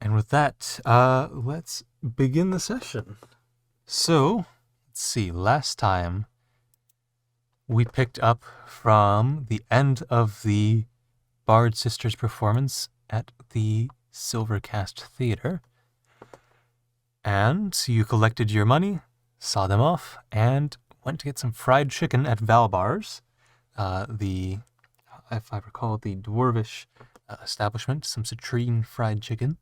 And with that, let's begin the session. So, let's see, last time we picked up from the end of the Bard Sisters performance at the Silvercast Theater. And you collected your money, saw them off, and went to get some fried chicken at Valbar's, if I recall, the dwarvish establishment, some citrine fried chicken.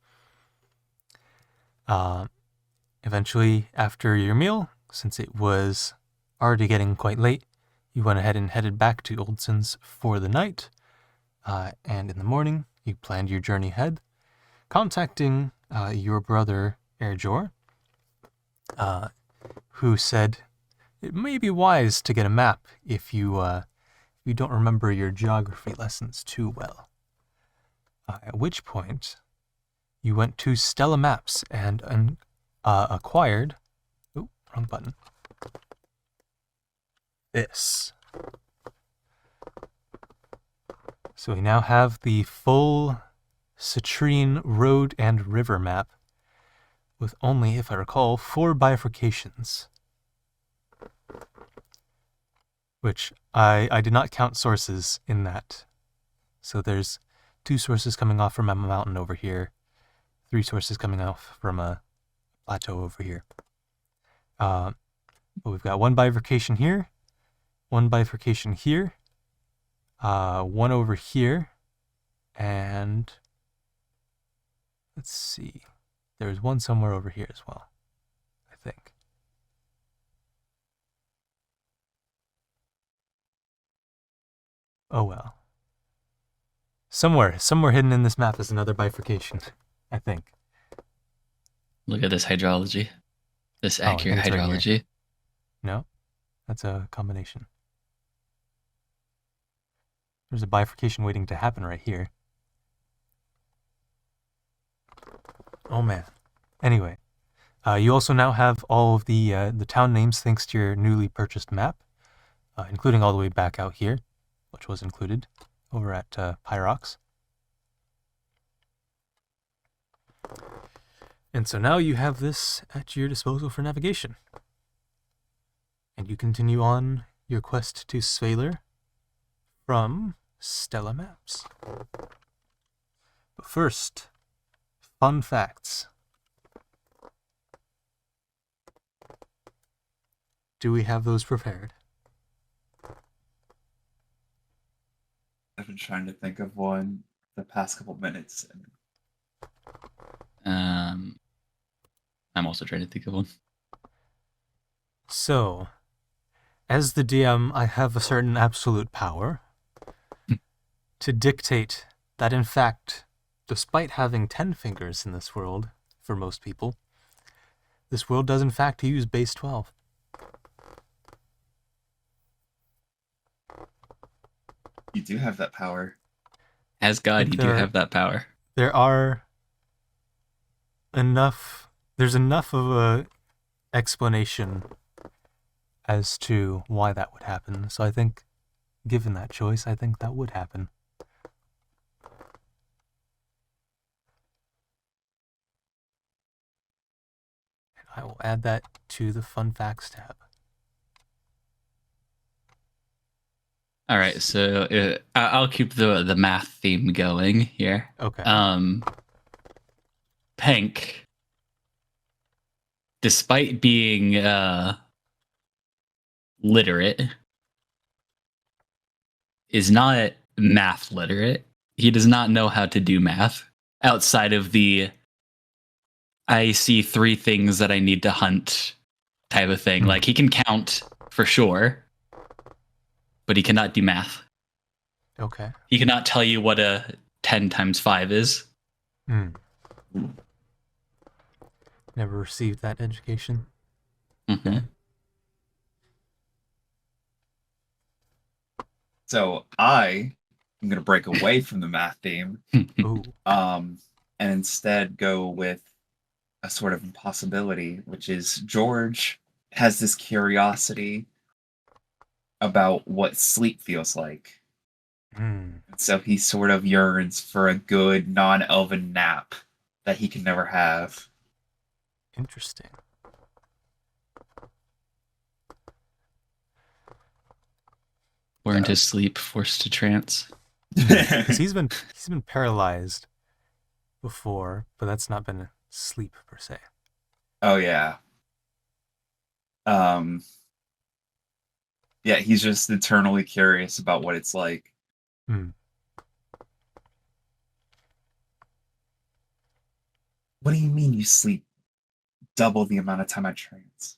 Eventually, after your meal, since it was already getting quite late, you went ahead and headed back to Oldson's for the night. And in the morning, you planned your journey ahead, contacting your brother, Erjor, who said it may be wise to get a map if you don't remember your geography lessons too well. At which point, you went to Stella Maps and acquired... Oh, wrong button. This. So we now have the full citrine road and river map with only, if I recall, 4 bifurcations. Which I did not count sources in that. So there's 2 sources coming off from a mountain over here, 3 sources coming off from a plateau over here. But we've got 1 bifurcation here, 1 bifurcation here, 1 over here, and let's see, there's 1 somewhere over here as well, I think. Oh well. Somewhere hidden in this map is another bifurcation, I think. Look at this hydrology. This accurate hydrology. Right, no, that's a combination. There's a bifurcation waiting to happen right here. Oh man. Anyway, you also now have all of the town names thanks to your newly purchased map, including all the way back out here, which was included over at Pyrox. And so now you have this at your disposal for navigation. And you continue on your quest to Svaler from Stella Maps. But first, fun facts. Do we have those prepared? I've been trying to think of one the past couple minutes. I'm also trying to think of one. So, as the DM, I have a certain absolute power to dictate that, in fact, despite having 10 fingers in this world, for most people, this world does in fact use base 12. You do have that power. As God, you do have that power. There's enough of a explanation as to why that would happen. So I think, given that choice, I think that would happen. And I will add that to the fun facts tab. All right, so I'll keep the math theme going here. Okay. Pank, despite being literate, is not math literate. He does not know how to do math outside of the I see 3 things that I need to hunt type of thing. Like, he can count for sure, but he cannot do math. Okay. He cannot tell you what a 10 times 5 is. Never received that education. Mm-hmm. So I'm going to break away from the math theme, and instead go with a sort of impossibility, which is George has this curiosity about what sleep feels like. So he sort of yearns for a good non-elven nap that he can never have. Interesting. Born to sleep, forced to trance. Because he's been paralyzed before, but that's not been sleep per se. Oh yeah. Yeah, he's just eternally curious about what it's like. Hmm. What do you mean you sleep double the amount of time I trance?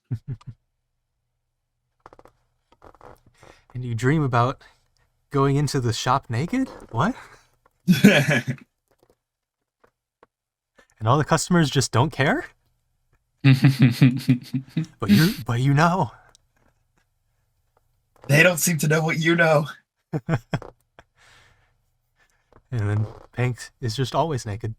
And you dream about going into the shop naked? What? And all the customers just don't care? But you know. They don't seem to know what you know. And then Pank is just always naked.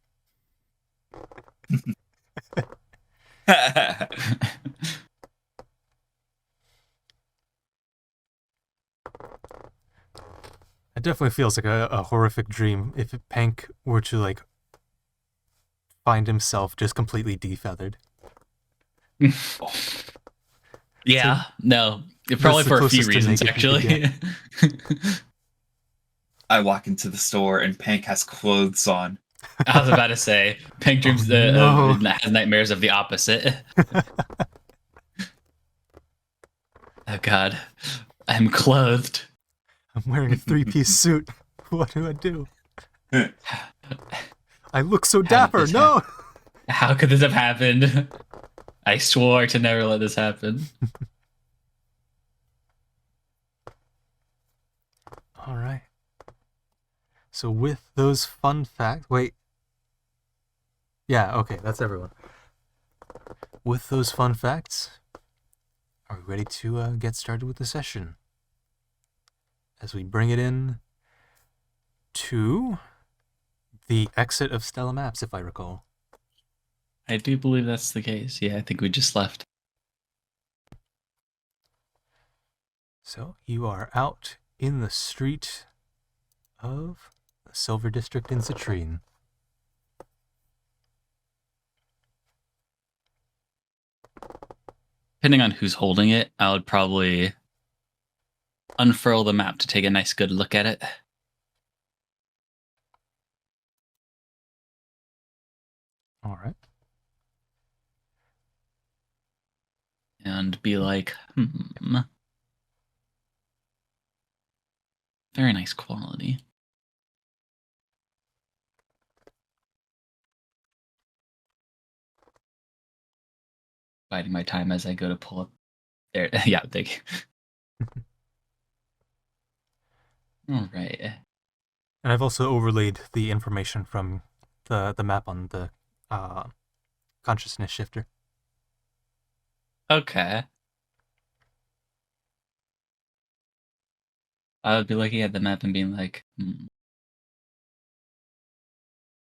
It definitely feels like a horrific dream if Pank were to like find himself just completely defeathered. Yeah, no, probably the for a few closest to reasons naked you actually. I walk into the store and Pank has clothes on. I was about to say, Pink dreams no. has nightmares of the opposite. Oh God, I'm clothed. I'm wearing a 3-piece suit. What do I do? I look so dapper. No. How could this have happened? I swore to never let this happen. All right. So with those fun facts, wait. Yeah, okay, that's everyone. With those fun facts, are we ready to get started with the session? As we bring it in to the exit of Stella Maps, if I recall. I do believe that's the case. Yeah, I think we just left. So you are out in the street of the Silver District in Citrine. Depending on who's holding it, I would probably unfurl the map to take a nice good look at it. All right. And be like, very nice quality. Biding my time as I go to pull up there. Yeah, thank you. All right. And I've also overlaid the information from the map on the consciousness shifter. Okay. I would be looking at the map and being like,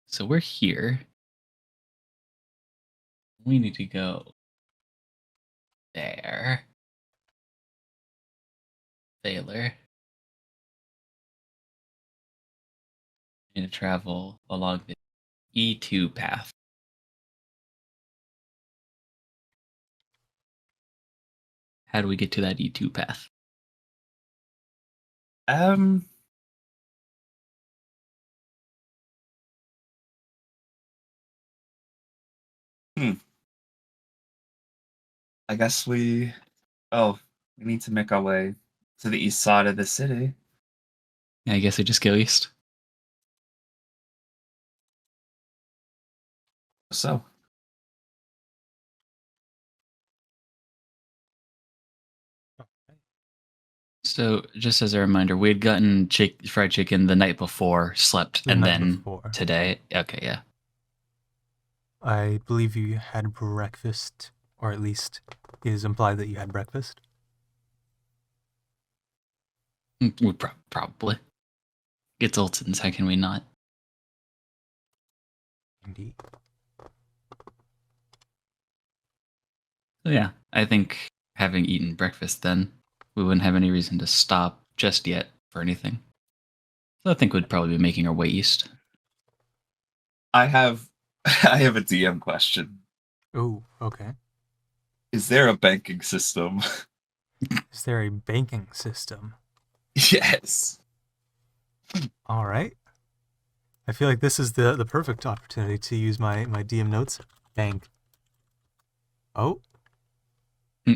So we're here. We need to go there. Thaler. We need to travel along the E2 path. How do we get to that E2 path? I guess we need to make our way to the east side of the city. Yeah, I guess we just go east. So. So, just as a reminder, we had gotten fried chicken the night before, slept, and then today. Okay, yeah. I believe you had breakfast, or at least it is implied that you had breakfast. We probably. It's Olson's, how can we not? Indeed. So yeah, I think having eaten breakfast then, we wouldn't have any reason to stop just yet for anything. So I think we'd probably be making our way east. I have I have a DM question. Oh, okay. Is there a banking system? Is there a banking system? Yes. All right. I feel like this is the perfect opportunity to use my DM notes. Bank. Oh. Hmm.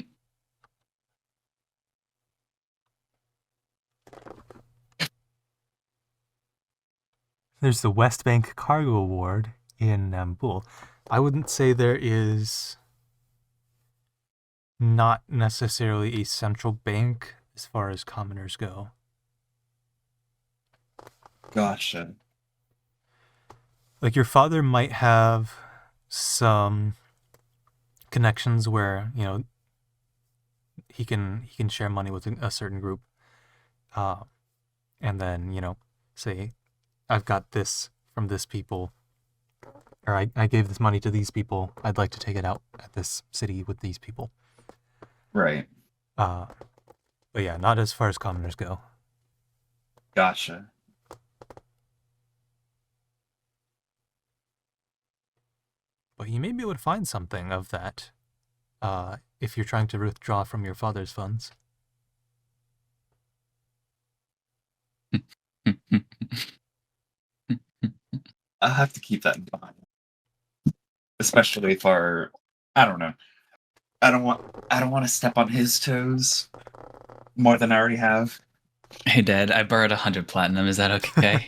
There's the West Bank Cargo Ward in Nambool. I wouldn't say there is not necessarily a central bank as far as commoners go. Gotcha. Like your father might have some connections where, you know, he can share money with a certain group. And then, you know, say, I've got this from this people, or I gave this money to these people. I'd like to take it out at this city with these people. Right. But yeah, not as far as commoners go. Gotcha. But you may be able to find something of that if you're trying to withdraw from your father's funds. I'll have to keep that in mind. Especially for, I don't know. I don't want to step on his toes more than I already have. Hey, Dad, I borrowed 100 platinum. Is that okay?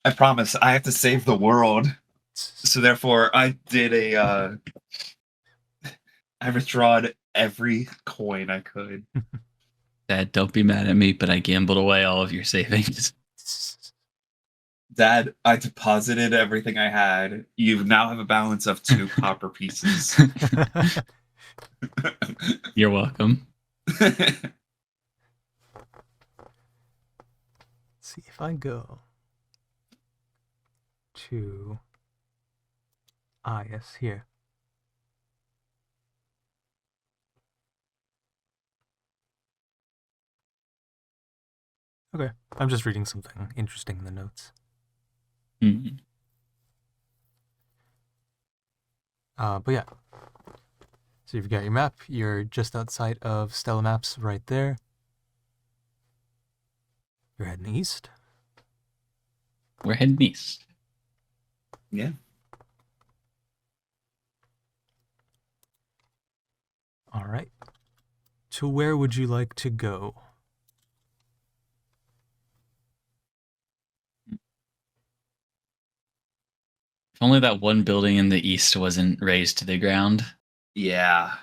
I promise I have to save the world. So therefore, I did I withdrawed every coin I could. Dad, don't be mad at me, but I gambled away all of your savings. Dad, I deposited everything I had. You now have a balance of 2 copper pieces. You're welcome. Let's see if I go to yes, here. Okay, I'm just reading something interesting in the notes. Mm. But yeah. So you've got your map. You're just outside of Stella Maps right there. You're heading east. We're heading east. Yeah. All right. To where would you like to go? If only that one building in the east wasn't razed to the ground. Yeah.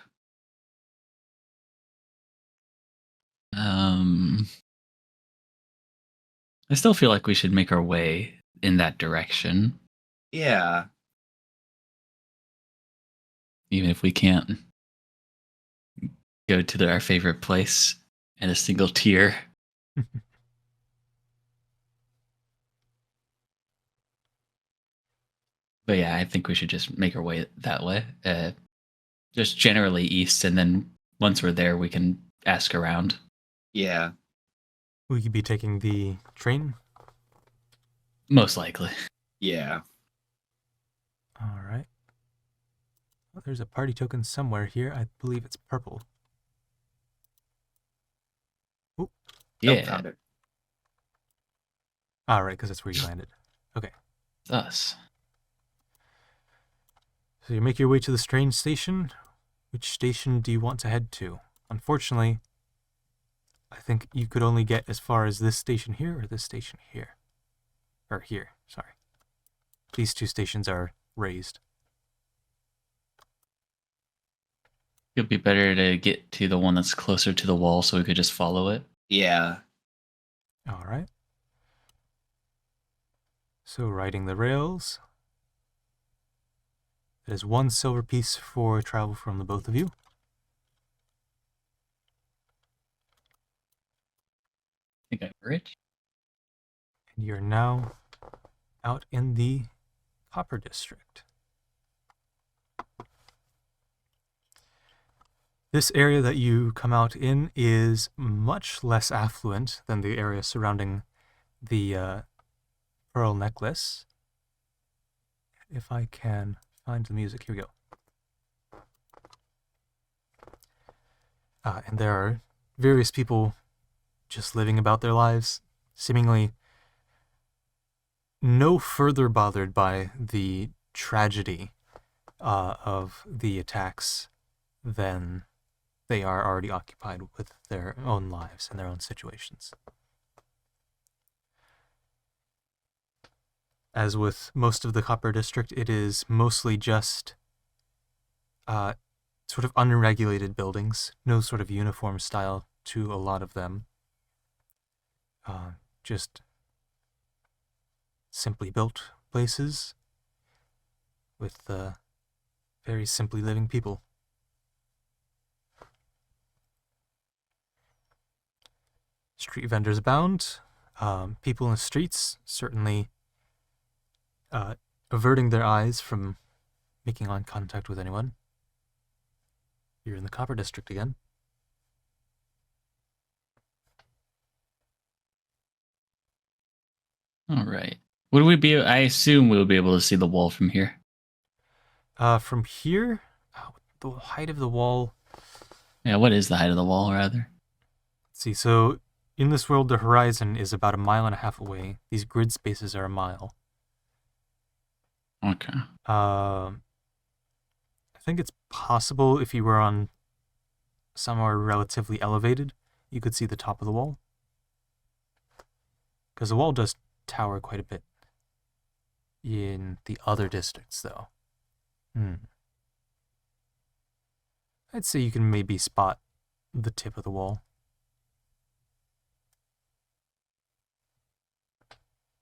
I still feel like we should make our way in that direction, Yeah. even if we can't go to our favorite place in a single tier. But yeah, I think we should just make our way that way. Just generally east, and then once we're there, we can ask around. Yeah. Will you be taking the train? Most likely. Yeah. All right. Well, there's a party token somewhere here. I believe it's purple. Ooh. Yeah. Oh, found it. All right, because that's where you landed. Okay. It's us. So you make your way to the train station. Which station do you want to head to? Unfortunately, I think you could only get as far as this station here or this station here. Or here, sorry. These 2 stations are raised. It'd be better to get to the one that's closer to the wall so we could just follow it. Yeah. All right. So riding the rails. That is 1 silver piece for travel from the both of you. I think I'm rich. And you're now out in the Copper District. This area that you come out in is much less affluent than the area surrounding the pearl necklace. If I can find the music, here we go. And there are various people just living about their lives, seemingly no further bothered by the tragedy of the attacks than they are already occupied with their own lives and their own situations. As with most of the Copper District, it is mostly just sort of unregulated buildings, no sort of uniform style to a lot of them. Just simply built places with very simply living people. Street vendors abound. People in the streets certainly averting their eyes from making eye contact with anyone. You're in the Copper District again. All right. Would we be? I assume we'll be able to see the wall from here. From here, the height of the wall. Yeah, what is the height of the wall, rather? Let's see. So in this world, the horizon is about 1.5 miles away. These grid spaces are 1 mile. Okay. I think it's possible if you were on somewhere relatively elevated, you could see the top of the wall. Because the wall does tower quite a bit in the other districts, though. I'd say you can maybe spot the tip of the wall.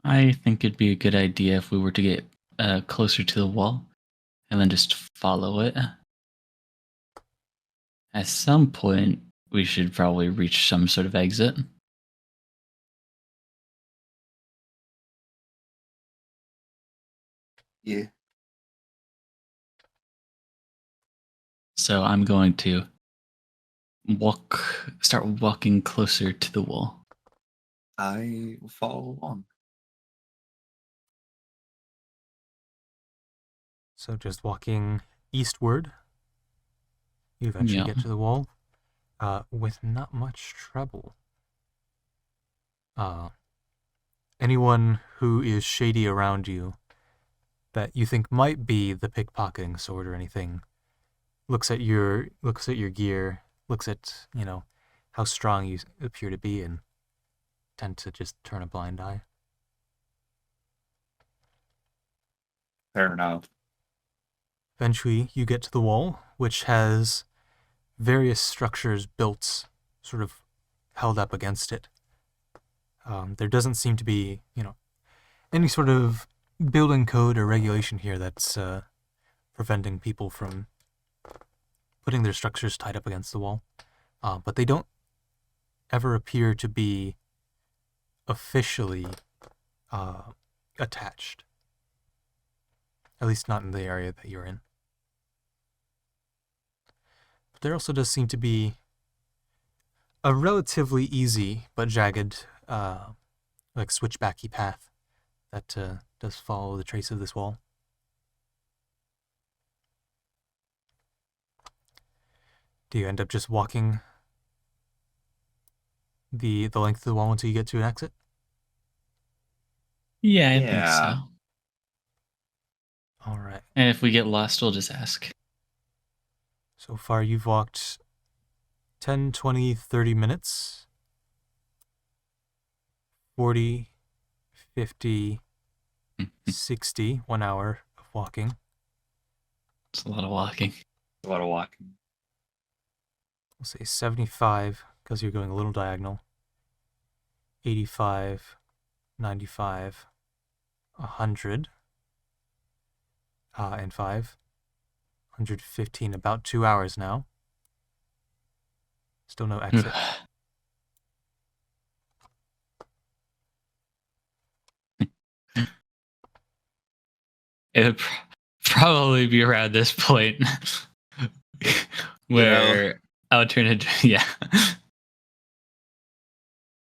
I think it'd be a good idea if we were to get closer to the wall and then just follow it. At some point, we should probably reach some sort of exit. Yeah. So I'm going to start walking closer to the wall. I will follow along. So just walking eastward, you eventually get to the wall with not much trouble. Anyone who is shady around you that you think might be the pickpocketing sort or anything looks at your gear, looks at, how strong you appear to be, and tend to just turn a blind eye. Fair enough. Eventually, you get to the wall, which has various structures built, sort of held up against it. There doesn't seem to be, any sort of building code or regulation here that's preventing people from putting their structures tied up against the wall. But they don't ever appear to be officially attached. At least not in the area that you're in. But there also does seem to be a relatively easy but jagged, switchbacky path that does follow the trace of this wall. Do you end up just walking the length of the wall until you get to an exit? Yeah, I think so. All right. And if we get lost, we'll just ask. So far, you've walked 10, 20, 30 minutes. 40, 50, 60, 1 hour of walking. It's a lot of walking. A lot of walking. We'll say 75, because you're going a little diagonal. 85, 95, 100, and 5. 115, about 2 hours now. Still no exit. It'd probably be around this point where I would turn it. Yeah.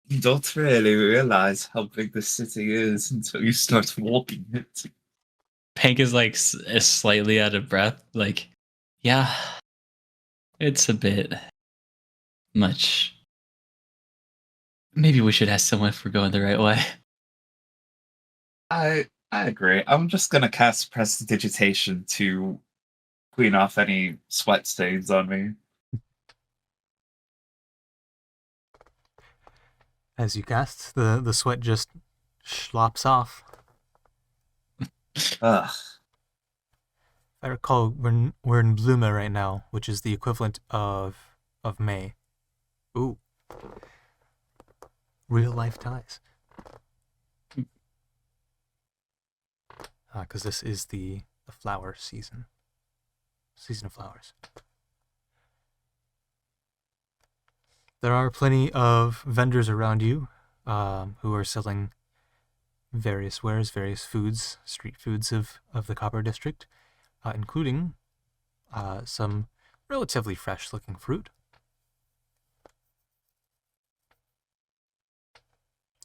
You don't really realize how big the city is until you start walking it. Pank is like is slightly out of breath. Like, yeah, it's a bit much. Maybe we should ask someone if we're going the right way. I agree. I'm just gonna cast Prestidigitation to clean off any sweat stains on me. As you cast, the sweat just slops off. Ugh. I recall we're in Bluma right now, which is the equivalent of May. Ooh. Real life ties. Because this is the flower season. Season of flowers. There are plenty of vendors around you who are selling various wares, various foods, street foods of the Copper District, including some relatively fresh-looking fruit.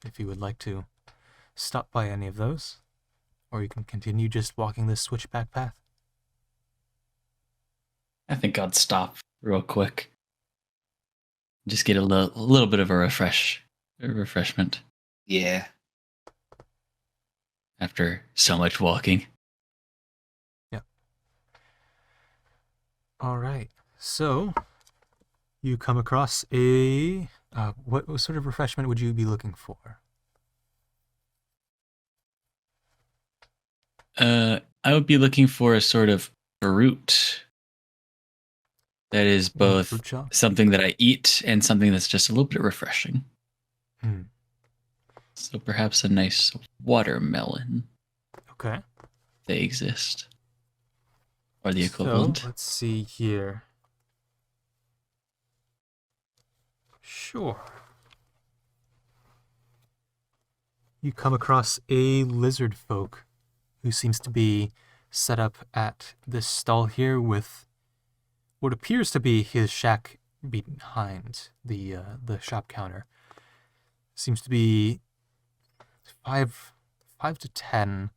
If you would like to stop by any of those, or you can continue just walking this switchback path. I think I'd stop real quick. Just get a little bit of a refreshment Yeah. after so much walking. Yep. All right. So you come across a what sort of refreshment would you be looking for? I would be looking for a sort of fruit that is both Fruit shop? something that I eat and something that's just a little bit refreshing. Hmm. So perhaps a nice watermelon. Okay. They exist. Or the equivalent. So, let's see here. Sure. You come across a lizard folk who seems to be set up at this stall here with what appears to be his shack behind the shop counter. Seems to be five to 10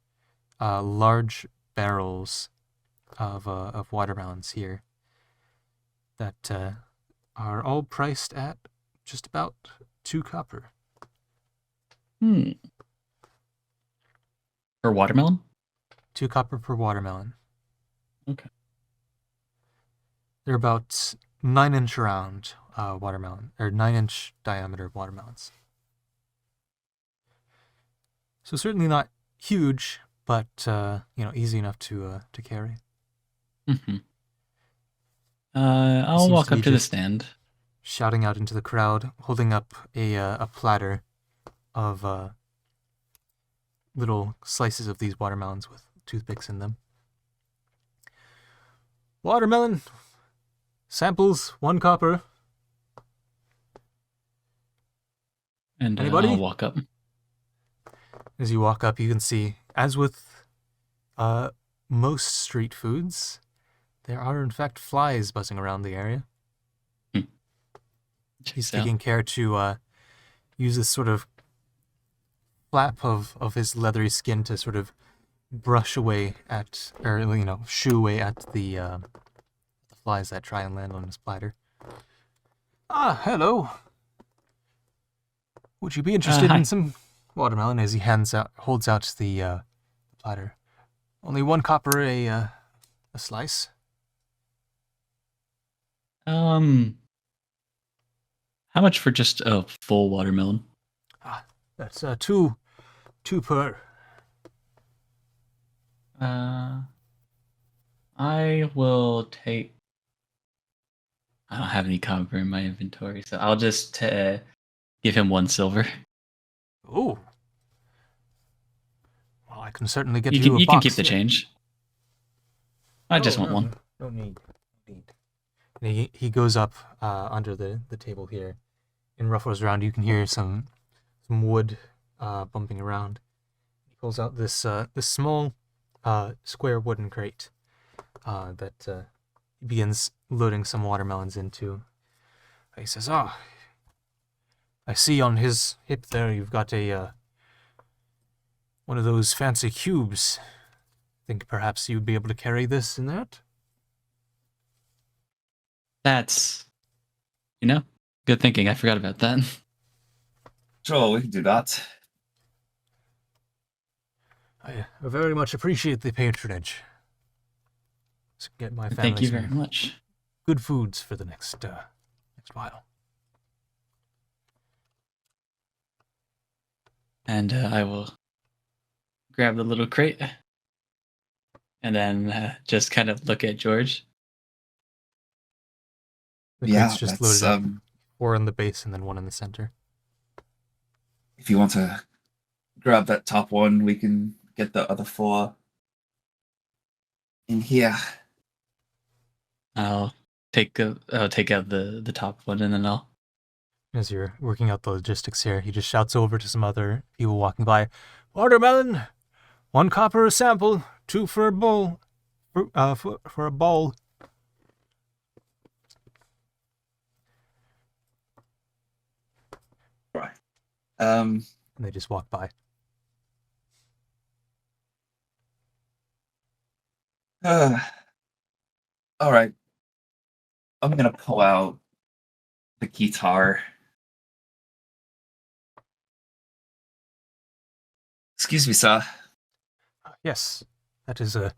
large barrels of watermelons here that are all priced at just about 2 copper. For watermelon? 2 copper per watermelon. Okay. They're about 9-inch round watermelon, or 9-inch diameter watermelons. So certainly not huge, but easy enough to carry. Mm-hmm. I'll Seems walk to be up to the just stand. shouting out into the crowd, holding up a platter of little slices of these watermelons with toothpicks in them. Watermelon samples, 1 copper. And Anybody? I'll walk up. As you walk up, you can see, as with most street foods, there are in fact flies buzzing around the area. He's taking care to use this sort of flap of his leathery skin to sort of brush away at, or shoo away at the flies that try and land on his platter. Ah, hello. Would you be interested in some watermelon? As he holds out the platter. Only 1 copper a slice. How much for just a full watermelon? That's 2 per. I will take. I don't have any copper in my inventory, so I'll just give him 1 silver. Oh. Well, I can certainly get You you can a you box can keep the here. change. I just want 1. No need. And he goes up under the table here and ruffles around. You can hear some wood bumping around. He pulls out this small square wooden crate that he begins loading some watermelons into. He says, I see on his hip there you've got a one of those fancy cubes. Think perhaps you'd be able to carry this in that? That's, good thinking. I forgot about that. Sure, we can do that. I very much appreciate the patronage. Let's get my family Thank you some very much. good foods for the next while. And I will grab the little crate and then just kind of look at George. The Yeah, crate's just let's, loaded up. 4 in the base and then 1 in the center. if you want to grab that top one, we can get the other 4 in here. I'll take out the top one, and then I'll. As you're working out the logistics here, he just shouts over to some other people walking by. Watermelon! 1 copper a sample, 2 for a bowl. For a bowl. Right. And they just walk by. All right. I'm gonna pull out the guitar. Excuse me, sir. Yes, that is a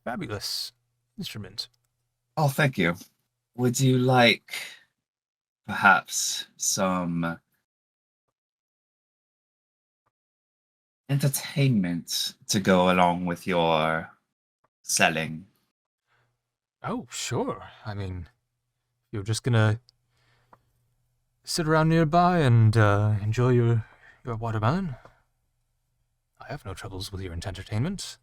fabulous instrument. Oh, thank you. Would you like perhaps some entertainment to go along with your selling? Oh, sure. I mean, you're just gonna sit around nearby and enjoy your watermelon? I have no troubles with your entertainment.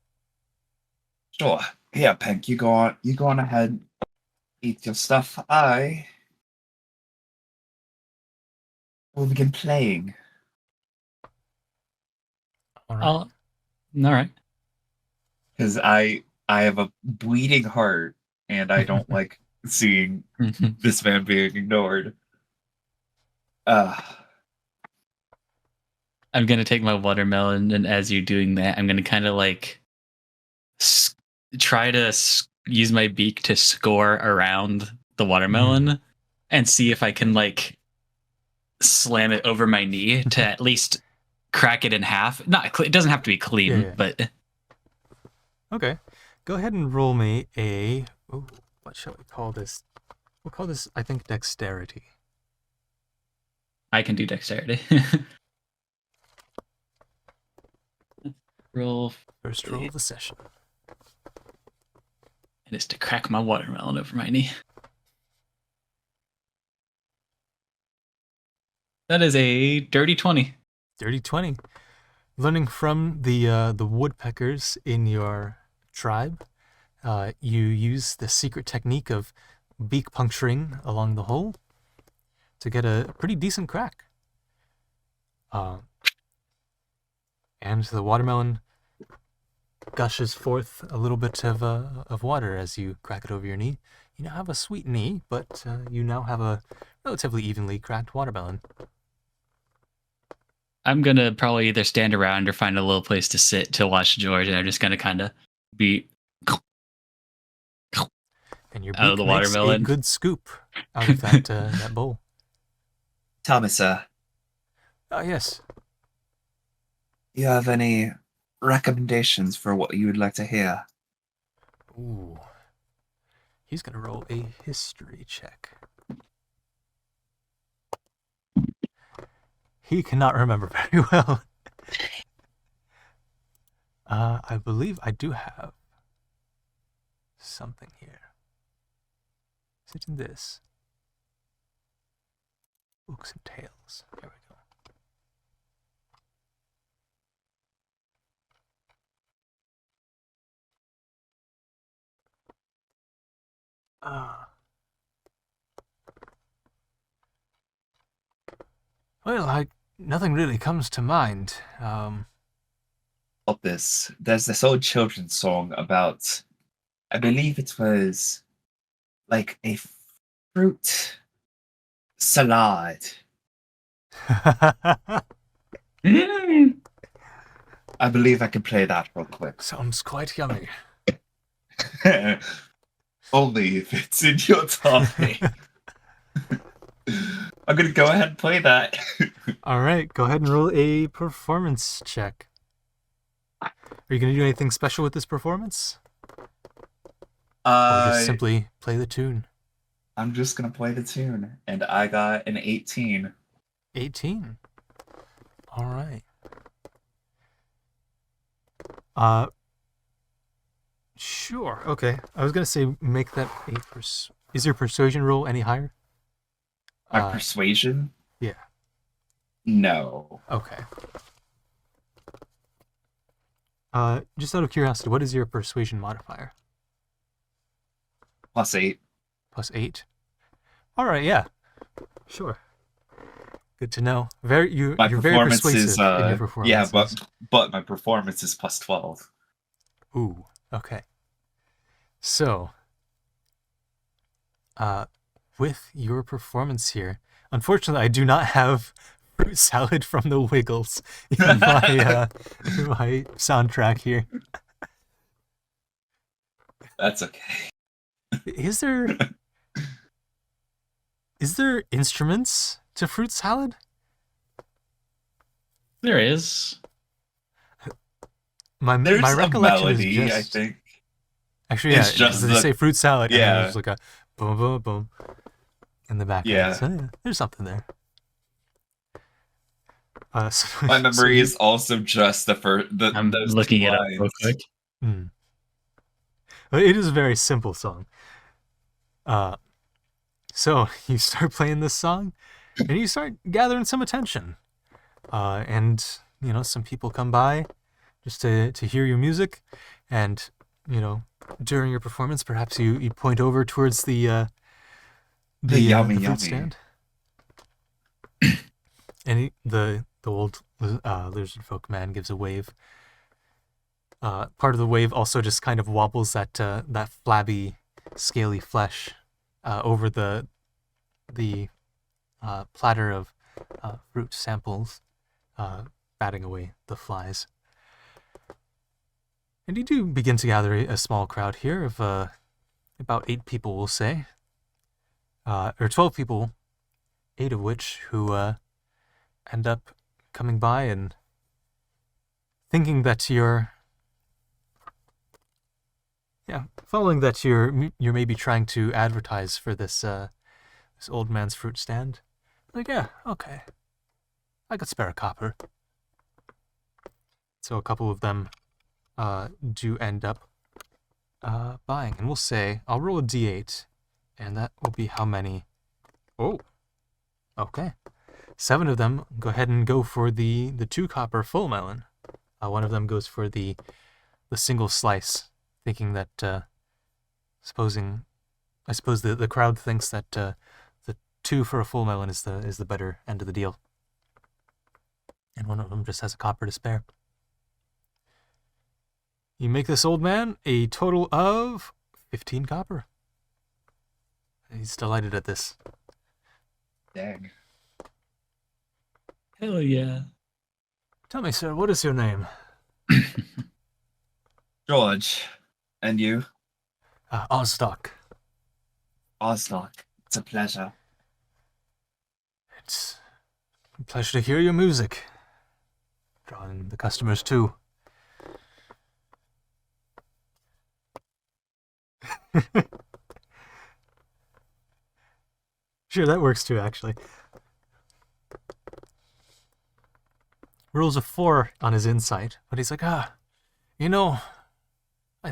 Sure. Here, Pink, you go on ahead, eat your stuff. I will begin playing. All right. All right. Because I have a bleeding heart and I don't like seeing this man being ignored. I'm gonna take my watermelon, and as you're doing that, I'm gonna kind of like try to use my beak to score around the watermelon and see if I can like slam it over my knee to at least crack it in half. It doesn't have to be clean, Yeah. but Okay. Go ahead and roll me a... Ooh, what shall we call this? We'll call this, I think, dexterity. I can do dexterity. Roll. First roll of the session. It is to crack my watermelon over my knee. That is a dirty 20. Dirty 20. Learning from the woodpeckers in your tribe, you use the secret technique of beak puncturing along the hole to get a pretty decent crack. And the watermelon gushes forth a little bit of water as you crack it over your knee. You now have a sweet knee, but you now have a relatively evenly cracked watermelon. I'm going to probably either stand around or find a little place to sit to watch George, and I'm just going to kind of be And your beak out of the makes watermelon. a good scoop out of that, that bowl. Tell me, sir, Oh, yes. you have any recommendations for what you would like to hear? Ooh. He's going to roll a history check. He cannot remember very well. I believe I do have something here. Is it in this? Books and Tales. There we go. Well, nothing really comes to mind. About this, there's this old children's song about, I believe it was like a fruit salad Mm. I believe I can play that real quick. Sounds quite yummy. Only if it's in your topic. I'm gonna go ahead and play that. All right, go ahead and roll a performance check. Are you going to do anything special with this performance? Or just simply play the tune? I'm just gonna play the tune, and I got an 18. 18. All right. Sure. Okay. I was gonna say make that a Is your persuasion roll any higher? My persuasion? Yeah. No. Okay. Just out of curiosity, what is your persuasion modifier? +8. +8. All right. Yeah. Sure. Good to know. You're very persuasive in your performance. Yeah, but my performance is +12. Ooh. Okay. So, with your performance here, unfortunately, I do not have fruit salad from the Wiggles in my soundtrack here. That's okay. Is there instruments to fruit salad? There is. My There's recollection a melody, is just, I think. actually, yeah, It's just they say fruit salad, and then yeah. there's like a boom, boom, boom in the background. Yeah. So, yeah, there's something there. My memory is also just I'm those looking two it up lines. real quick. But it is a very simple song. So you start playing this song, and you start gathering some attention. And some people come by just to hear your music, and during your performance, perhaps you point over towards the Yummy. fruit stand, and the old lizard folk man gives a wave. Part of the wave also just kind of wobbles that flabby, scaly flesh over the platter of fruit samples, batting away the flies. And you do begin to gather a small crowd here of about 8 people, we'll say, or 12 people, 8 of which who end up coming by and thinking that following that you're maybe trying to advertise for this old man's fruit stand. Like, yeah, okay, I could spare a copper. So a couple of them do end up buying, and we'll say I'll roll a d8, and that will be how many? Oh, okay. 7 of them go ahead and go for the 2 copper full melon. One of them goes for the single slice, thinking that I suppose the crowd thinks that the 2 for a full melon is the better end of the deal, and one of them just has a copper to spare. You make this old man a total of 15 copper. He's delighted at this. Dang. Hell yeah. Tell me, sir, what is your name? George. And you? Ozdock. Ozdock. It's a pleasure. It's a pleasure to hear your music. Drawing the customers too. Sure, that works too, actually. Rolls a 4 on his insight, but he's like, I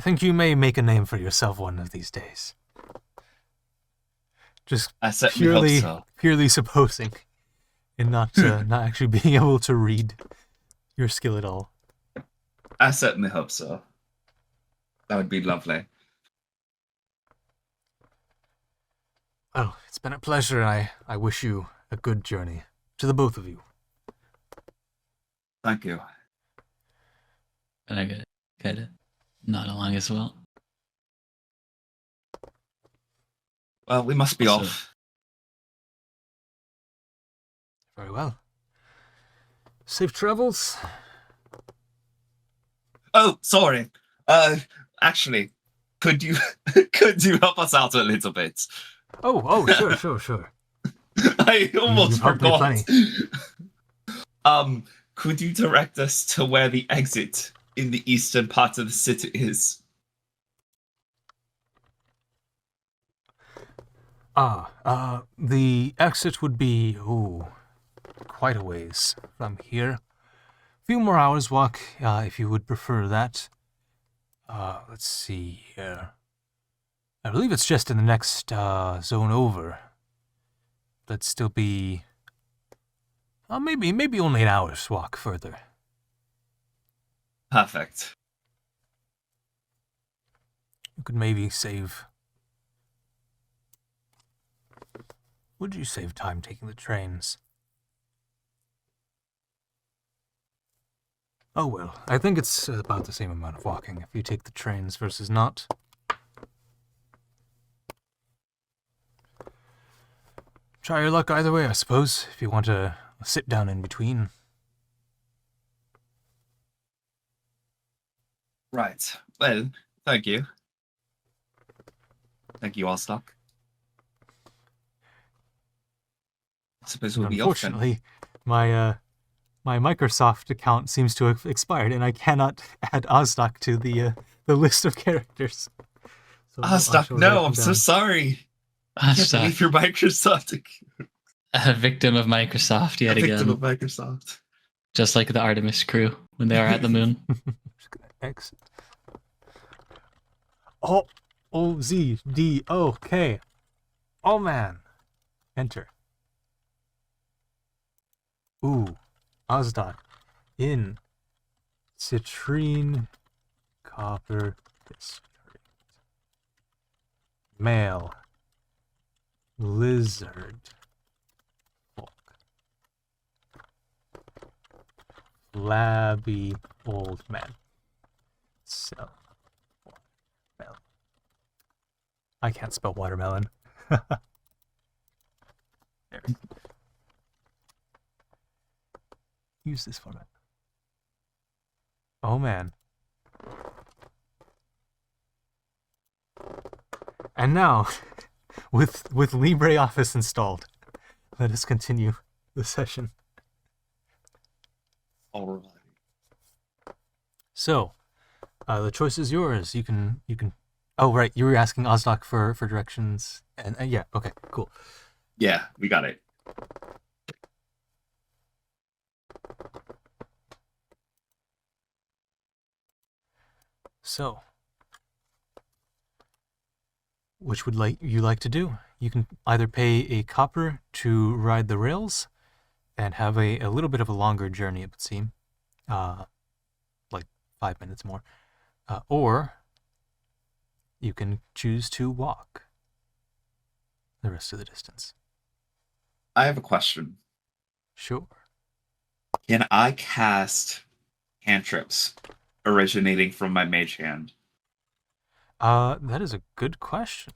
think you may make a name for yourself one of these days. Just purely supposing, and not actually being able to read your skill at all. I certainly hope so. That would be lovely. Well, it's been a pleasure, and I wish you a good journey. To the both of you. Thank you. And I got kind of nod along as well. Well, we must be off. Very well. Safe travels. Oh, sorry. Actually, could you help us out a little bit? Sure. I almost You've helped me forgot. plenty. Could you direct us to where the exit in the eastern part of the city is? The exit would be, quite a ways from here. A few more hours walk, if you would prefer that. Let's see here. I believe it's just in the next, zone over. That'd still be, maybe only an hour's walk further. Perfect. You could maybe save... Would you save time taking the trains? Oh well, I think it's about the same amount of walking if you take the trains versus not. Try your luck either way, I suppose, if you want to sit down in between. Right. Well, thank you. Thank you, Allstock. I suppose we'll be off then. Unfortunately, my Microsoft account seems to have expired, and I cannot add Ozdoc to the list of characters. So Allstock, no, I'm so sorry. I can't believe your Microsoft. A victim of Microsoft yet again. Victim of Microsoft. Just like the Artemis crew when they are at the moon. Just gonna exit. O-Z-D-O-K. Oh man. Enter. Ooh. Ozdoc. In Citrine Copper District. Male. Lizard. Folk. Flabby old man. So. Watermelon. I can't spell watermelon. There. Use this format. Oh man. And now, with LibreOffice installed, let us continue the session. All right. So, the choice is yours. You can. Oh right, you were asking Ozdoc for directions, and yeah, okay, cool. Yeah, we got it. So, which would you like to do? You can either pay a copper to ride the rails and have a little bit of a longer journey, it would seem, like 5 minutes more, or you can choose to walk the rest of the distance. I have a question. Sure. Can I cast cantrips originating from my mage hand? That is a good question.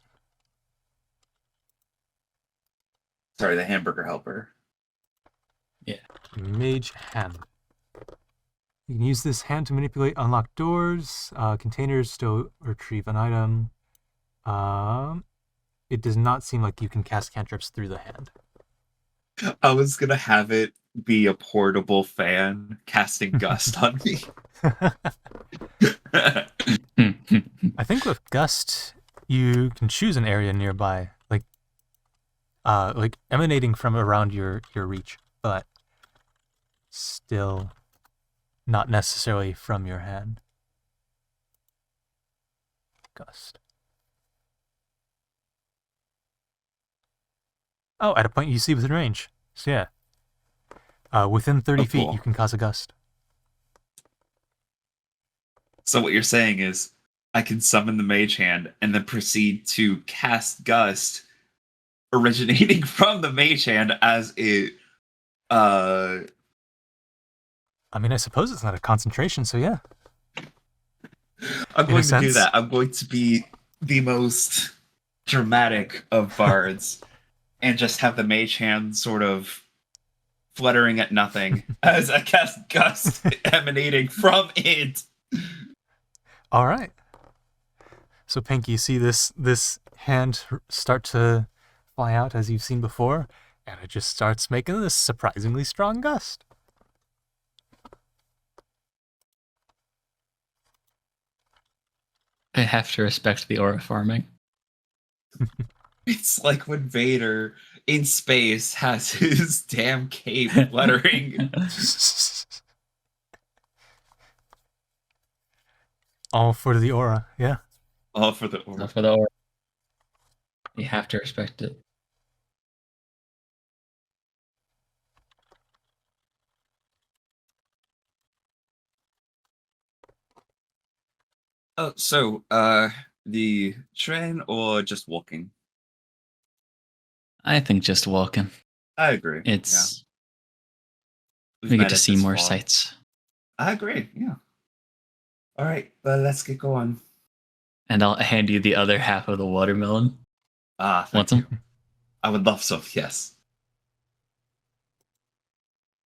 Sorry, the hamburger helper. Yeah. Mage hand. You can use this hand to manipulate unlocked doors, containers to retrieve an item. It does not seem like you can cast cantrips through the hand. I was gonna have it be a portable fan casting gust on me. I think with Gust, you can choose an area nearby, like emanating from around your reach, but still not necessarily from your hand. Gust. Oh, at a point you see within range. So yeah. Within 30 feet, cool. you can cause a gust. So what you're saying is I can summon the mage hand and then proceed to cast gust originating from the mage hand as it I mean, I suppose it's not a concentration, so yeah. I'm going to do that. I'm going to be the most dramatic of bards and just have the mage hand sort of fluttering at nothing as I cast Gust emanating from it. All right. So Pinky, you see this hand start to fly out as you've seen before, and it just starts making this surprisingly strong gust. I have to respect the aura farming. It's like when Vader in space has his damn cape fluttering. All for the aura, yeah. All for the aura. Not for the aura. You have to respect it. Oh, so the train or just walking? I think just walking. I agree. It's We've we made get to it see this more far. sights. I agree. Yeah. All right, but let's get going. And I'll hand you the other half of the watermelon. Thank Want you. some? I would love some. Yes.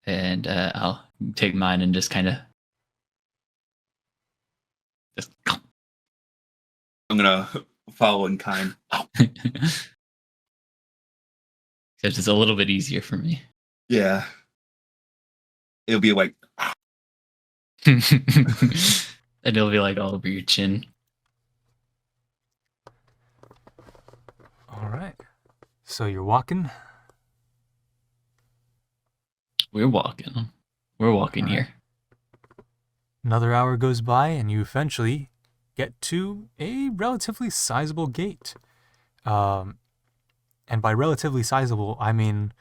And I'll take mine and just kind of just. I'm gonna follow in kind. Because it's a little bit easier for me. Yeah. It'll be like. And it'll be like all over your chin. All right. So you're walking. We're walking. We're walking All right. here. Another hour goes by, and you eventually get to a relatively sizable gate. And by relatively sizable, I mean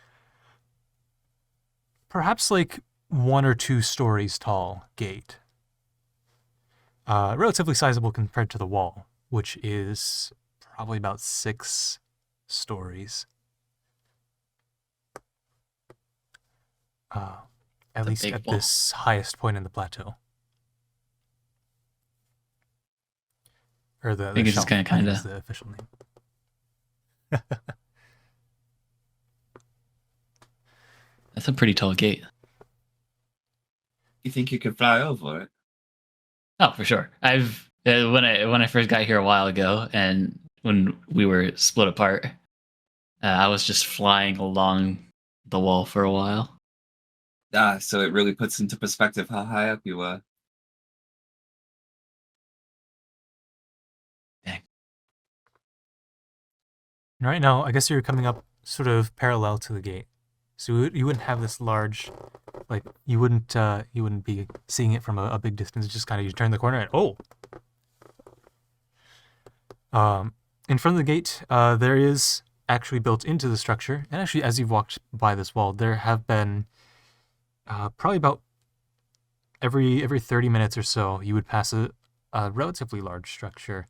perhaps like 1 or 2 stories tall gate. Relatively sizable compared to the wall, which is probably about 6 stories. At least at wall. this highest point in the plateau. Or the think it's just shelf, kinda- is the official name. That's a pretty tall gate. You think you could fly over it? Oh, for sure. I've when I first got here a while ago, and when we were split apart, I was just flying along the wall for a while. So it really puts into perspective how high up you were. Dang. Right now, I guess you're coming up sort of parallel to the gate, so you wouldn't have this large, like you wouldn't be seeing it from a big distance. Just kind of you turn the corner and in front of the gate, there is actually built into the structure, and actually as you've walked by this wall, there have been probably about every 30 minutes or so, you would pass a relatively large structure,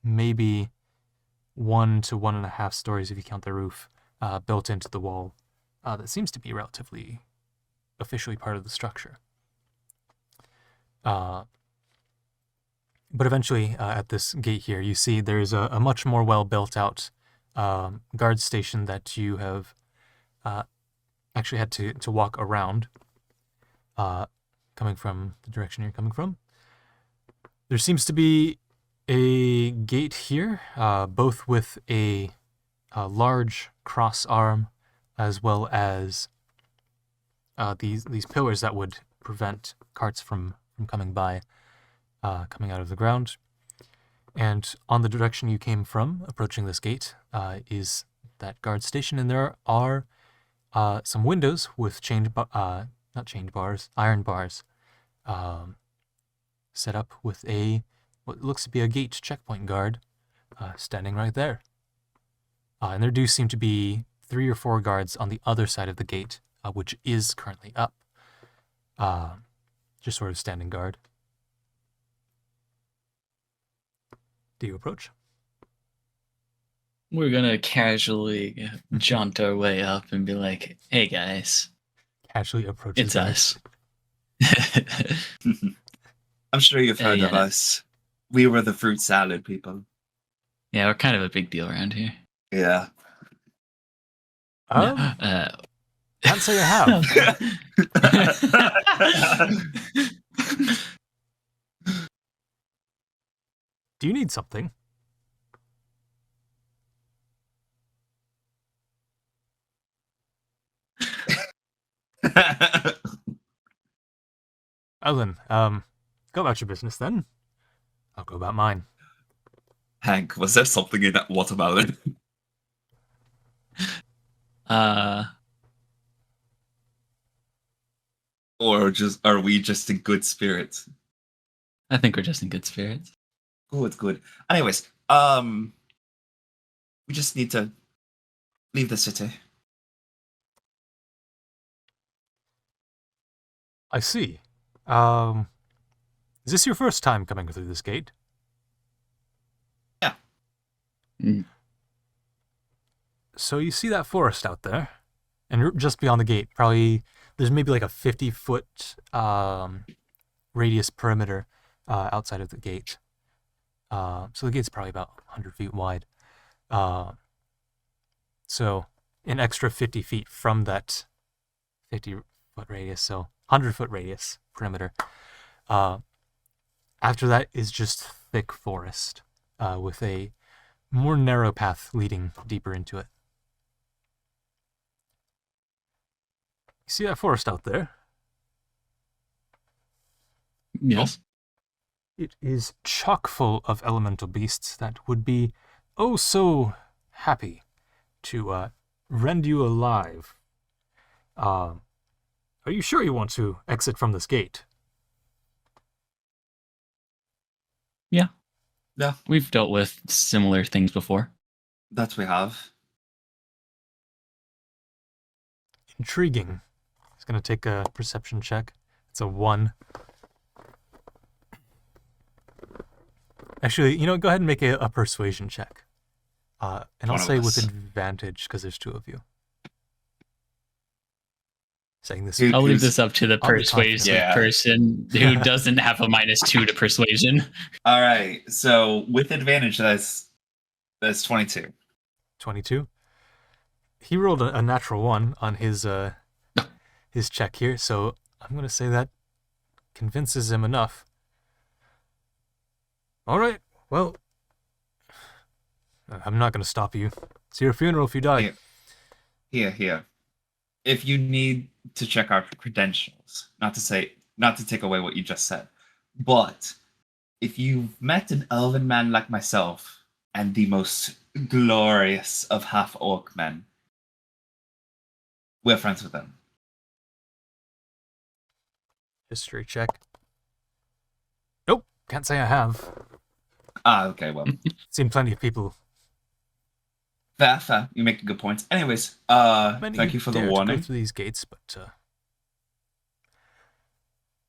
maybe 1 to 1.5 stories if you count the roof, built into the wall, that seems to be relatively officially part of the structure. But eventually, at this gate here, you see there's a much more well built out guard station that you have actually had to walk around, coming from the direction you're coming from. There seems to be a gate here, both with a large cross arm, as well as these pillars that would prevent carts from coming by, coming out of the ground. And on the direction you came from, approaching this gate, is that guard station, and there are some windows with iron bars, set up with what looks to be a gate checkpoint guard standing right there. And there do seem to be 3 or 4 guards on the other side of the gate, which is currently up, just sort of standing guard. Do you approach? We're gonna casually jaunt our way up and be like, "Hey guys, Casually approach. it's us." I'm sure you've heard of yeah. us. We were the fruit salad people. Yeah, we're kind of a big deal around here. Yeah. Um, Can't say I have. Do you need something? Ellen, go about your business then. I'll go about mine. Hank, was there something in that watermelon? Or are we just in good spirits? I think we're just in good spirits. Good. Anyways, we just need to leave the city. I see. Is this your first time coming through this gate? Yeah. Mm. So you see that forest out there, and just beyond the gate, probably there's maybe like a 50-foot radius perimeter outside of the gate. So the gate's probably about 100 feet wide. So an extra 50 feet from that 50-foot radius, so 100-foot radius perimeter. After that is just thick forest with a more narrow path leading deeper into it. You see that forest out there? Yes. It is chock full of elemental beasts that would be oh so happy to rend you alive. Are you sure you want to exit from this gate? Yeah. Yeah. We've dealt with similar things before. That we have. Intriguing. It's going to take a perception check. It's a 1. Actually, go ahead and make a persuasion check. And I'll One of say with us. advantage because there's 2 of you. Saying this. Who- I'll leave who's- this up to the I'll be persuasive confident. person who doesn't have a -2 to persuasion. All right. So with advantage, that's 22. 22. He rolled a natural 1 on his check here, so I'm going to say that convinces him enough. All right, well, I'm not going to stop you. It's your funeral if you die. Here. If you need to check our credentials, not to take away what you just said, but if you've met an elven man like myself and the most glorious of half-orc men, we're friends with them. History check. Nope, can't say I have. Okay, well, Seen plenty of people. fair. You make a good point. Anyways, Many thank you for the dare to warning. go through these gates, but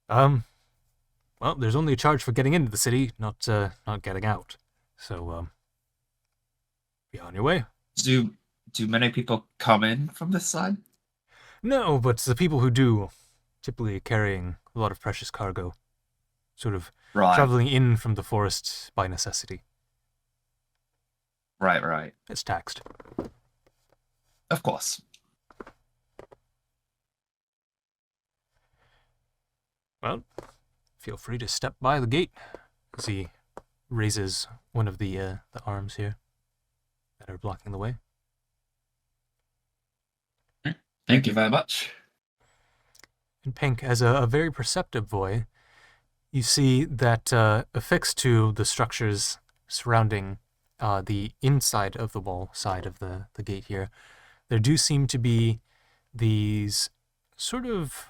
well, there's only a charge for getting into the city, not getting out. So be on your way. Do many people come in from this side? No, but the people who do, typically carrying a lot of precious cargo, sort of Right. traveling in from the forest by necessity. Right. It's taxed. Of course. Well, feel free to step by the gate as he raises one of the arms here that are blocking the way. Thank you very much. And Pink, as a very perceptive boy, you see that affixed to the structures surrounding the inside of the wall side of the gate here, there do seem to be these sort of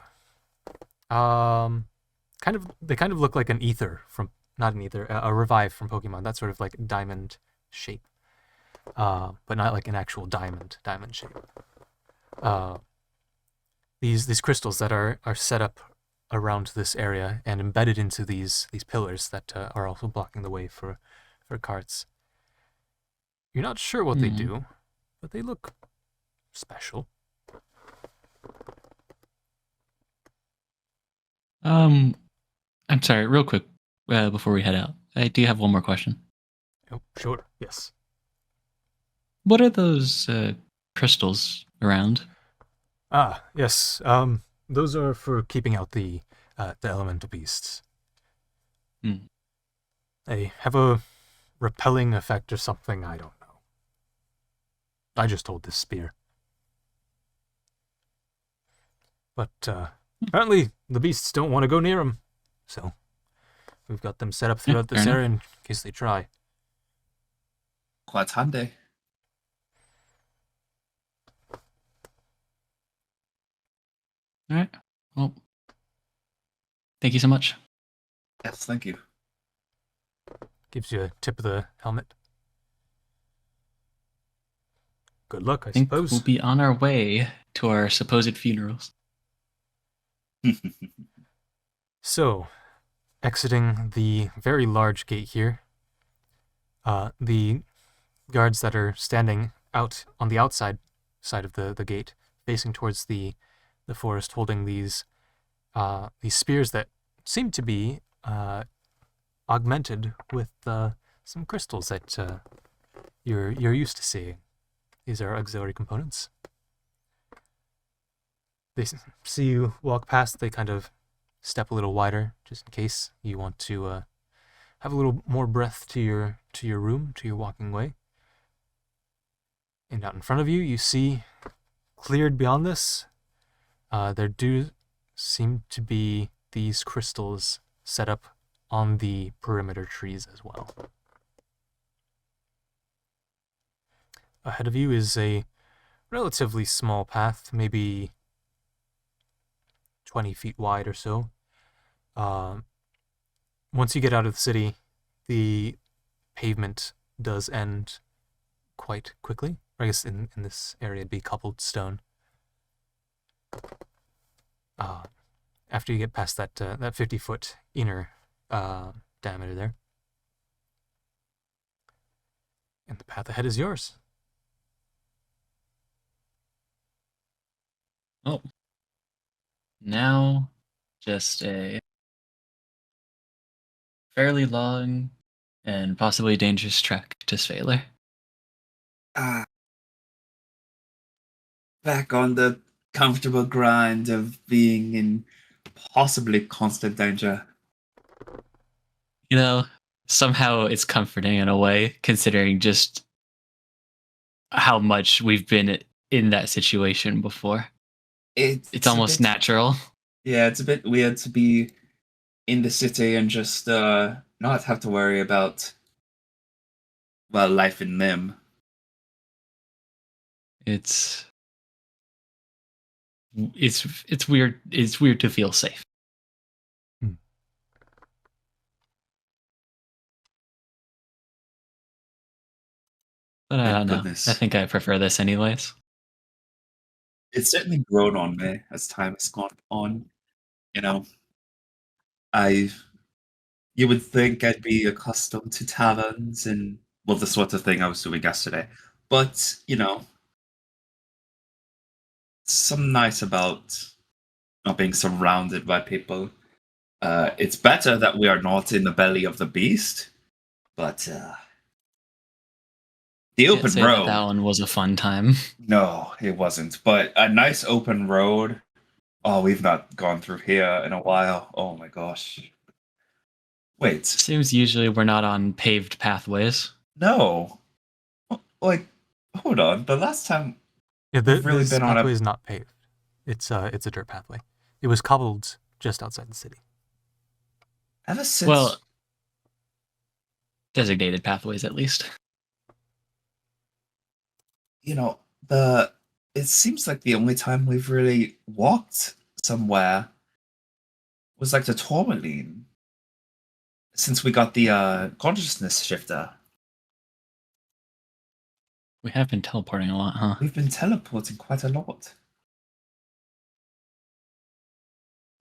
they kind of look like an ether from, not an ether, a revive from Pokemon, that sort of like diamond shape, but not like an actual diamond shape. These crystals that are set up around this area and embedded into these pillars that are also blocking the way for carts. You're not sure what they do, but they look special. I'm sorry, real quick, before we head out, I do have one more question. Oh, sure, yes. What are those crystals around? Ah, yes. Those are for keeping out the elemental beasts. Hmm. They have a repelling effect or something. I don't know. I just hold this spear. But apparently the beasts don't want to go near them, so we've got them set up Yeah, throughout fair this enough. area in case they try. Quite handy. All right. Well, thank you so much. Yes, thank you. Gives you a tip of the helmet. Good luck, I I think we'll suppose. be on our way to our supposed funerals. So, exiting the very large gate here, the guards that are standing out on the outside side of the gate, facing towards the forest, holding these spears that seem to be augmented with some crystals that you're used to seeing. These are auxiliary components. They see you walk past. They kind of step a little wider, just in case you want to have a little more breath to your room, to your walking way. And out in front of you, you see, cleared beyond this, there do seem to be these crystals set up on the perimeter trees as well. Ahead of you is a relatively small path, maybe 20 feet wide or so. Once you get out of the city, the pavement does end quite quickly. I guess in this area it'd be cobbled stone. After you get past that 50-foot inner diameter there. And the path ahead is yours. Oh, now just a fairly long and possibly dangerous trek to Svaler. Ah, back on the comfortable grind of being in possibly constant danger. You know, somehow it's comforting in a way, considering just how much we've been in that situation before. It's It's a almost bit, natural. yeah, it's a bit weird to be in the city and just not have to worry about, well, life in them. It's it's weird. It's weird to feel safe. Hmm. But I Thank don't know. I goodness. think I prefer this anyways. It's certainly grown on me as time has gone on. You know, I you would think I'd be accustomed to taverns and well, the sort of thing I was doing yesterday. But some nice about not being surrounded by people. It's better that we are not in the belly of the beast, but the Can't open say that that road. one was a fun time. No, it wasn't. But a nice open road. Oh, we've not gone through here in a while. Oh my gosh. Wait, Seems usually we're not on paved pathways. no. Like, hold on. The last time Yeah, we've really this been on a pathway is not paved. It's a dirt pathway. It was cobbled just outside the city. ever Well, since designated pathways at least. you know the. It seems like the only time we've really walked somewhere was like the tourmaline since we got the consciousness shifter. We have been teleporting a lot, huh? We've been teleporting quite a lot.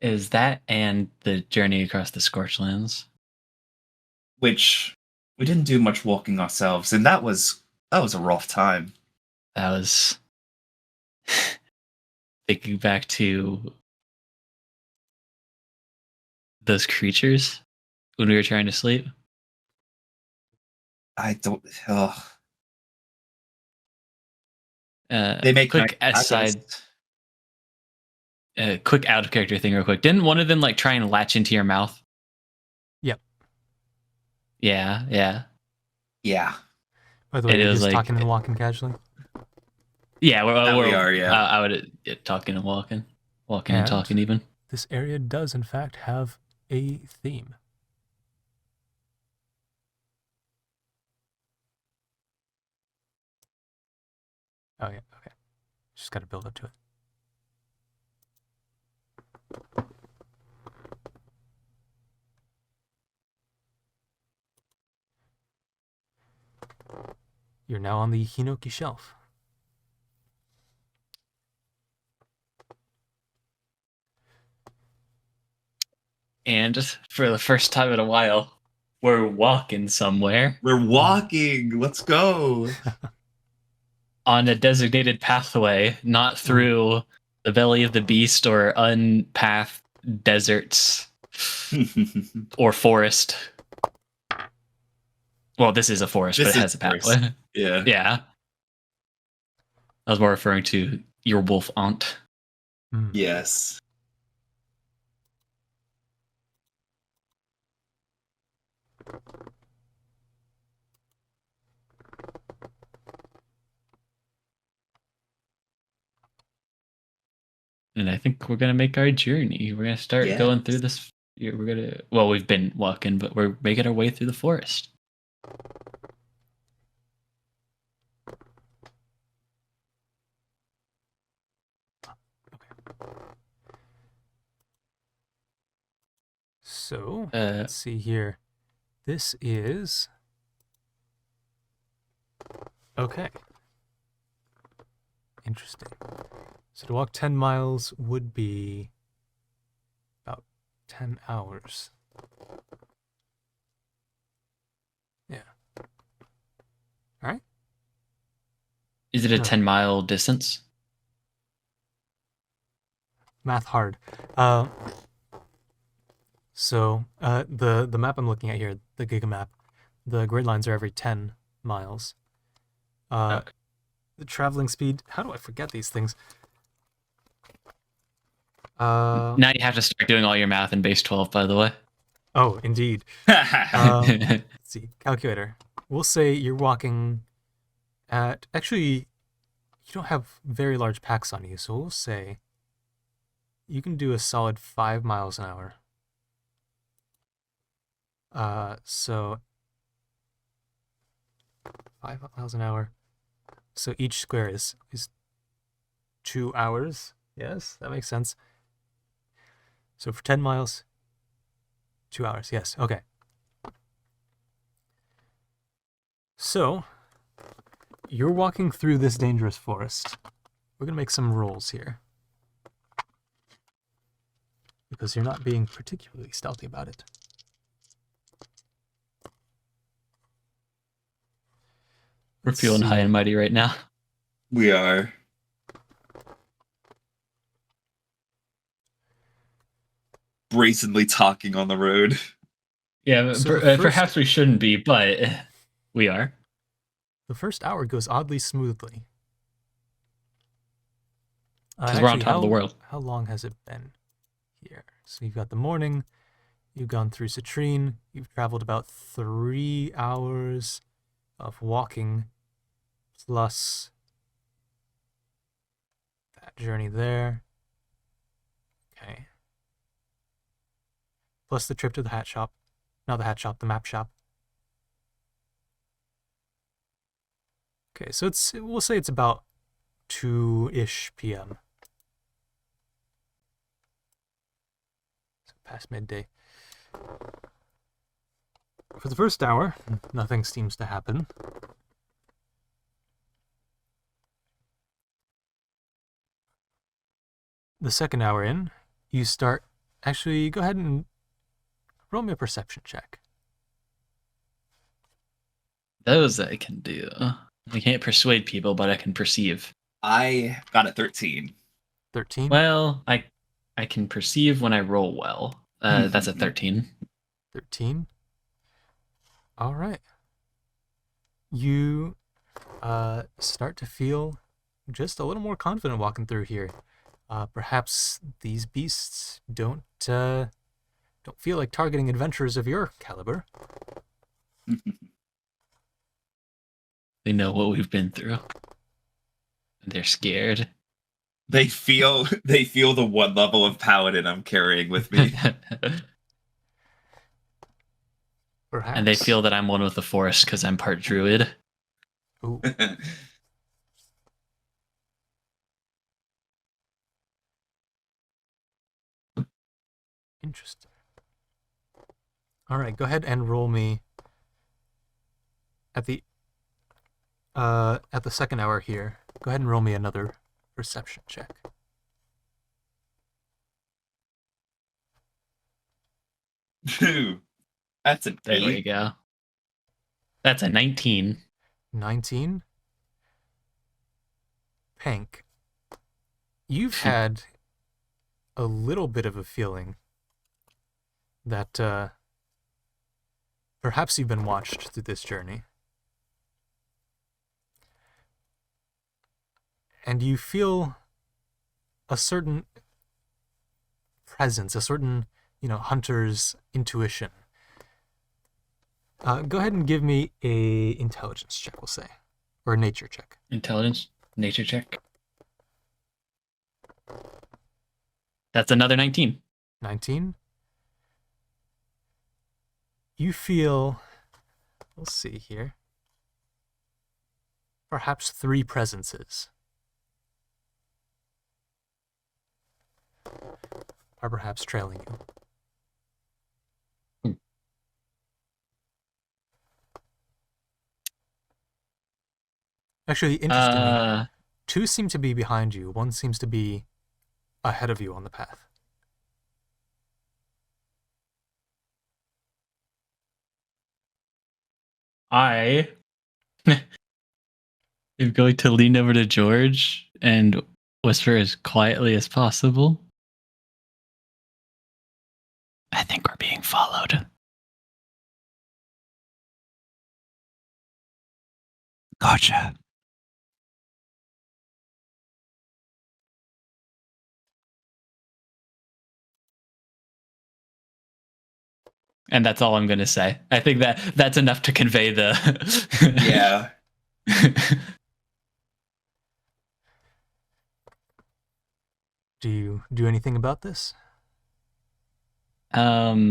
Is that and the journey across the Scorchlands? Which we didn't do much walking ourselves, and that was a rough time. That was thinking back to those creatures when we were trying to sleep. I don't. They make nice Quick aside, daggers. a quick out of character thing real quick. Didn't one of them like try and latch into your mouth? Yep. Yeah. By the way, It you're was just like- talking and walking casually. Yeah, we are, yeah. I would talking and walking and And- talking even. This area does, in fact, have a theme. Oh, yeah, okay. Just got to build up to it. You're now on the Hinoki Shelf. And for the first time in a while, we're walking somewhere We're walking. Let's go. on a designated pathway, not through the belly of the beast or unpathed deserts or forest. Well, this is a forest, This but it has is a pathway. Yeah. Yeah. I was more referring to your wolf aunt. Hmm. Yes. And I think we're gonna make our journey. We're gonna start going through this. We're gonna. Well, we've been walking, but we're making our way through the forest. So, let's see here. This is... Okay. Interesting. So to walk 10 miles would be about 10 hours. Yeah. All right. Is it a No. 10-mile distance? Math hard. So the map I'm looking at here, the Giga map, the grid lines are every 10 miles. Okay. The traveling speed, how do I forget these things? Now you have to start doing all your math in base 12, by the way. Oh, indeed. Let's see, calculator. We'll say you're walking at, actually, you don't have very large packs on you, so we'll say you can do a solid 5 miles an hour. So 5 miles an hour. So each square is 2 hours. Yes, that makes sense. So for 10 miles, 2 hours. Yes, okay. So you're walking through this dangerous forest. We're going to make some rolls here, because you're not being particularly stealthy about it. We're feeling high and mighty right now. We are. Brazenly talking on the road. Yeah, So perhaps we shouldn't be, but we are. The first hour goes oddly smoothly. Because we're on top of the world. How long has it been here? So you've got the morning, you've gone through Citrine, you've traveled about 3 hours of walking, plus that journey there. Okay. Plus the trip to the hat shop. Not the hat shop, the map shop. Okay, so we'll say it's about 2-ish p.m. So past midday. For the first hour, nothing seems to happen. The second hour in, you start... Actually, go ahead and roll me a perception check. Those I can do. I can't persuade people, but I can perceive. I got a 13. 13? Well, I can perceive when I roll well. That's a 13. 13? All right. You start to feel just a little more confident walking through here. Perhaps these beasts don't feel like targeting adventurers of your caliber. They know what we've been through. They're scared. They feel the one level of paladin I'm carrying with me. Perhaps. And they feel that I'm one with the forest because I'm part druid. Ooh. Interesting. All right, go ahead and roll me at the second hour here. Go ahead and roll me another perception check. That's an There 8. we go. That's a 19. 19. Pank, you've had a little bit of a feeling that perhaps you've been watched through this journey. And you feel a certain presence, a certain, hunter's intuition. Go ahead and give me a intelligence check, we'll say. Or a nature check. Intelligence? Nature check? That's another 19. 19. You feel, let's see here, perhaps 3 presences. Are perhaps trailing you. Actually, interestingly, 2 seem to be behind you. 1 seems to be ahead of you on the path. I am going to lean over to George and whisper as quietly as possible. I think we're being followed. Gotcha. And that's all I'm going to say. I think that's enough to convey the... Yeah. Do you do anything about this? I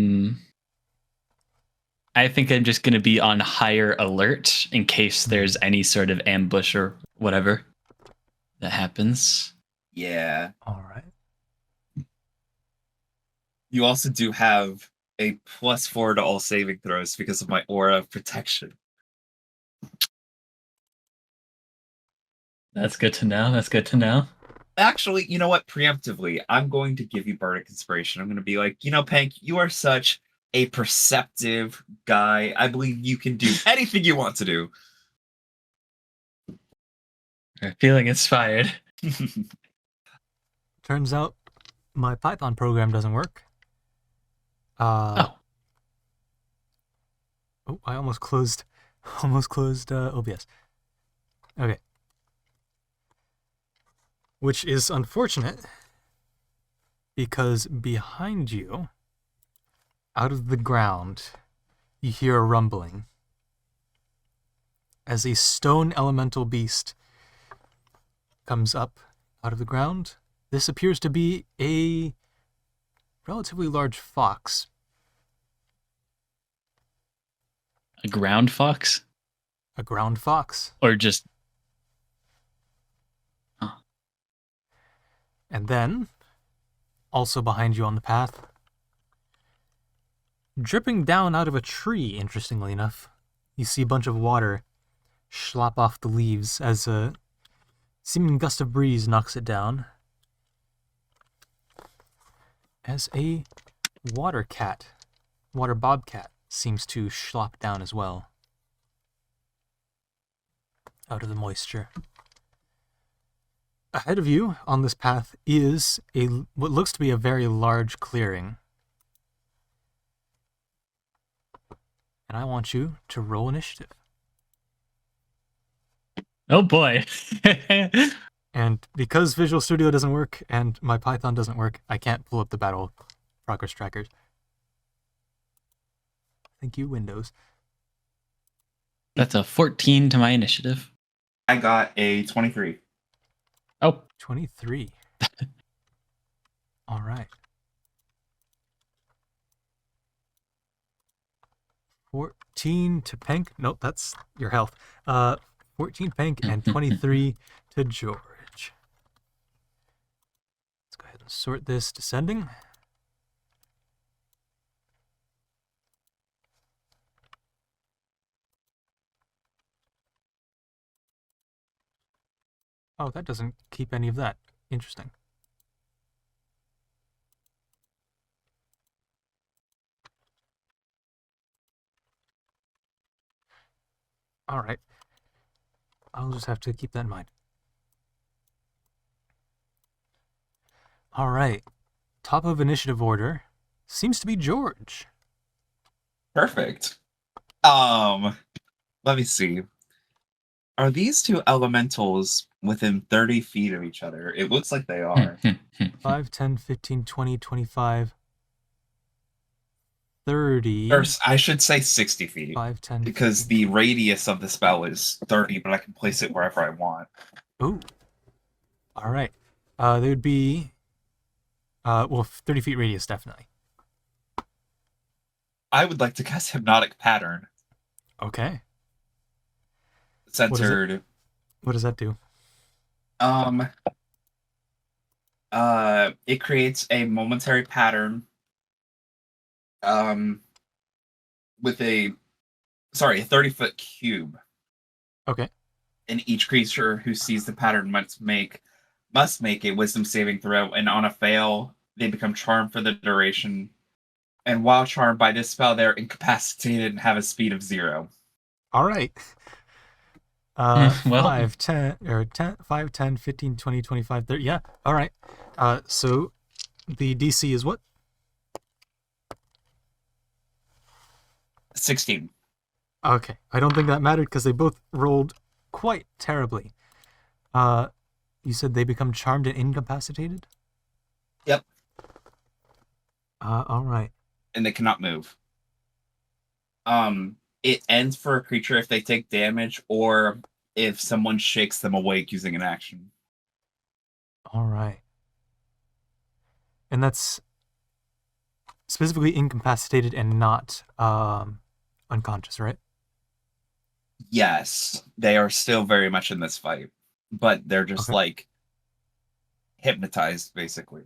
think I'm just going to be on higher alert in case there's any sort of ambush or whatever that happens. Yeah. All right. You also do have a +4 to all saving throws because of my aura of protection. That's good to know. That's good to know. Actually, you know what? Preemptively, I'm going to give you Bardic Inspiration. I'm going to be like, Pank, you are such a perceptive guy. I believe you can do anything you want to do. I'm feeling inspired. Turns out my Python program doesn't work. Oh, I almost closed OBS. Okay. Which is unfortunate because behind you, out of the ground, you hear a rumbling as a stone elemental beast comes up out of the ground. This appears to be a relatively large fox. A ground fox? A ground fox. Or just... Huh. And then, also behind you on the path, dripping down out of a tree, interestingly enough, you see a bunch of water slop off the leaves as a seeming gust of breeze knocks it down. As a water bobcat, seems to slop down as well out of the moisture. Ahead of you on this path is what looks to be a very large clearing. And I want you to roll initiative. Oh boy. And And because Visual Studio doesn't work and my Python doesn't work, I can't pull up the battle progress trackers. Thank you, Windows. That's a 14 to my initiative. I got a 23. Oh, 23. All right. 14 to Pank. Nope, that's your health. 14 Pank and 23 to George. Let's go ahead and sort this descending. Oh, that doesn't keep any of that. Interesting. All right. I'll just have to keep that in mind. All right. Top of initiative order seems to be George. Perfect. Let me see. Are these two elementals within 30 feet of each other? It looks like they are. 5, 10, 15, 20, 25, 30. Or I should say 60 feet. 5, 10, because 15. the radius of the spell is 30, but I can place it wherever I want. Ooh. All right. They would be, 30 feet radius, definitely. I would like to cast Hypnotic Pattern. Okay. Centered. What does that do? It creates a momentary pattern. With a 30-foot cube. Okay. And each creature who sees the pattern must make a wisdom saving throw, and on a fail, they become charmed for the duration. And while charmed by this spell, they're incapacitated and have a speed of 0. All right. Well. 5, 10, 15, 20, 25, 30. Yeah. All right. So the DC is what? 16. Okay. I don't think that mattered because they both rolled quite terribly. You said they become charmed and incapacitated? Yep. All right. And they cannot move. It ends for a creature if they take damage or if someone shakes them awake using an action. All right. And that's specifically incapacitated and not unconscious, right? Yes, they are still very much in this fight, but they're just Okay. like hypnotized, basically.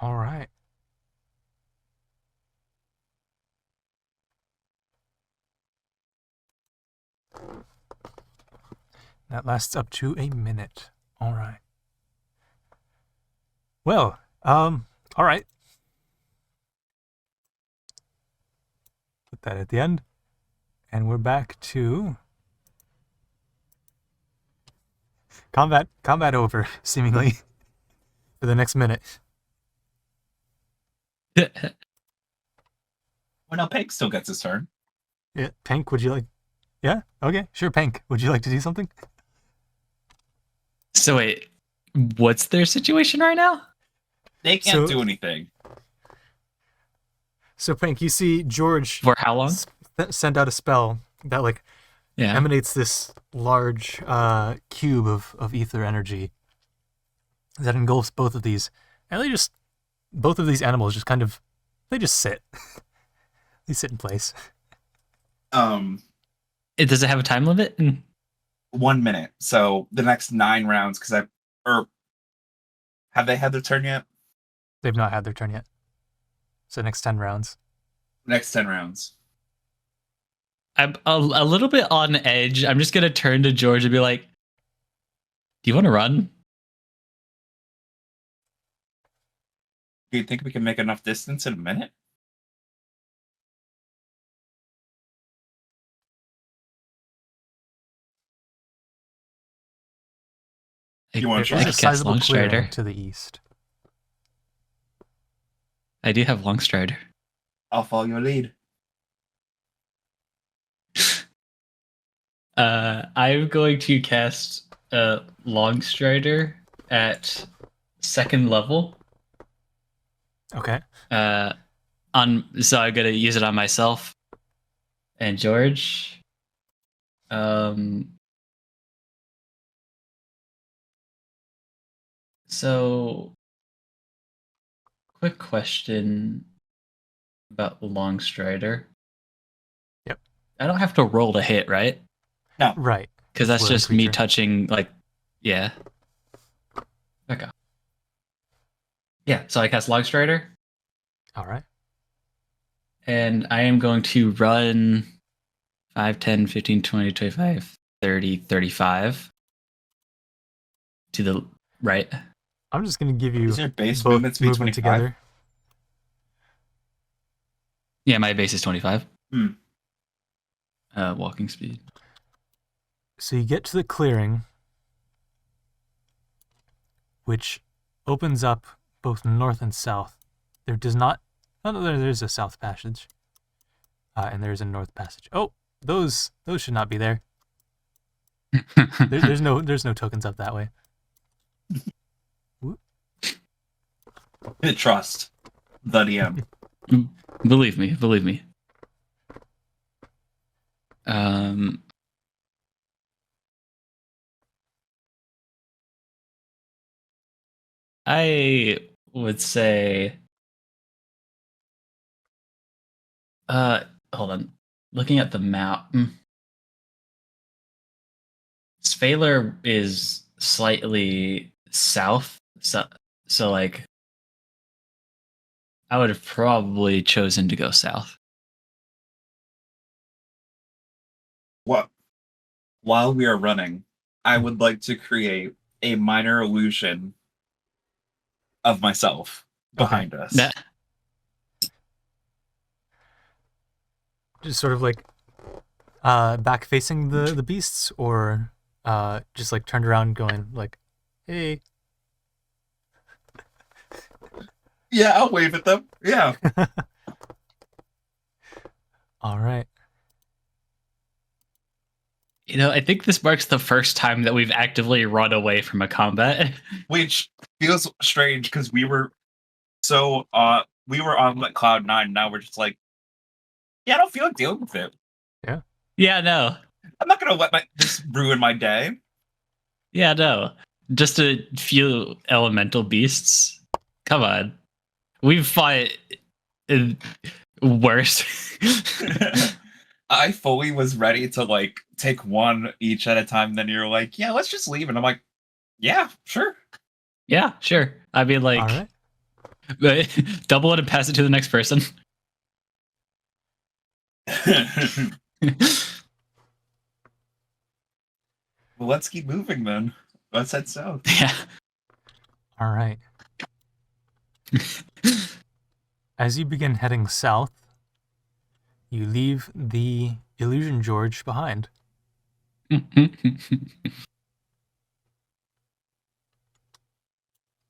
All right. That lasts up to a minute. All right. Well, all right. Put that at the end. And we're back to combat over, seemingly, for the next minute. Well, no, Peg still gets his turn. Yeah, Pank, would you like? Yeah, okay, sure, Pank. Would you like to do something? So wait, what's their situation right now? They can't do anything. So, Pank, you see George For how long? Send out a spell that emanates this large cube of ether energy that engulfs both of these, and both of these animals just kind of sit. They sit in place. Does it have a time limit? 1 minute. So the next 9 rounds, have they had their turn yet? They've not had their turn yet. So next 10 rounds. Next 10 rounds. I'm a little bit on edge. I'm just gonna turn to George and be like, "Do you want to run?" Do you think we can make enough distance in a minute? You want to There's try? a sizable Long clearing Strider. to the east. I do have Long Strider. I'll follow your lead. I'm going to cast Longstrider at 2nd level. Okay. So I'm gonna use it on myself and George. So quick question about Longstrider. Yep. I don't have to roll to hit, right? No. Right. Because that's Floating just me creature. touching, like, yeah. Okay. Yeah, so I cast Longstrider, All right. and I am going to run 5, 10, 15, 20, 25, 30, 35 to the right. I'm just gonna give you Is your base both movement speed movement 25? together. Yeah, my base is 25. Hmm. Walking speed. So you get to the clearing, which opens up both north and south. There does not. Oh, no, there's a south passage, and there's a north passage. Oh, those should not be there. There's no tokens up that way. Trust the DM. Believe me. I would say, hold on. Looking at the map, Svaler is slightly south, so like, I would have probably chosen to go south. What? While we are running, I would like to create a minor illusion of myself behind us. That, Just sort of like back facing the beasts, or just like turned around going like, hey. Yeah, I'll wave at them. Yeah. All right. I think this marks the first time that we've actively run away from a combat. Which feels strange because we were on like cloud 9. Now we're just like, yeah, I don't feel like dealing with it. Yeah, no. I'm not gonna let this ruin my day. Yeah, no. Just a few elemental beasts. Come on. We've fought worse. I fully was ready to like take one each at a time. Then you're like, yeah, let's just leave. And I'm like, yeah, sure. Yeah, sure. I mean, like, All right. double it and pass it to the next person. Well, let's keep moving then. Let's head south. Yeah. All right. As you begin heading south, you leave the illusion George behind.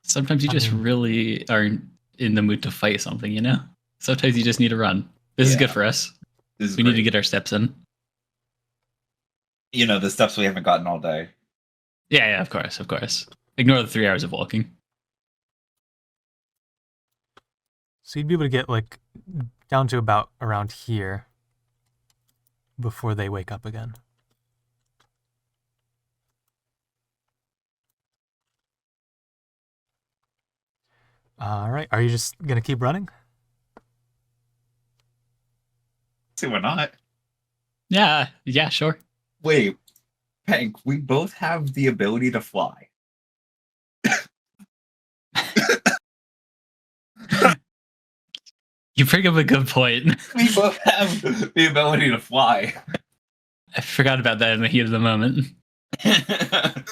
Sometimes you just really aren't in the mood to fight something, you know? Sometimes you just need to run. This is good for us. We need to get our steps in. The steps we haven't gotten all day. Yeah, of course. Ignore the 3 hours of walking. So you'd be able to get like down to about around here before they wake up again. All right. Are you just gonna keep running? See, we're not. Yeah, sure. Wait, Hank, we both have the ability to fly. You bring up a good point. We both have the ability to fly. I forgot about that in the heat of the moment. I'm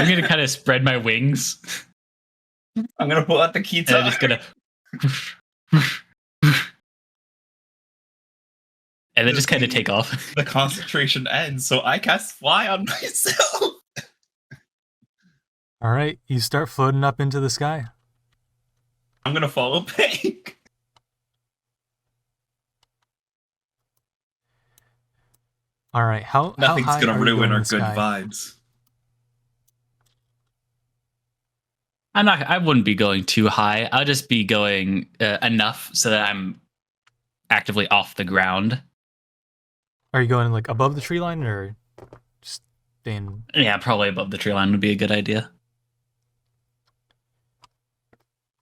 going to kind of spread my wings. I'm going to pull out the key and I'm just going to... and then just kind of take off. The concentration ends, so I cast fly on myself. All right. You start floating up into the sky. I'm going to follow Pink. All right. How Nothing's high gonna are you ruin going in our the good sky? vibes. I wouldn't be going too high. I'll just be going enough so that I'm actively off the ground. Are you going like above the tree line or just staying? Yeah, probably above the tree line would be a good idea.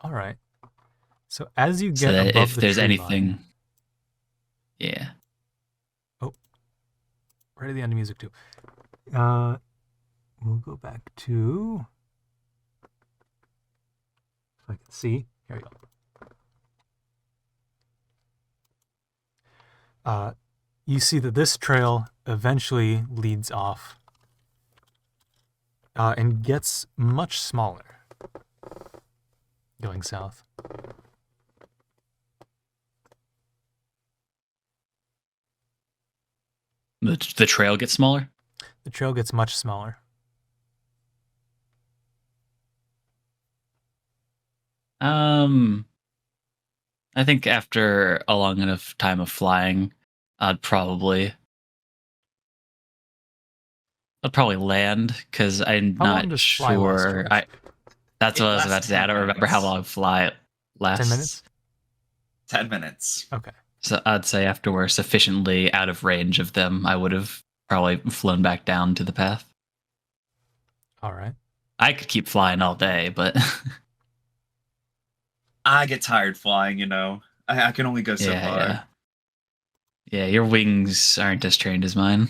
All right. So as you So get that above if the there's tree anything, line, yeah. right at the end of music too. We'll go back to. If I can see, here we go. You see that this trail eventually leads off and gets much smaller going south. The trail gets smaller. The trail gets much smaller. I think after a long enough time of flying, I'd probably land because I'm How long not does fly last, sure. George? That's It what I was lasts about to say. 10 I don't remember how minutes. long fly lasts. 10 minutes? 10 minutes. Okay. So I'd say after we're sufficiently out of range of them, I would have probably flown back down to the path. All right. I could keep flying all day, but I get tired flying, you know. I can only go so yeah, far. yeah. Your wings aren't as trained as mine.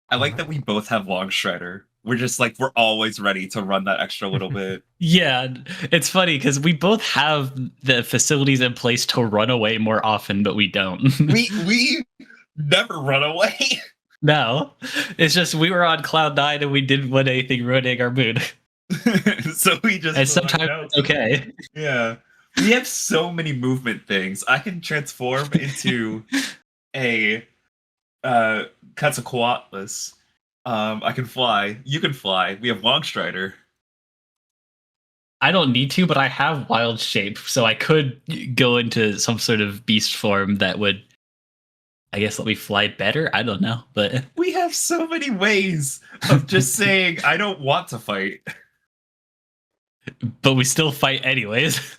I like that we both have Long Strider. We're just like, we're always ready to run that extra little bit. Yeah, it's funny because we both have the facilities in place to run away more often, but we don't. we never run away. No, it's just we were on cloud nine and we didn't want anything ruining our mood. So we just And were sometimes like, no. it's okay. Yeah. We have so many movement things. I can transform into a Quetzalcoatlus. I can fly. You can fly. We have Long Strider. I don't need to, but I have wild shape, so I could go into some sort of beast form that would, I guess, let me fly better. I don't know, but We have so many ways of just saying, I don't want to fight. we still fight anyways.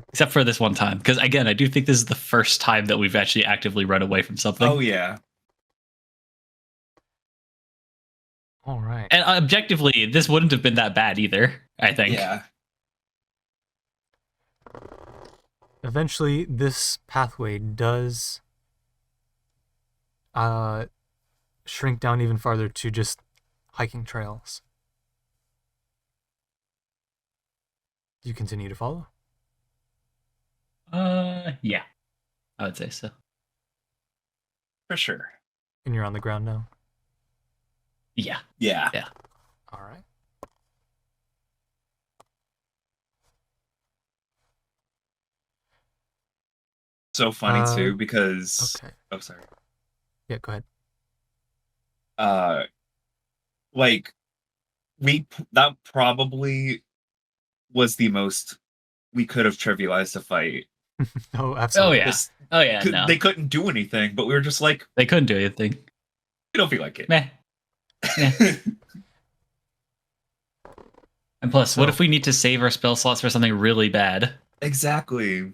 Except for this one time, because again, I do think this is the first time that we've actually actively run away from something. Oh, yeah. All right. And objectively, this wouldn't have been that bad either, I think. Yeah. Eventually, this pathway does shrink down even farther to just hiking trails. Do you continue to follow? Yeah. I would say so. For sure. And you're on the ground now? Yeah. Yeah. All right. So funny, too, because... Okay. Oh, sorry. Yeah, go ahead. Like, that probably was the most we could have trivialized a fight. Oh, absolutely. Oh, yeah. No. They couldn't do anything, but we were just like, They couldn't do anything. we don't feel like it. Meh. And plus, what So- if we need to save our spell slots for something really bad? Exactly.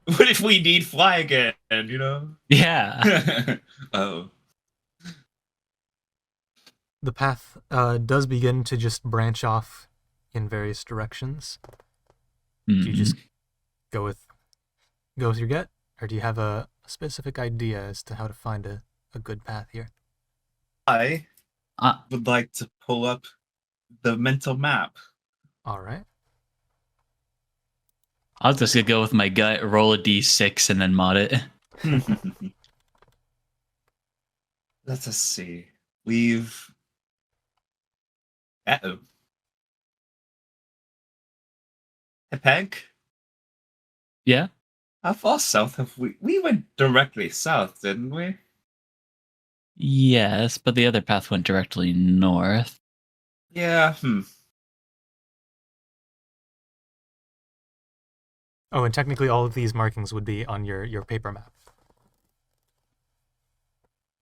What if we need fly again, you know? Yeah. Oh. The path does begin to just branch off in various directions. Do you just go with your gut, or do you have a specific idea as to how to find a good path here? I would like to pull up the mental map. All right. I'll just go with my gut, roll a d6, and then mod it. Let us see. We've... Uh-oh. Hey, Peg? Yeah? How far south have we... We went directly south, didn't we? Yes, but the other path went directly north. Yeah, Oh, and technically all of these markings would be on your paper map.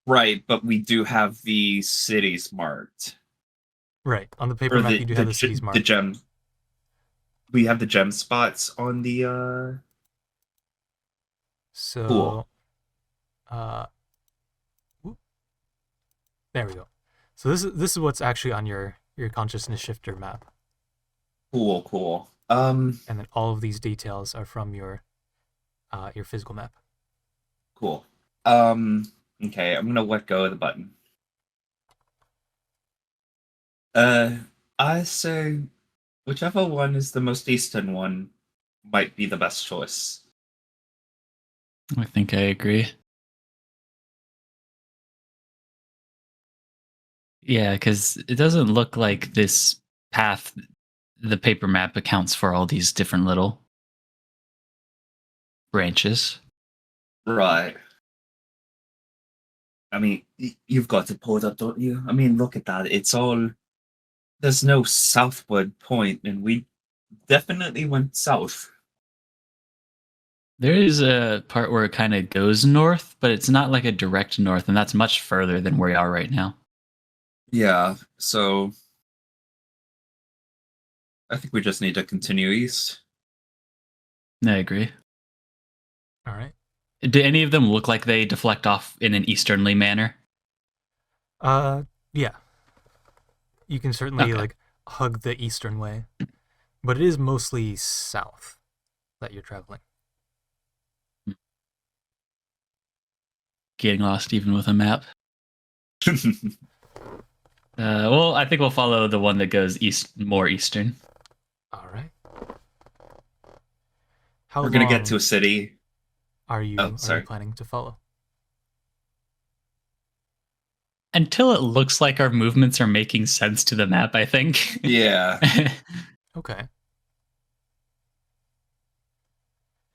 Right, but we do have the cities marked. Right. On the paper Or map, you do have the cities the marked. gem. We have the gem spots on the So, cool. Whoop. There we go. So this is what's actually on your consciousness shifter map, Cool. and then all of these details are from your physical map. Cool. Okay, I'm gonna let go of the button. I say whichever one is the most eastern one might be the best choice. I think I agree. Yeah, because it doesn't look like this path, the paper map accounts for all these different little branches. Right. I mean, you've got it pulled up, don't you? I mean, look at that. It's all. There's no southward point, and we definitely went south. There is a part where it kind of goes north, but it's not like a direct north, and that's much further than where we are right now. Yeah, so I think we just need to continue east. I agree. All right. Do any of them look like they deflect off in an easternly manner? Yeah. You can certainly Okay. hug the eastern way, but it is mostly south that you're traveling. Getting lost even with a map. Well, I think we'll follow the one that goes more eastern. All right. We're gonna get to a city. Are you Sorry. planning to follow? Until it looks like our movements are making sense to the map, I think. Yeah. Okay.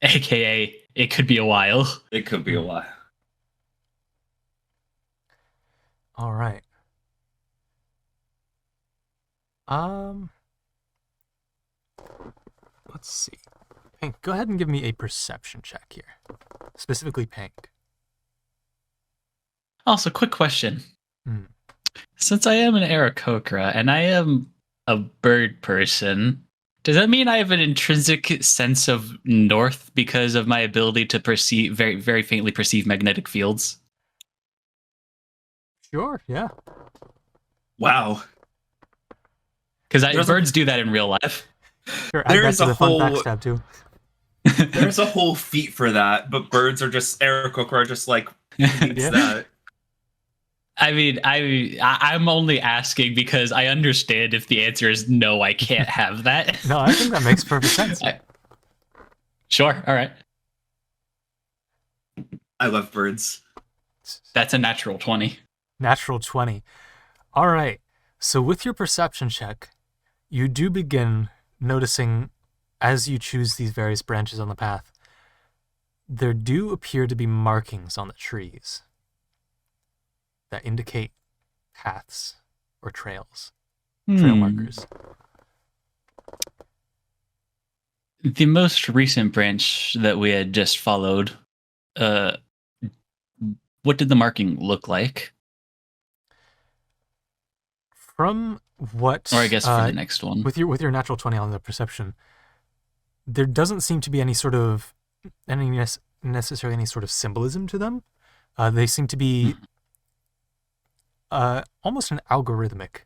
AKA, it could be a while. It could be a while. All right. Let's see. Pink, go ahead and give me a perception check here. Specifically Pink. Also, quick question. Hmm. Since I am an Aarakocra and I am a bird person, does that mean I have an intrinsic sense of north because of my ability to perceive, very, very faintly perceive magnetic fields? Sure, yeah. Wow. Because birds do that in real life. Sure, add that to the fun facts tab too. There's a whole feat for that, but birds are just Aarakocra are just like needs Yeah. that. I mean, I'm only asking because I understand if the answer is no, I can't have that. No, I think that makes perfect sense. Sure, all right. I love birds. That's a natural 20. Natural 20. All right. So with your perception check, you do begin noticing, as you choose these various branches on the path, there do appear to be markings on the trees that indicate paths or trails, trail markers. The most recent branch that we had just followed, what did the marking look like? From what, or I guess for the next one, with your natural 20 on the perception, there doesn't seem to be any sort of necessarily any sort of symbolism to them. They seem to be almost an algorithmic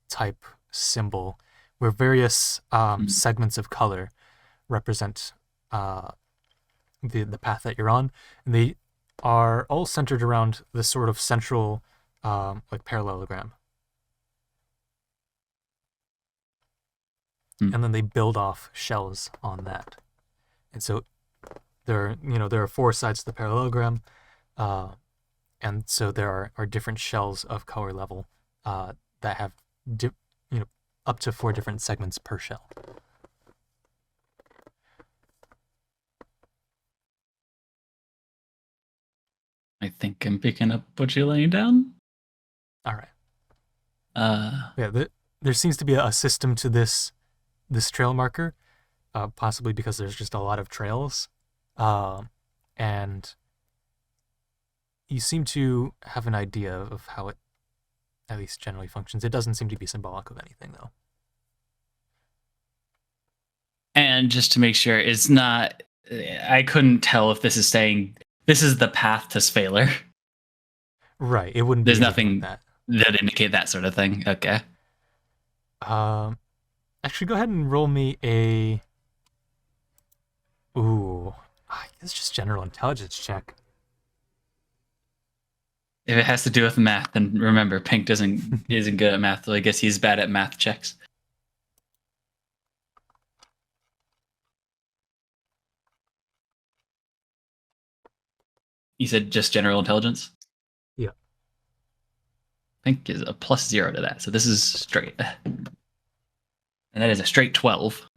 type symbol, where various segments of color represent the path that you're on, and they are all centered around this sort of central parallelogram. And then they build off shells on that. And so there are four sides to the parallelogram, and so there are different shells of color level that have up to 4 different segments per shell. I think I'm picking up what you're laying down. All right. There seems to be a system to this trail marker. possibly because there's just a lot of trails, and you seem to have an idea of how it at least generally functions. It doesn't seem to be symbolic of anything, though. And just to make sure, it's not. I couldn't tell if this is saying this is the path to Svaler. Right. It wouldn't There's be anything nothing like that indicate that sort of thing. Okay. that. Actually, go ahead and roll me a. Ooh, it's just general intelligence check. If it has to do with math, then remember, Pink isn't good at math. So I guess he's bad at math checks. You said just general intelligence? Yeah. Pink is a +0 to that, so this is straight. And that is a straight 12.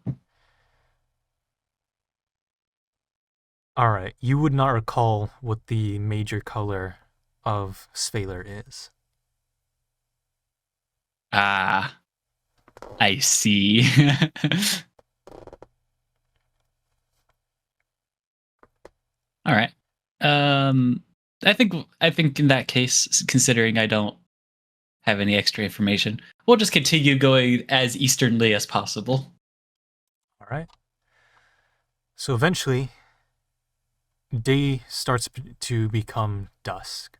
All right. You would not recall what the major color of Svaler is. Ah, I see. All right. I think in that case, considering I don't have any extra information, we'll just continue going as easternly as possible. All right. So eventually, day starts to become dusk.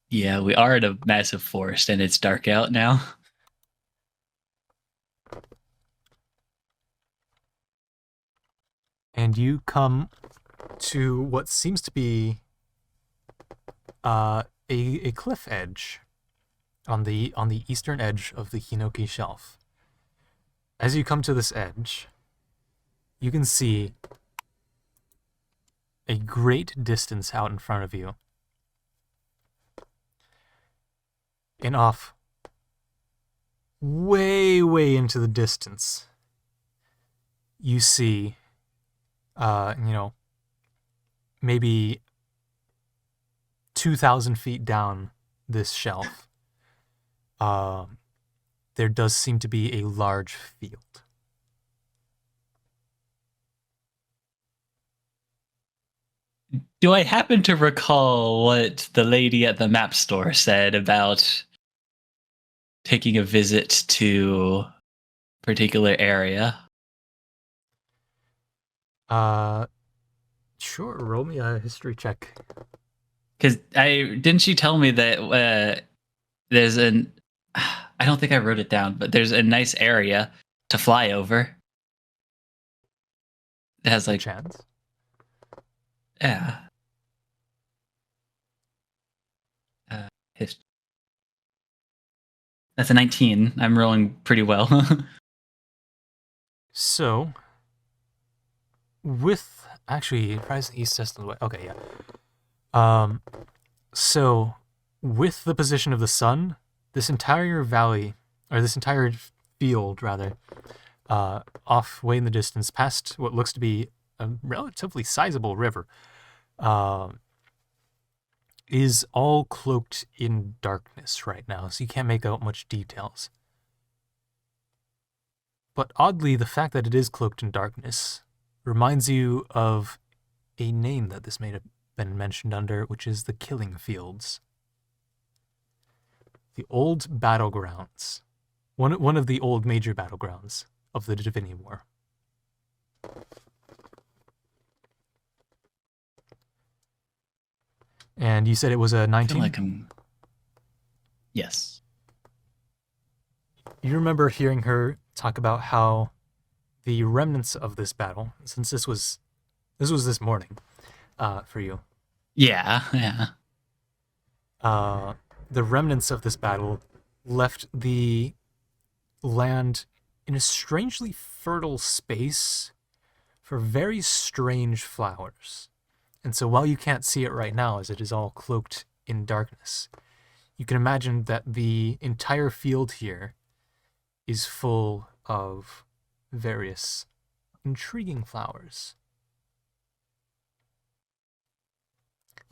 Yeah, we are in a massive forest and it's dark out now. And you come to what seems to be a cliff edge on the eastern edge of the Hinoki Shelf. As you come to this edge, you can see a great distance out in front of you. And off way, way into the distance, you see, maybe 2,000 feet down this shelf, there does seem to be a large field. Do I happen to recall what the lady at the map store said about taking a visit to a particular area? Sure, roll me a history check. Because didn't she tell me that there's an I don't think I wrote it down, but there's a nice area to fly over. It has like chance. Yeah. That's a 19. I'm rolling pretty well. So, with actually Rise East System, okay, yeah. So with the position of the sun, this entire valley, or this entire field rather, off way in the distance, past what looks to be a relatively sizable river, is all cloaked in darkness right now, so you can't make out much details. But oddly, the fact that it is cloaked in darkness reminds you of a name that this may have been mentioned under, which is the Killing Fields. The old battlegrounds. One of the old major battlegrounds of the Divinity War. And you said it was a 19? I feel like Yes. You remember hearing her talk about how the remnants of this battle, since this was this morning for you. Yeah. The remnants of this battle left the land in a strangely fertile space for very strange flowers. And so while you can't see it right now, as it is all cloaked in darkness, you can imagine that the entire field here is full of various intriguing flowers.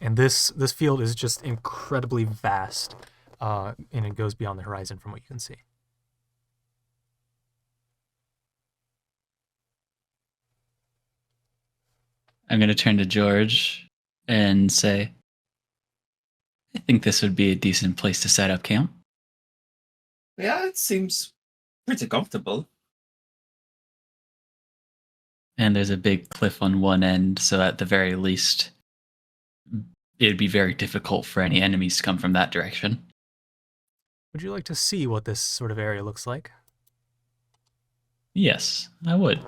And this field is just incredibly vast, and it goes beyond the horizon from what you can see. I'm going to turn to George and say, I think this would be a decent place to set up camp. Yeah, it seems pretty comfortable. And there's a big cliff on one end, so at the very least, it'd be very difficult for any enemies to come from that direction. Would you like to see what this sort of area looks like? Yes, I would.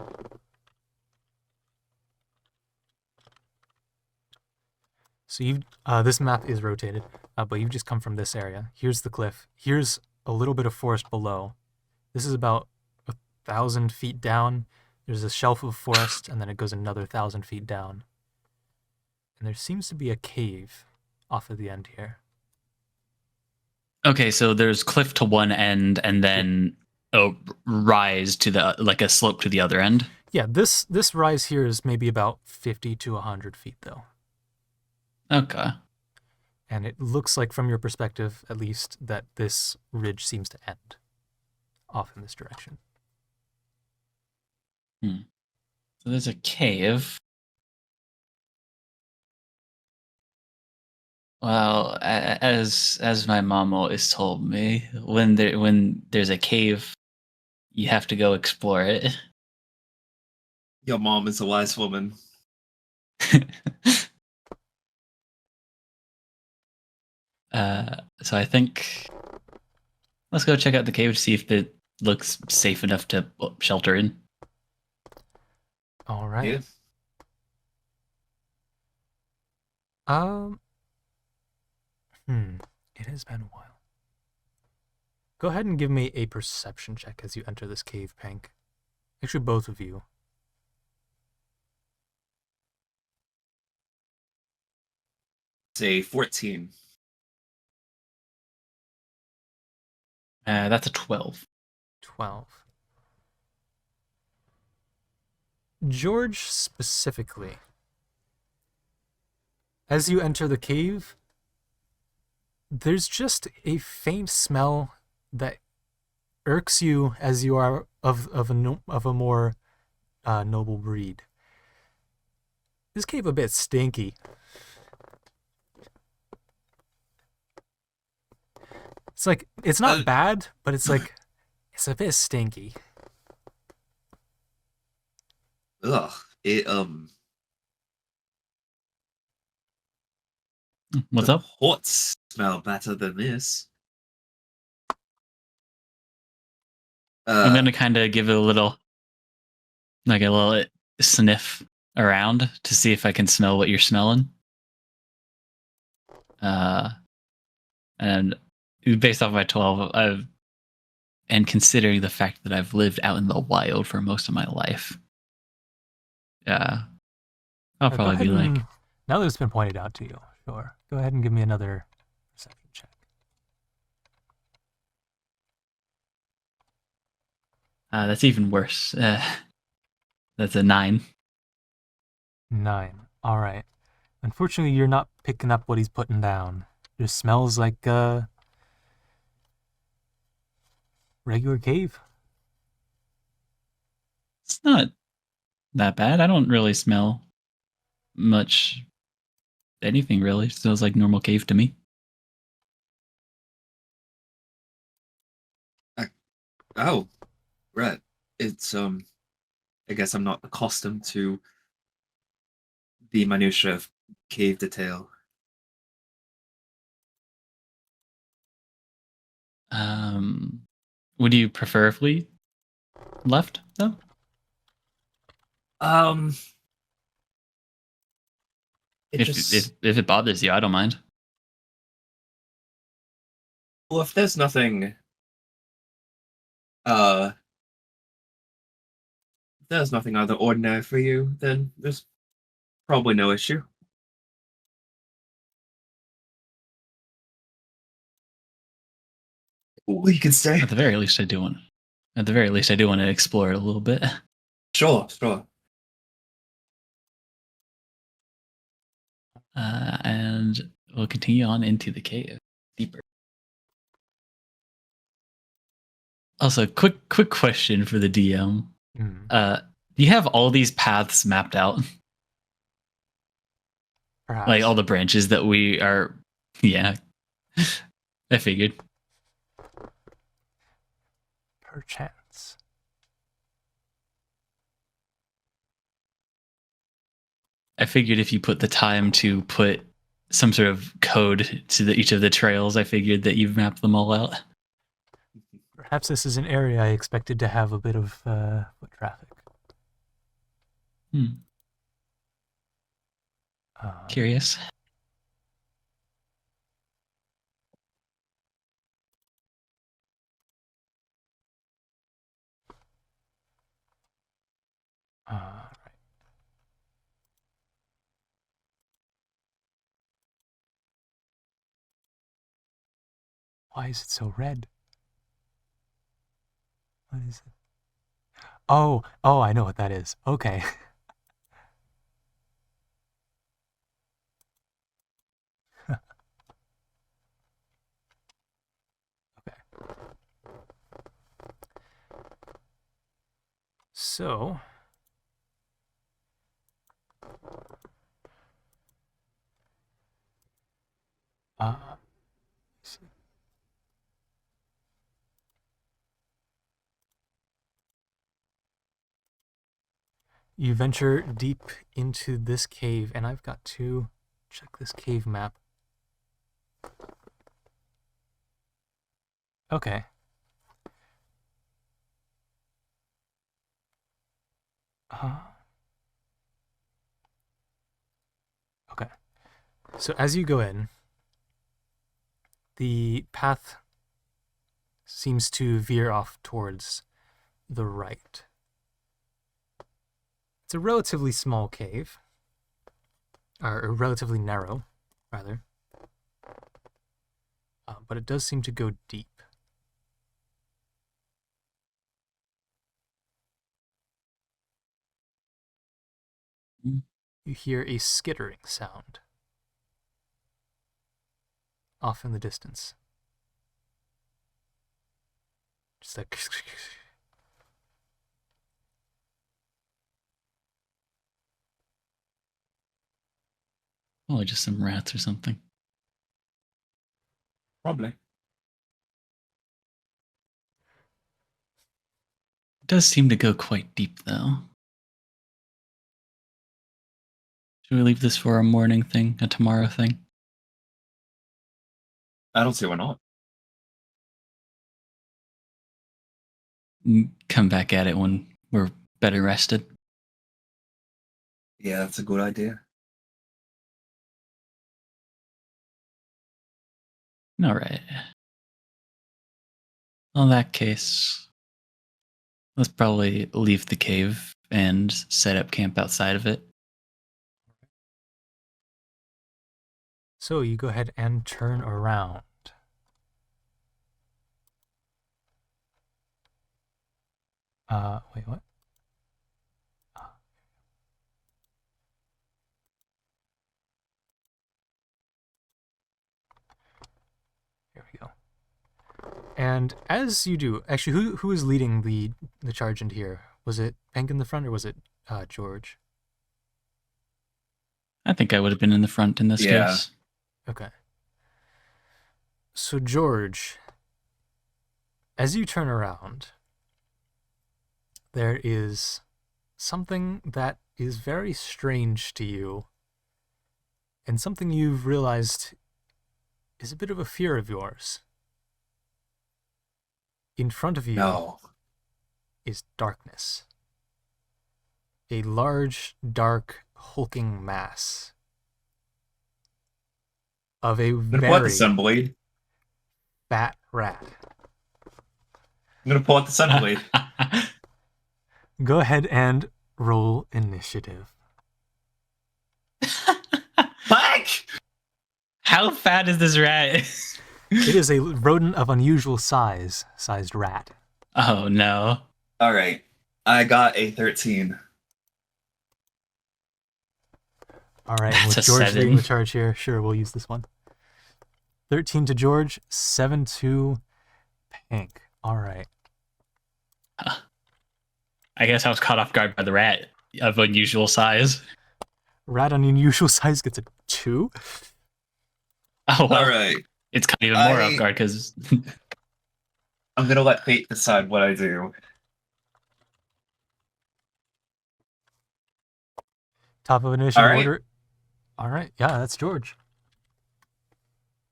So you, this map is rotated, but you've just come from this area. Here's the cliff. Here's a little bit of forest below. This is about 1,000 feet down. There's a shelf of forest, and then it goes another 1,000 feet down. And there seems to be a cave off of the end here. Okay, so there's cliff to one end, and then a rise to the like a slope to the other end. Yeah, this rise here is maybe about 50 to 100 feet, though. Okay. And it looks like, from your perspective, at least, that this ridge seems to end off in this direction. So there's a cave. Well, as my mom always told me, when there's a cave, you have to go explore it. Your mom is a wise woman. So I think let's go check out the cave to see if it looks safe enough to shelter in. All right. Yeah. It has been a while. Go ahead and give me a perception check as you enter this cave, Pank. Actually, both of you. Say 14. That's a 12. 12. George, specifically, as you enter the cave, there's just a faint smell that irks you, as you are of a more noble breed. This cave a bit stinky. It's like, it's not bad, but it's like, it's a bit stinky. Ugh. It What's the up? Horts smell better than this. I'm gonna kind of give it a little sniff around to see if I can smell what you're smelling. And based off my 12, and considering the fact that I've lived out in the wild for most of my life, I'll probably be like, now that it's been pointed out to you, sure. Go ahead and give me another perception check. that's even worse. That's a 9. 9. All right. Unfortunately, you're not picking up what he's putting down. It just smells like a regular cave. It's not that bad. I don't really smell much anything, really. It smells like normal cave to me. Oh, right. It's I guess I'm not accustomed to the minutiae of cave detail. Would you prefer if we left, though? If it bothers you, I don't mind. Well, if there's nothing out of the ordinary for you, then there's probably no issue. We could stay. At the very least, I do want to explore it a little bit. Sure. And we'll continue on into the cave deeper. Also, quick question for the DM. Do you have all these paths mapped out? Perhaps. Like all the branches that we are. Yeah. I figured. Perchance. I figured if you put the time to put some sort of code to each of the trails, I figured that you've mapped them all out. Perhaps this is an area I expected to have a bit of foot traffic. Curious. Right. Why is it so red? What is it? Oh, I know what that is. Okay. Okay. So, you venture deep into this cave, and I've got to check this cave map. Okay. Okay. So as you go in, the path seems to veer off towards the right. It's a relatively small cave, or relatively narrow, rather. But it does seem to go deep. You hear a skittering sound off in the distance. Just like... Probably just some rats or something. Probably. It does seem to go quite deep, though. Should we leave this for a morning thing, a tomorrow thing? I don't see why not. Come back at it when we're better rested. Yeah, that's a good idea. All right. Well, in that case, let's probably leave the cave and set up camp outside of it. So you go ahead and turn around. Wait, what? Here we go. And as you do, actually, who is leading the charge into here? Was it Hank in the front, or was it George? I think I would have been in the front in this case. Okay. So George, as you turn around, there is something that is very strange to you, and something you've realized is a bit of a fear of yours. In front of you is darkness. A large, dark, hulking mass of a very fat rat. I'm gonna pull out the Sunblade. Go ahead and roll initiative. Fuck! How fat is this rat? It is a rodent of unusual sized rat. Oh no. All right, I got a 13. All right, That's with a George 7. leading the charge here, sure, we'll use this one. 13 to George, 7 to Pink. All right. I guess I was caught off guard by the rat of unusual size. Rat on unusual size gets a 2? Oh, well, All right. it's kind of even more off guard because I'm gonna let fate decide what I do. Top of initiative All right. order. All right. Yeah, that's George.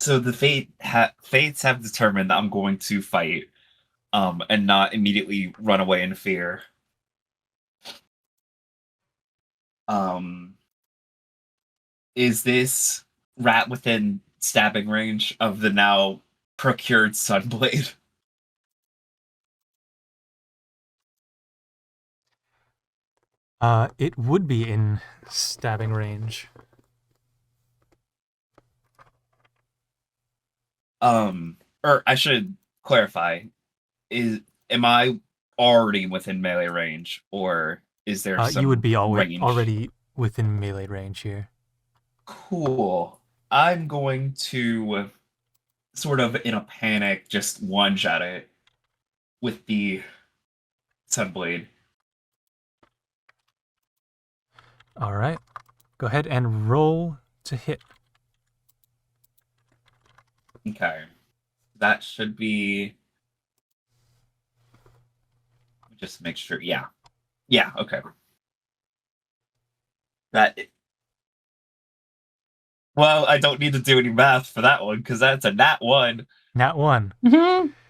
So the fates have determined that I'm going to fight, and not immediately run away in fear. Is this rat within stabbing range of the now procured Sunblade? It would be in stabbing range. Or I should clarify: am I already within melee range, or is there some You would be range? already within melee range here. Cool. I'm going to sort of in a panic just lunge at it with the Sunblade. All right. Go ahead and roll to hit. Okay. That should be. Just make sure. Yeah. Yeah, okay. Well, I don't need to do any math for that one because that's a nat 1. Nat 1.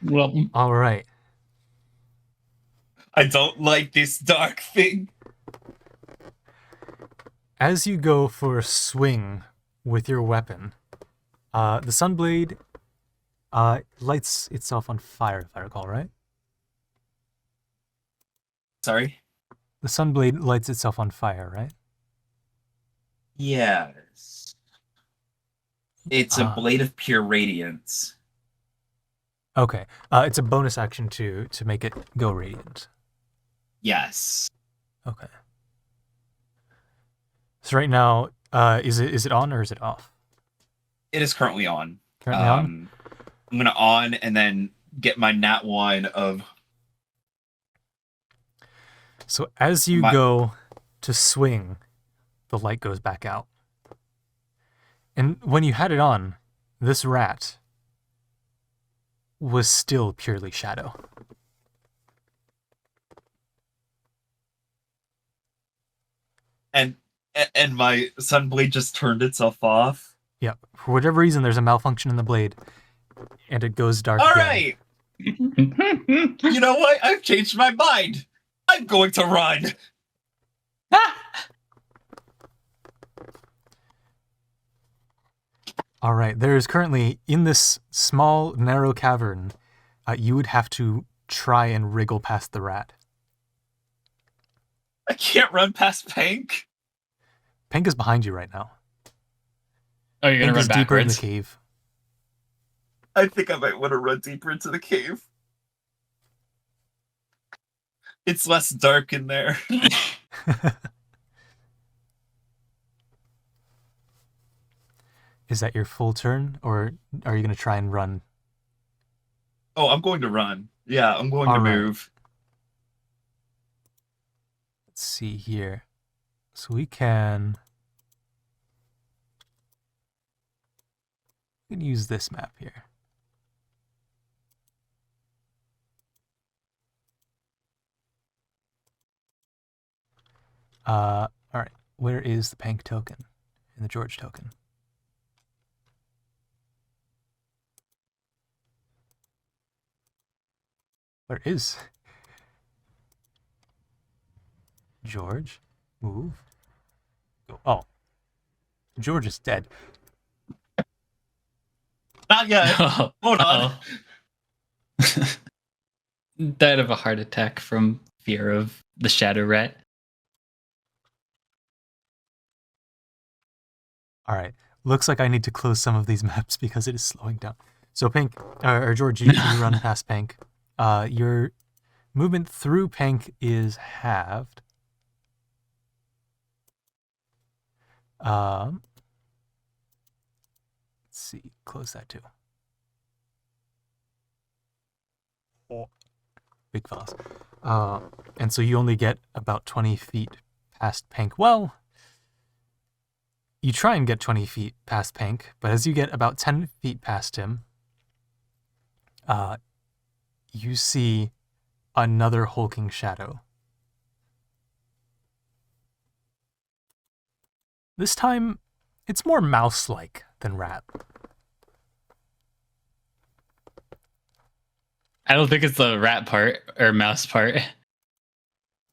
Well, All right. I don't like this dark thing. As you go for a swing with your weapon, the Sunblade lights itself on fire, if I recall, right? Sorry? The Sunblade lights itself on fire, right? Yes. It's a blade of pure radiance. Okay. It's a bonus action to make it go radiant. Yes. Okay. So right now, is it on or is it off? It is currently on. Currently on? I'm gonna on and then get my nat 1 of. So as you go to swing, the light goes back out. And when you had it on, this rat was still purely shadow. And my Sunblade just turned itself off. Yeah, for whatever reason, there's a malfunction in the blade, and it goes dark All again. right. You know what? I've changed my mind. I'm going to run. All right, there is currently, in this small, narrow cavern, you would have to try and wriggle past the rat. I can't run past Pink. Pink is behind you right now. Oh, you're Pink gonna is run deeper in the backwards? cave. I think I might want to run deeper into the cave. It's less dark in there. Is that your full turn, or are you going to try and run? Oh, I'm going to run. Yeah, I'm going to move. Let's see here. So we can use this map here. All right. Where is the Pank token and the George token? Where is George? Move. Go. Oh, George is dead. Not yet. Hold on. Died of a heart attack from fear of the shadow rat. All right. Looks like I need to close some of these maps because it is slowing down. So Pink, or George, you run past Pink. Your movement through Pink is halved. Let's see. Close that too. Oh, big fellas. And so you only get about 20 feet past Pink. Well, You try and get 20 feet past Pink, but as you get about 10 feet past him, you see another hulking shadow. This time, it's more mouse-like than rat. I don't think it's the rat part or mouse part.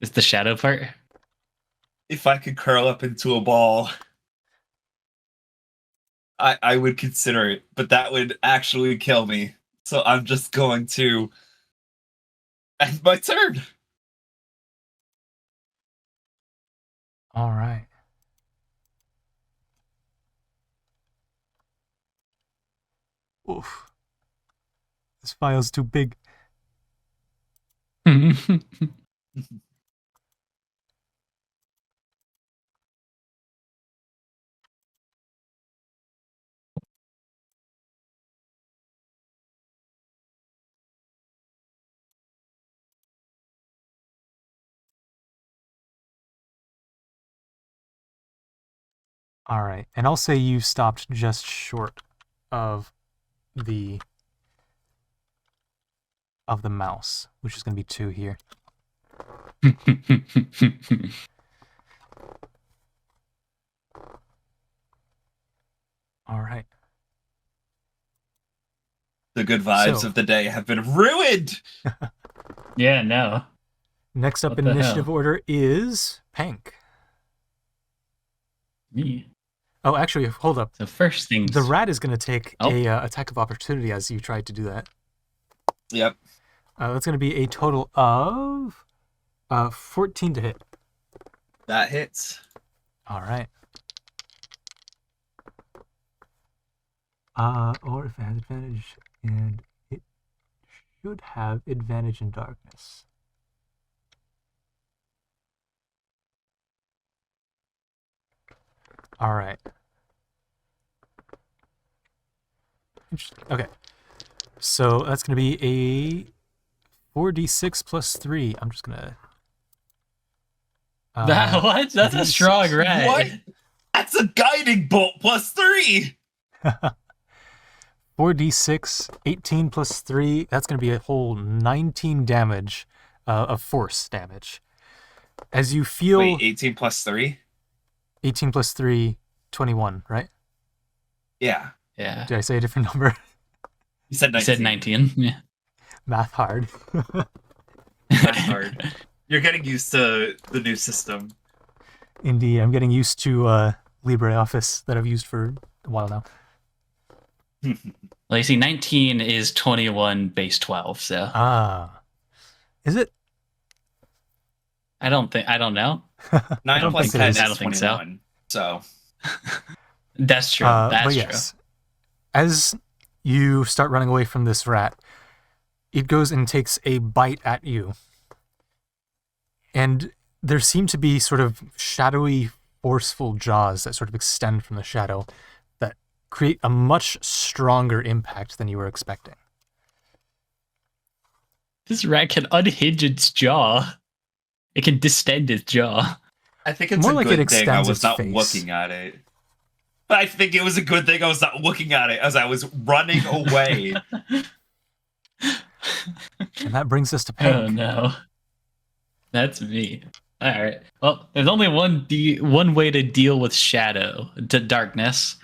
It's the shadow part. If I could curl up into a ball, I would consider it, but that would actually kill me. So I'm just going to end my turn. All right. Oof. This file's too big. All right, and I'll say you stopped just short of the mouse, which is going to be 2 here. All right. The good vibes So- of the day have been ruined. Yeah, no. Next up What in the initiative hell? order is Pank. Me. Oh, actually, hold up. So first things. The rat is going to take Oh. a attack of opportunity as you tried to do that. Yep. That's going to be a total of 14 to hit. That hits. All right. Or if it has advantage, and it should have advantage in darkness. All right. Okay. So that's going to be a 4d6 plus 3. I'm just going to... What? That's a strong rat. What? That's a guiding bolt plus 3. 4d6, 18 plus 3. That's going to be a whole 19 damage of force damage. As you feel... Wait, 18 plus 3? 18 plus 3, 21, right? Yeah. Yeah. Did I say a different number? You said 19. You said 19. Yeah. Math hard. Math hard. You're getting used to the new system. Indeed, I'm getting used to LibreOffice that I've used for a while now. Well, you see, 19 is 21 base 12, so Ah. Is it? I don't know. 9 don't plus think it 10 is. is I don't think so. 21. So. That's true. That's but true. yes, as you start running away from this rat, it goes and takes a bite at you. And there seem to be sort of shadowy, forceful jaws that sort of extend from the shadow that create a much stronger impact than you were expecting. This rat can unhinge its jaw. It can distend its jaw. I think it's More a like good it thing I extends was its not face. looking at it. I think it was a good thing I was not looking at it as I was running away. And that brings us to Oh Pink. no. That's me. All right. Well, there's only one way to deal with shadow, to darkness,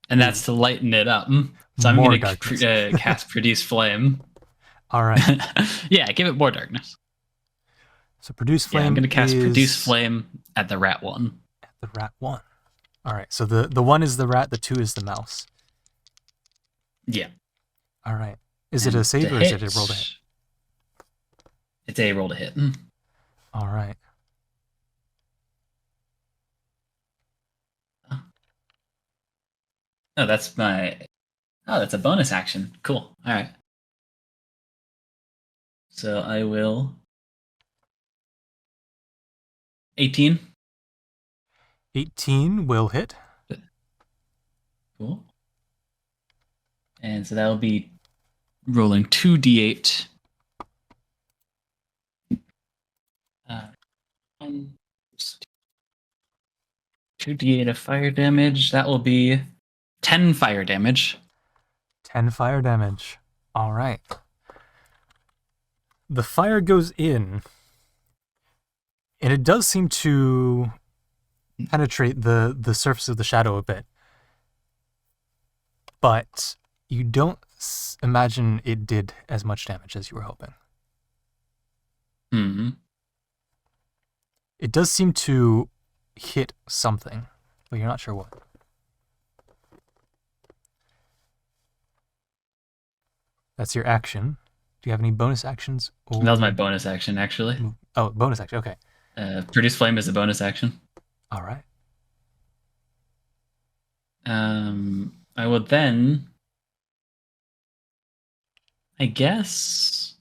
and that's to lighten it up. So I'm More going darkness. to cast Produce Flame. All right. Yeah, give it more darkness. So Produce Flame Yeah, I'm going to cast is Produce Flame at the rat one. at the rat 1. All right. So the 1 is the rat, the 2 is the mouse. Yeah. All right. Is it a save or is it a roll to hit? It's a roll to hit. All right. Oh, that's a bonus action. Cool. All right. So I will 18. 18 will hit. Cool. And so that'll be rolling 2d8. 1, 2, 2d8 of fire damage. That will be 10 fire damage. 10 fire damage. All right. The fire goes in, and it does seem to penetrate the surface of the shadow a bit. But you don't imagine it did as much damage as you were hoping. Hmm. It does seem to hit something, but you're not sure what. That's your action. Do you have any bonus actions? Or... That was my bonus action, actually. Oh, bonus action. Okay. Produce flame is a bonus action. All right. I would then, I guess,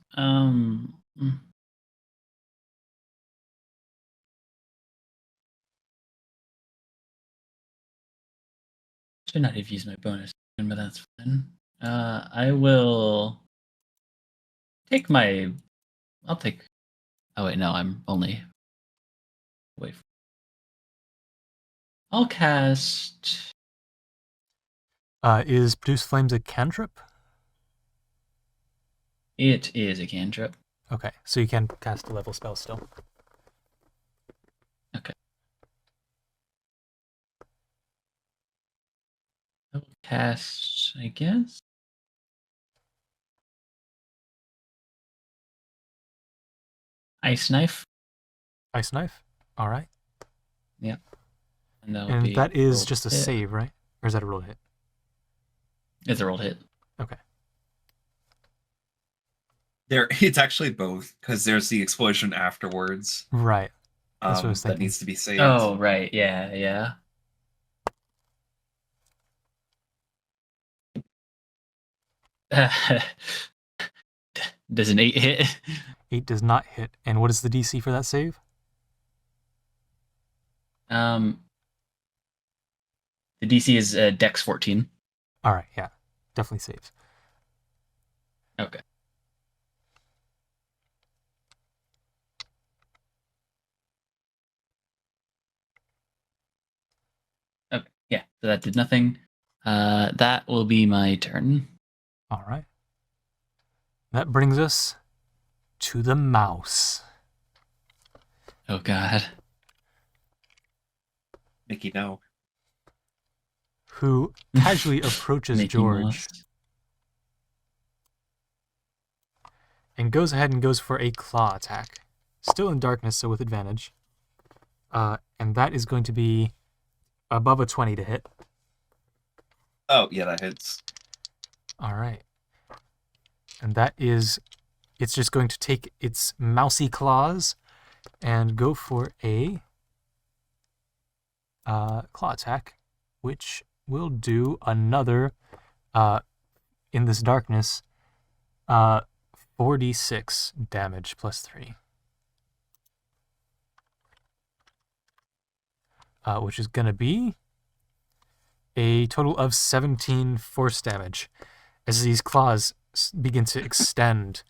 should not have used my bonus action, but that's fine. I will take my. I'll take. Oh wait, no, I'm only. Wait. I'll cast. Is Produce Flames a cantrip? It is a cantrip. Okay, so you can cast a level spell still. Okay. I will cast, I guess. Ice Knife. Ice Knife? All right. Yeah. And that is just a hit. save, right? Or is that a roll hit? It's a rolled hit. Okay. It's actually both, because there's the explosion afterwards. Right. That's what I was thinking. That needs to be saved. Oh, right. Yeah, yeah. Does an 8 hit? 8 does not hit. And what is the DC for that save? The DC is Dex 14. All right, yeah. Definitely saves. Okay. Okay, yeah, so that did nothing. That will be my turn. All right. That brings us to the mouse. Oh, God. Mickey, no. Who casually approaches Mickey George Mouse. and goes ahead and goes for a claw attack. Still in darkness, so with advantage. And that is going to be above a 20 to hit. Oh, yeah, that hits. All right. And that is, it's just going to take its mousy claws and go for a claw attack, which will do another, in this darkness, 4d6 damage plus 3. Which is going to be a total of 17 force damage as these claws begin to extend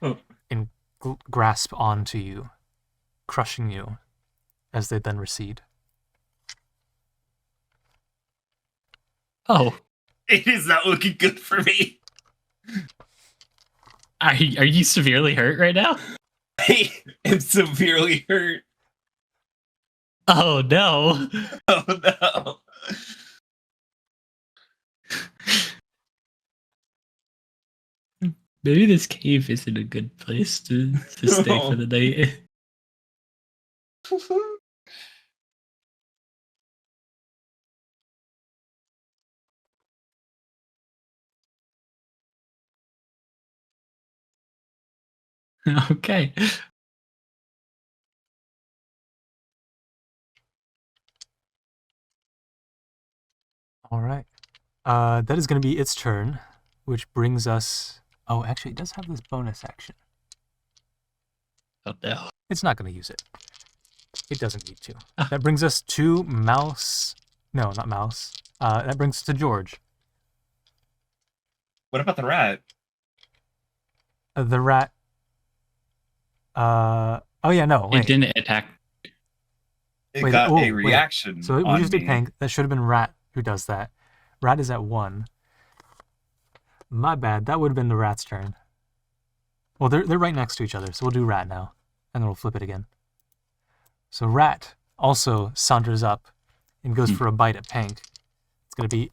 and grasp onto you, crushing you as they then recede. Oh. It is not looking good for me. Are you severely hurt right now? I am severely hurt. Oh, no. Oh, no. Maybe this cave isn't a good place to stay for the night. Okay. All right. That is going to be its turn, which brings us... Oh, actually, it does have this bonus action. Oh, no. It's not going to use it. It doesn't need to. That brings us to Mouse... No, not Mouse. That brings us to George. What about the rat? The rat... Oh, yeah, no, wait. It didn't attack. It Wait, got a wait. reaction So we on just did me. Pank. That should have been Rat who does that. Rat is at 1. My bad. That would have been the Rat's turn. Well, they're right next to each other, so we'll do Rat now. And then we'll flip it again. So Rat also saunters up and goes for a bite at Pank. It's going to be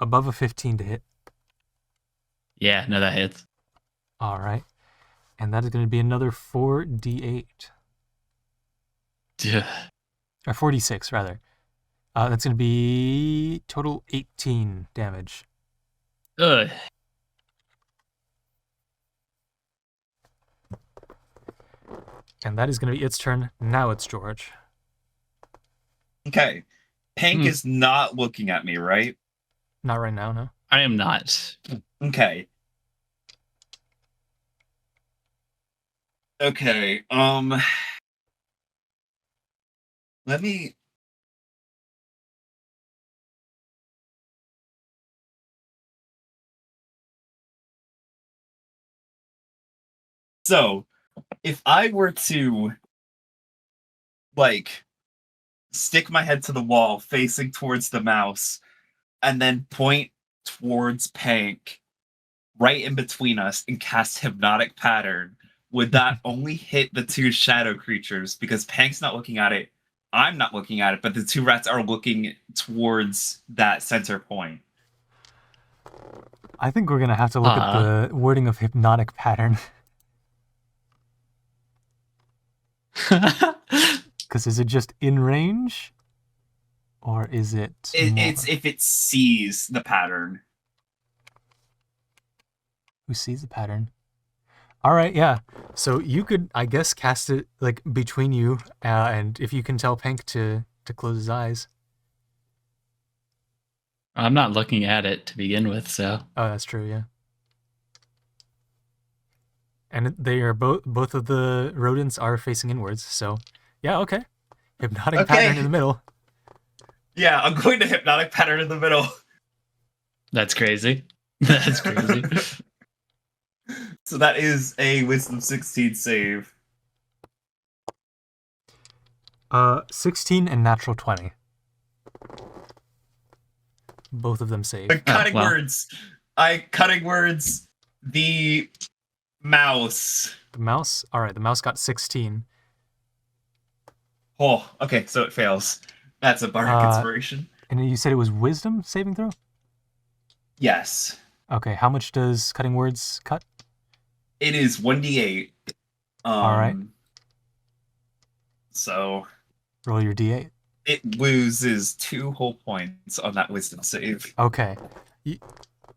above a 15 to hit. Yeah, no, that hits. All right. And that is going to be another 4d8. Ugh. Or 46, rather. That's going to be total 18 damage. Ugh. Hmm. And that is going to be its turn. Now it's George. Okay. Pank is not looking at me, right? Not right now, no. I am not. Okay. Okay. Let me. So, if I were to, like, stick my head to the wall facing towards the mouse and then point towards Pank right in between us and cast Hypnotic Pattern, would that only hit the two shadow creatures? Because Pank's not looking at it, I'm not looking at it, but the two rats are looking towards that center point. I think we're going to have to look at the wording of Hypnotic Pattern. Because is it just in range? Or is it It's if it sees the pattern. Who sees the pattern? All right, yeah. So you could, I guess, cast it like between you, and if you can tell Pank to close his eyes. I'm not looking at it to begin with, so. Oh, that's true, yeah. And they are both of the rodents are facing inwards, so yeah, okay. Hypnotic Pattern in the middle. Yeah, I'm going to Hypnotic Pattern in the middle. That's crazy. That's crazy. So that is a Wisdom 16 save. 16 and natural 20. Both of them save. Cutting words. Cutting words. The mouse. The mouse? Alright, the mouse got 16. Oh, okay, so it fails. That's a bardic inspiration. And you said it was wisdom saving throw? Yes. Okay, how much does cutting words cut? It is 1d8. Alright. So roll your d8. It loses 2 whole points on that wisdom save. Okay.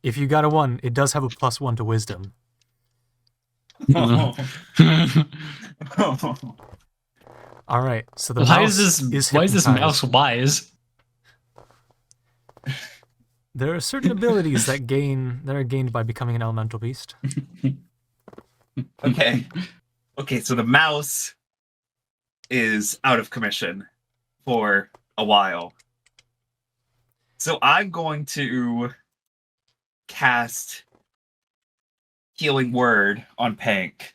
If you got a 1, it does have a +1 to wisdom. Oh. All right. So the why mouse why is this mouse wise? There are certain abilities that are gained by becoming an elemental beast. Okay. Okay, so the mouse is out of commission for a while. So I'm going to cast Healing Word on Pank.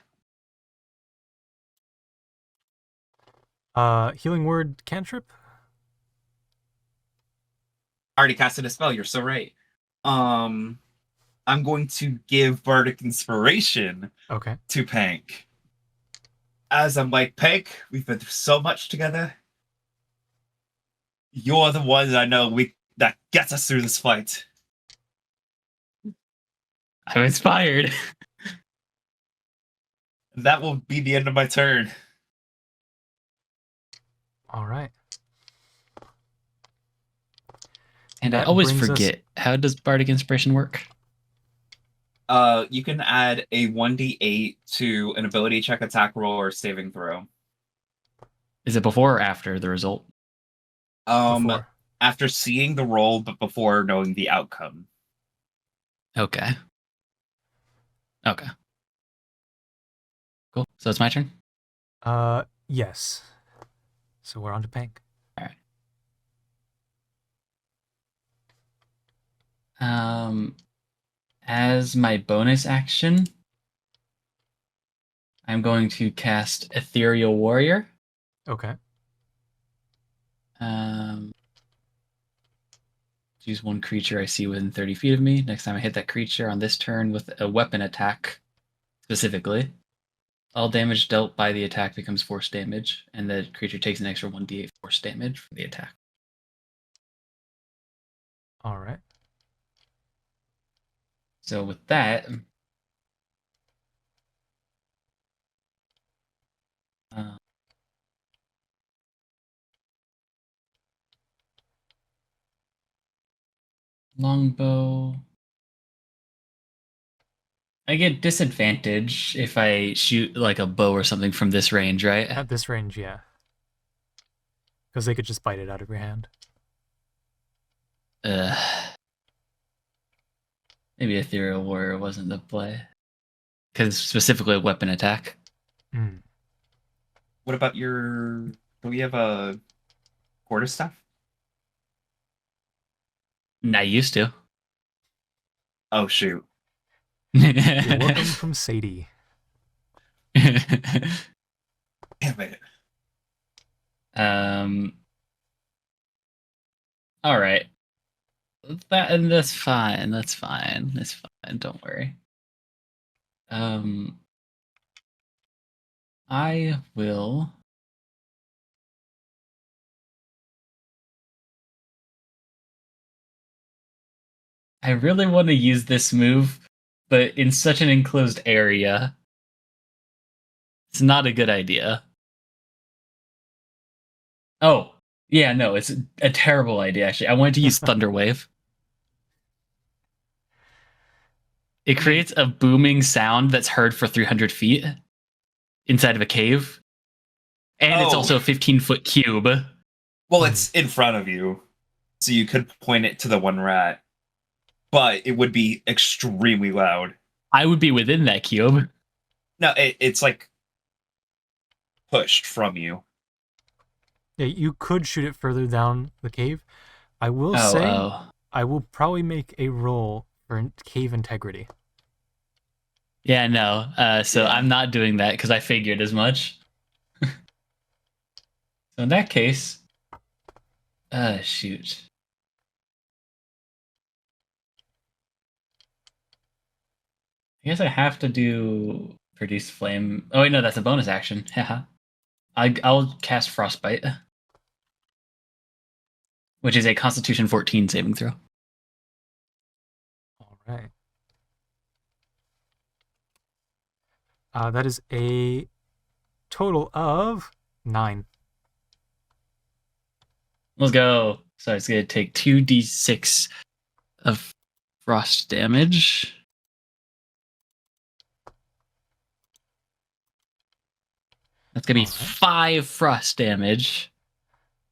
Healing Word cantrip? I already casted a spell, you're so right. I'm going to give Bardic Inspiration to Pank. As I'm like, Pank, we've been through so much together. You're the one that I know that gets us through this fight. I'm inspired. That will be the end of my turn. All right. And I always forget, how does Bardic Inspiration work? You can add a 1d8 to an ability check, attack roll, or saving throw. Is it before or after the result? Before. After seeing the roll, but before knowing the outcome. Okay. Okay. Cool. So it's my turn? Yes. So we're on to Pank. All right. As my bonus action, I'm going to cast Ethereal Warrior. Okay. Choose one creature I see within 30 feet of me. Next time I hit that creature on this turn with a weapon attack, specifically, all damage dealt by the attack becomes force damage, and the creature takes an extra 1d8 force damage from the attack. All right. So with that, longbow. I get disadvantage if I shoot like a bow or something from this range, right? At this range, yeah. Because they could just bite it out of your hand. Maybe Ethereal Warrior wasn't the play. Because specifically a weapon attack. Mm. What about your... Do we have a quarterstaff? I used to. Oh, shoot. You're welcome from Sadie. Damn it. All right. That's fine. That's fine. That's fine. Don't worry. I will. I really want to use this move, but in such an enclosed area, it's not a good idea. Oh, yeah, no, it's a terrible idea, actually. I wanted to use Thunder Wave. It creates a booming sound that's heard for 300 feet inside of a cave. And it's also a 15-foot cube. Well, it's in front of you, so you could point it to the one rat, but it would be extremely loud. I would be within that cube. No, it's like pushed from you. Yeah, you could shoot it further down the cave. I will say, I will probably make a roll for cave integrity. Yeah, no. I'm not doing that because I figured as much. So in that case, shoot. I guess I have to do produce flame. Oh wait, no, that's a bonus action. Haha. I'll cast Frostbite, which is a Constitution 14 saving throw. All right. That is a total of 9. Let's go. So it's going to take 2d6 of frost damage. That's going to be 5 frost damage.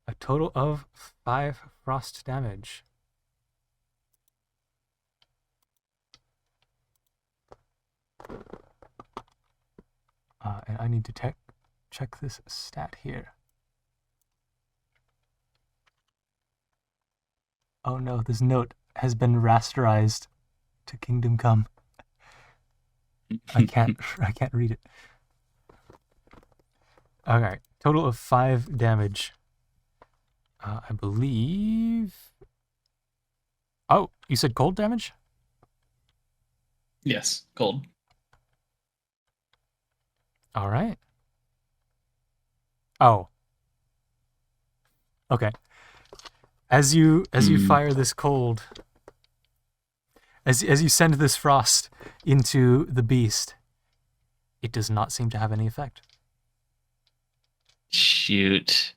A total of 5 frost damage. And I need to check this stat here. Oh no, this note has been rasterized to Kingdom Come. I can't read it. Okay, total of 5 damage. I believe. Oh, you said cold damage? Yes, cold. All right. Oh. Okay. As you fire this cold, as you send this frost into the beast, it does not seem to have any effect. Shoot.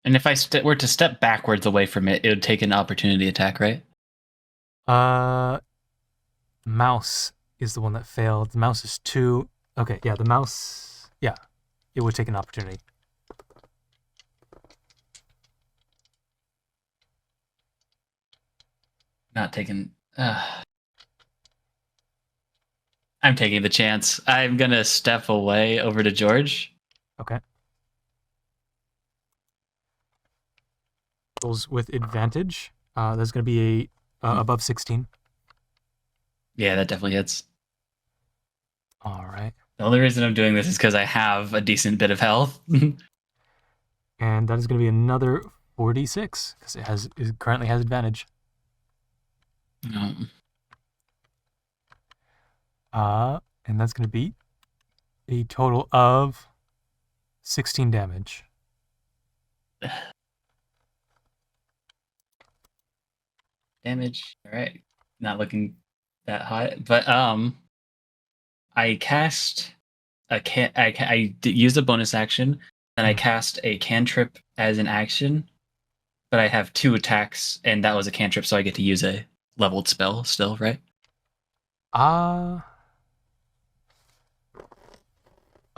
And if I were to step backwards away from it, it would take an opportunity attack, right? Mouse is the one that failed. The mouse is 2. Okay, yeah, the mouse, yeah, it would take an opportunity. Not taking. I'm taking the chance. I'm gonna step away over to George. Okay. Rolls with advantage. There's going to be a above 16. Yeah, that definitely hits. All right. The only reason I'm doing this is because I have a decent bit of health. And that is going to be another 46 because it currently has advantage. And that's going to be a total of 16 damage. Damage. All right. Not looking that high, but I cast I used a bonus action, and I cast a cantrip as an action, but I have 2 attacks, and that was a cantrip, so I get to use a leveled spell still, right? I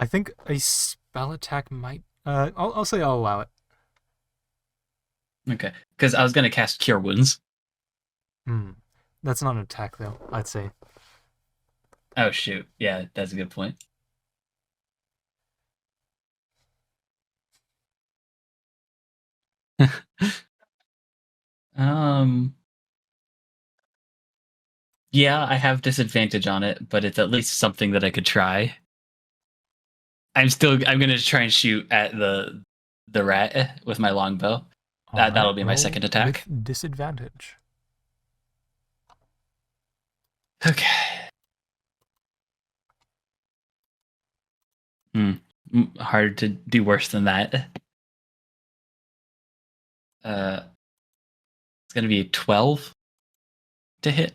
think a spell attack might. I'll say I'll allow it. Okay, because I was gonna cast Cure Wounds. That's not an attack though, I'd say. Oh shoot! Yeah, that's a good point. Yeah, I have disadvantage on it, but it's at least something that I could try. I'm gonna try and shoot at the rat with my longbow. That'll be my second attack. With disadvantage. Okay. Hard to do worse than that. It's gonna be 12 to hit.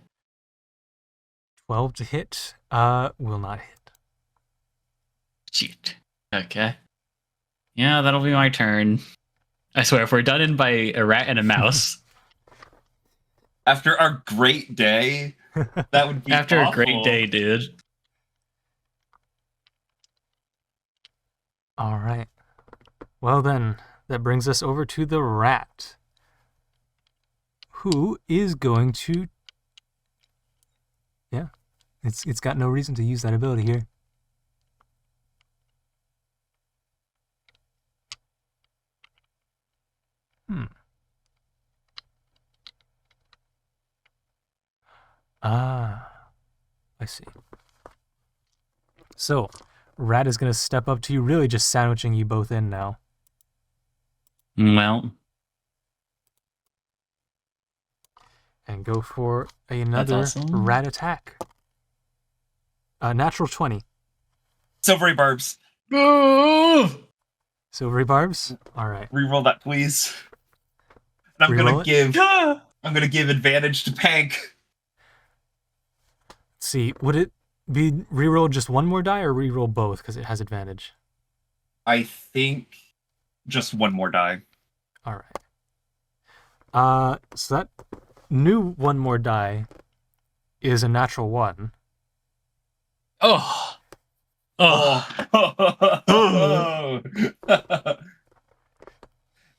12 to hit. Will not hit. Shoot. Okay. Yeah, that'll be my turn. I swear, if we're done in by a rat and a mouse. After our great day, that would be After awful. a great day, dude. All right. Well then, that brings us over to the rat, who is going to. Yeah, it's got no reason to use that ability here. I see. So, rat is going to step up to you, really just sandwiching you both in now. Well. And go for another rat attack. Natural 20. Silvery barbs. Silvery barbs? Alright. Reroll that, please. And I'm gonna give advantage to Pank. Let's see, would it be reroll just one more die or reroll both because it has advantage? I think just one more die. Alright. So that new one more die is a natural 1. Oh.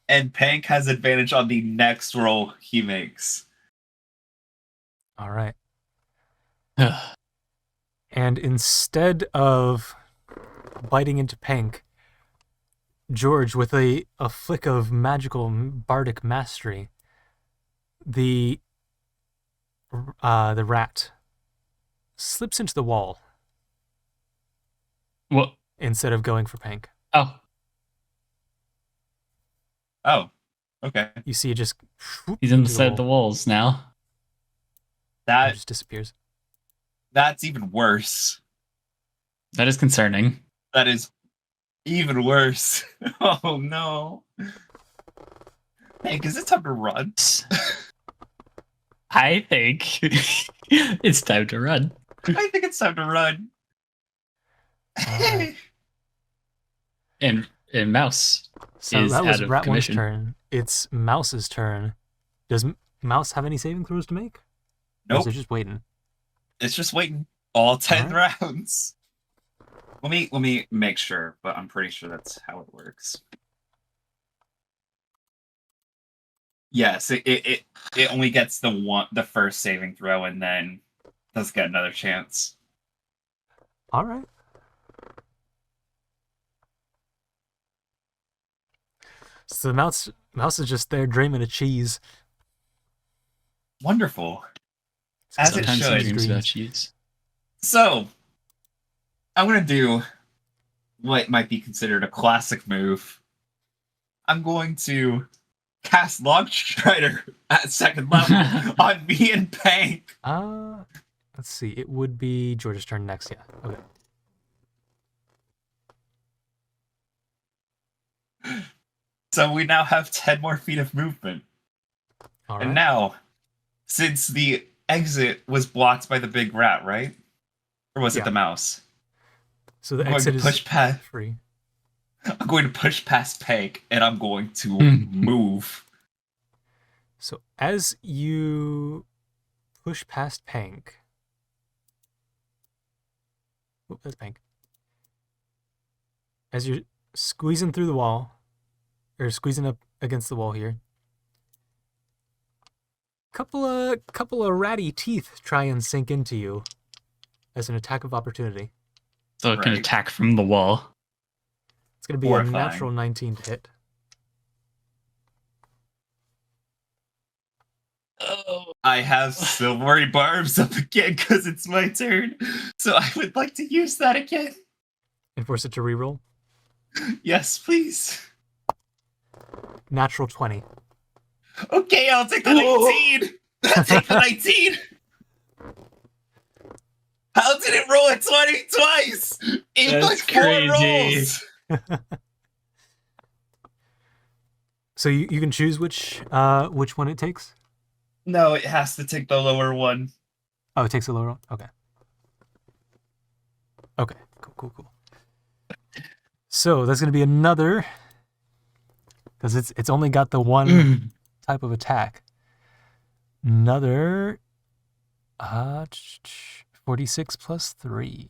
And Pank has advantage on the next roll he makes. All right. And instead of biting into Pank, George, with a flick of magical bardic mastery, the rat slips into the wall. What? Instead of going for Pank. Oh. Okay. You see it just... He's inside the walls now. That just disappears. That's even worse. That is concerning. That is even worse. Oh no. Hank, is it time to run? I think it's time to run. I think it's time to run. And Mouse so is that was out of Rat commission. 1's turn. It's Mouse's turn. Does Mouse have any saving throws to make? Nope. Or is it just waiting? It's just waiting. All 10 rounds. Let me make sure, but I'm pretty sure that's how it works. Yes, it only gets the first saving throw and then doesn't get another chance. All right. So the mouse is just there dreaming of cheese. Wonderful. As it Sometimes he should. dreams about cheese. So, I'm going to do what might be considered a classic move. I'm going to cast Log Strider at 2nd level on me and Pank. Let's see. It would be George's turn next. Yeah. Okay. So we now have 10 more feet of movement. All right. And now, since the exit was blocked by the big rat, right? Or was it the mouse? So the I'm exit going to push past. free. I'm going to push past Pank, and I'm going to move. So as you push past Pank, that's Pank. As you're squeezing through the wall, or squeezing up against the wall here, couple of ratty teeth try and sink into you as an attack of opportunity. So it can attack from the wall. It's going to be a natural 19 to hit. Oh. I have silvery barbs up again because it's my turn. So I would like to use that again. And force it to reroll? Yes, please. Natural 20. Okay, I'll take the 19. I'll take the 19. How did it roll a 20 twice? In That's like 4 crazy. rolls. So you can choose which one it takes? No, it has to take the lower one. Oh, it takes the lower one? Okay. Okay, cool. So that's going to be another, because it's only got the one type of attack. Another 46 plus 3.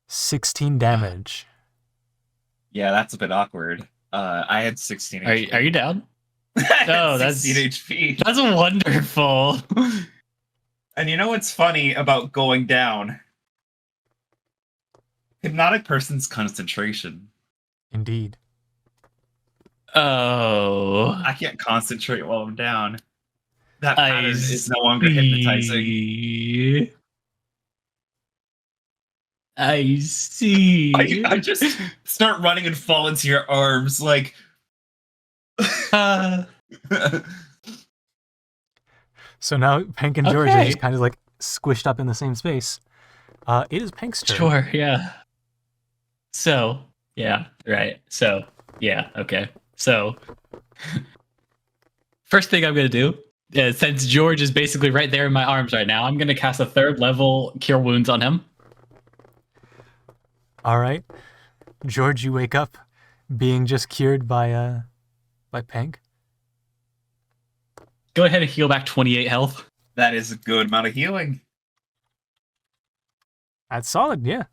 16 damage. Yeah, that's a bit awkward. I had 16 HP. Are you down? No, that's 16 HP. That's wonderful. And you know what's funny about going down? Hypnotic person's concentration. Indeed. Oh. I can't concentrate while I'm down. That pattern is no longer hypnotizing. I see. I just start running and fall into your arms like... So now Pank and George are just kind of like squished up in the same space. It is Pank's turn. Sure, yeah. So, yeah, right. So, yeah, okay. So, first thing I'm going to do, since George is basically right there in my arms right now, I'm going to cast a 3rd level Cure Wounds on him. All right. George, you wake up being just cured by Pank. Go ahead and heal back 28 health. That is a good amount of healing. That's solid, yeah.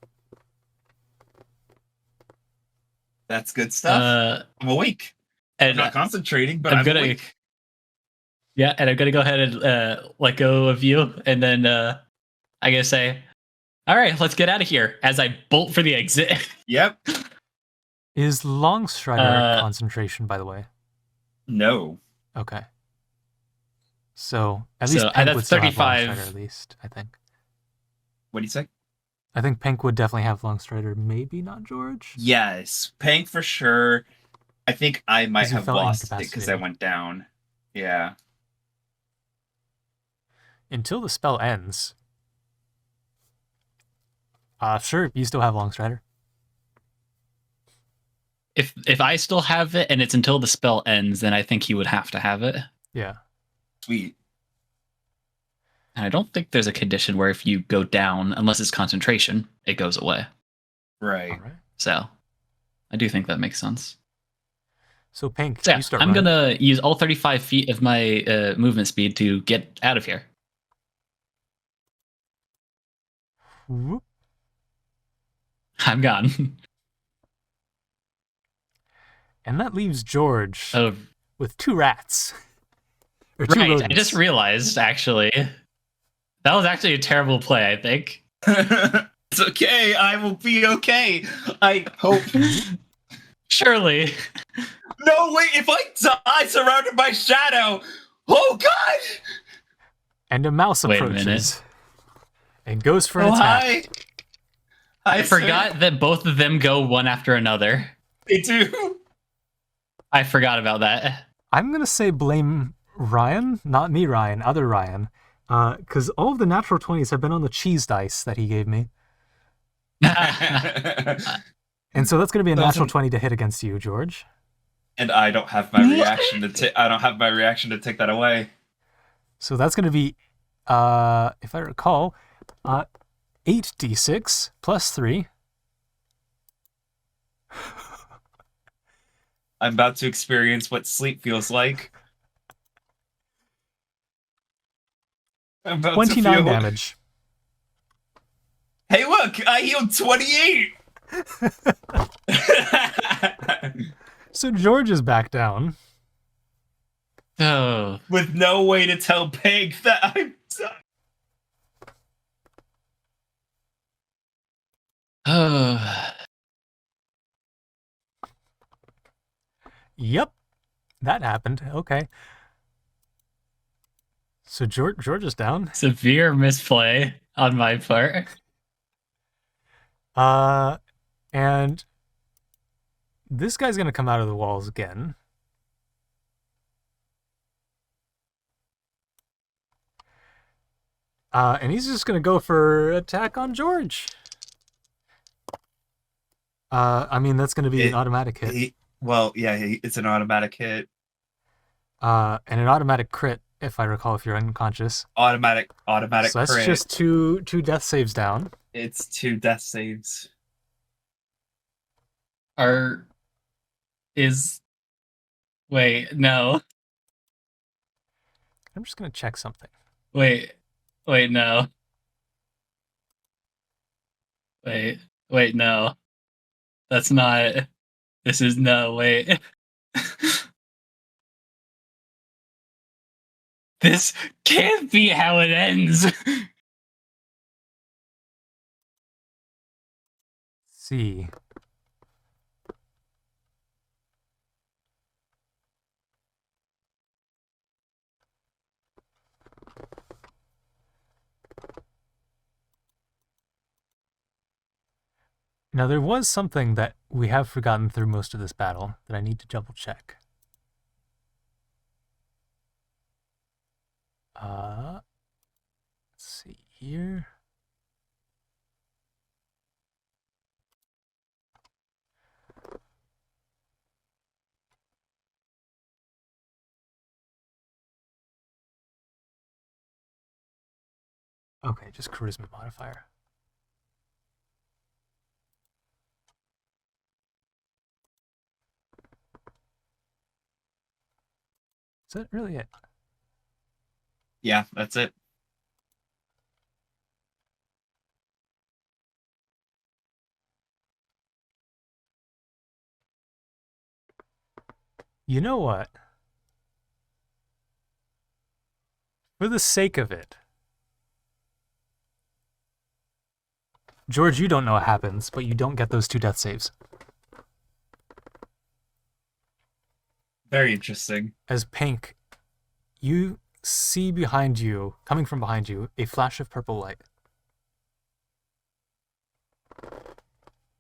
That's good stuff. I'm awake. And I'm not concentrating, but I'm awake. Yeah, and I'm gonna go ahead and let go of you, and then I'm gonna say, "All right, let's get out of here." As I bolt for the exit. Yep. Is Longstrider concentration, by the way? No. Okay. So at least Pank would still have Longstrider, at least, I think. What do you say? I think Pank would definitely have Longstrider, maybe not George? Yes, Pank for sure. I think I might have lost it because I went down. Yeah. Until the spell ends. Sure, you still have Longstrider. If I still have it and it's until the spell ends, then I think he would have to have it. Yeah. Sweet. And I don't think there's a condition where if you go down, unless it's concentration, it goes away. Right. All right. So, I do think that makes sense. So, Pank, so, yeah, you start I'm running. going to use all 35 feet of my movement speed to get out of here. Whoop. I'm gone. And that leaves George Oh, with 2 rats. Or 2 right, rodents. I just realized, actually. That was actually a terrible play, I think. It's okay. I will be okay. I hope. Surely. No, wait. If I die surrounded by shadow, oh god! And a mouse Wait a approaches and goes for an Oh attack. hi. I sir. forgot that both of them go one after another. They do. I forgot about that. I'm gonna say blame Ryan, not me, Ryan, other Ryan, because all of the natural 20s have been on the cheese dice that he gave me, and so that's gonna be a natural 20 to hit against you, George. And I don't have my reaction to I don't have my reaction to take that away. So that's gonna be, if I recall, 8d6 plus 3. I'm about to experience what sleep feels like. I'm about 29 to feel... damage. Hey, look! I healed 28! So George is back down. Oh. With no way to tell Peg that I'm done. Oh. Yep, that happened. Okay. So George is down. Severe misplay on my part. And this guy's gonna come out of the walls again. And he's just gonna go for attack on George. I mean, that's gonna be an automatic hit. It's an automatic hit. And an automatic crit, if I recall, if you're unconscious. Automatic So that's crit. just two death saves down. It's 2 death saves. Wait, no. I'm just gonna check something. Wait, no. Wait, no. That's not... This is no, wait. This can't be how it ends. See. Now, there was something that we have forgotten through most of this battle that I need to double check. Let's see here. Okay, just charisma modifier. Is that really it? Yeah, that's it. You know what? For the sake of it, George, you don't know what happens, but you don't get those 2 death saves. Very interesting. As Pink, you see behind you, coming from behind you, a flash of purple light.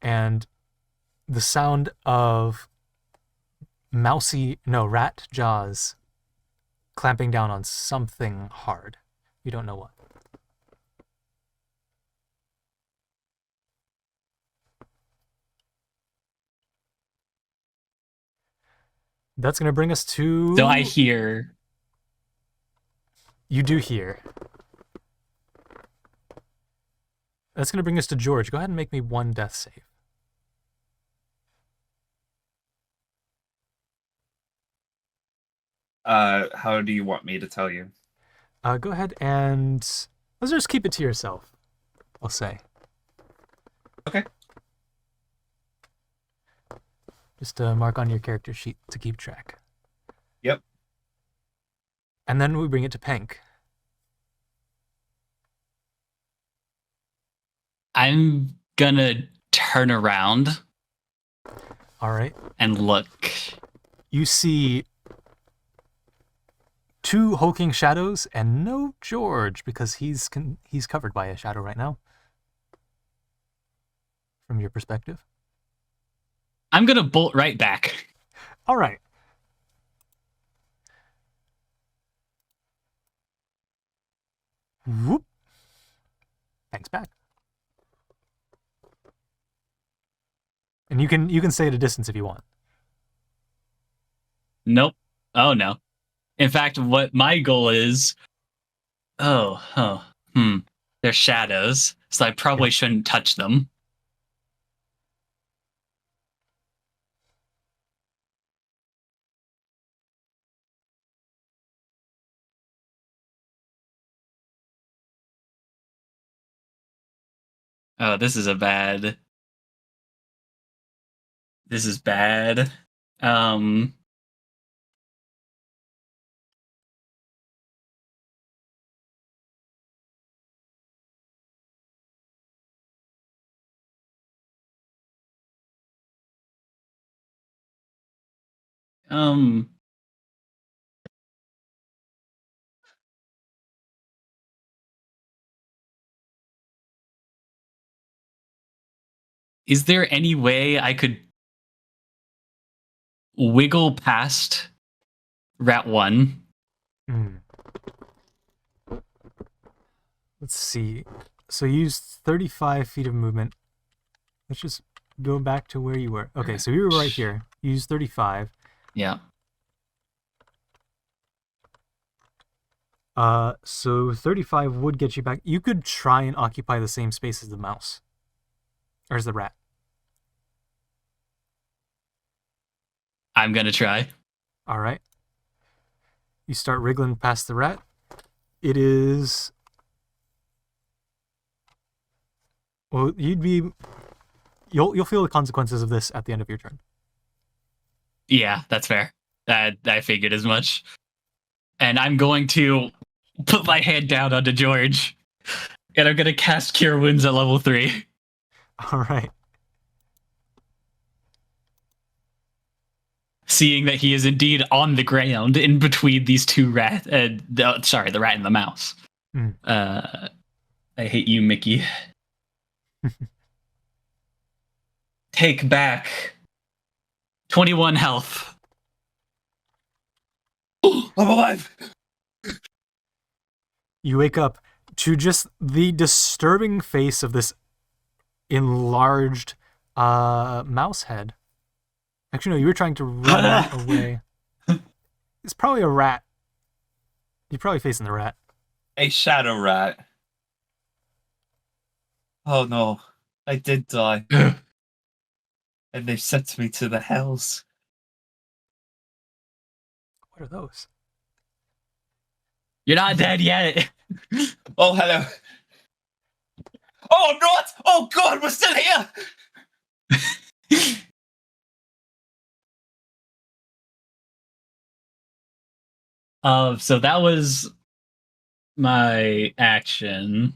And the sound of rat jaws clamping down on something hard. You don't know what. That's going to bring us to... So I hear... You do hear. That's going to bring us to George. Go ahead and make me 1 death save. How do you want me to tell you? Go ahead and... Let's just keep it to yourself, I'll say. Okay. Just mark on your character sheet to keep track. Yep. And then we bring it to Pink. I'm gonna turn around. All right. And look. You see 2 hulking shadows and no George because he's covered by a shadow right now. From your perspective. I'm gonna bolt right back. All right. Whoop. Thanks back. And you can stay at a distance if you want. Nope. Oh no. In fact, what my goal is. They're shadows, so I probably shouldn't touch them. Oh, this is bad. This is bad. Is there any way I could wiggle past Rat 1? Let's see. So you used 35 feet of movement. Let's just go back to where you were. Okay, so you were right here. You used 35. Yeah. So 35 would get you back. You could try and occupy the same space as the mouse. Or as the rat. I'm gonna try. All right. You start wriggling past the rat. It is... Well, you'll feel the consequences of this at the end of your turn. Yeah, that's fair. I figured as much. And I'm going to put my hand down onto George. And I'm going to cast Cure Wounds at level 3. All right. Seeing that he is indeed on the ground in between these 2 rats. The rat and the mouse. I hate you, Mickey. Take back 21 health. I'm alive. You wake up to just the disturbing face of this enlarged mouse head. Actually, no, you were trying to run away. It's probably a rat. You're probably facing the rat. A shadow rat. Oh no, I did die. And they've sent me to the hells. What are those? You're not dead yet. Oh, hello. Oh, I'm not! Oh god, we're still here! So that was my action.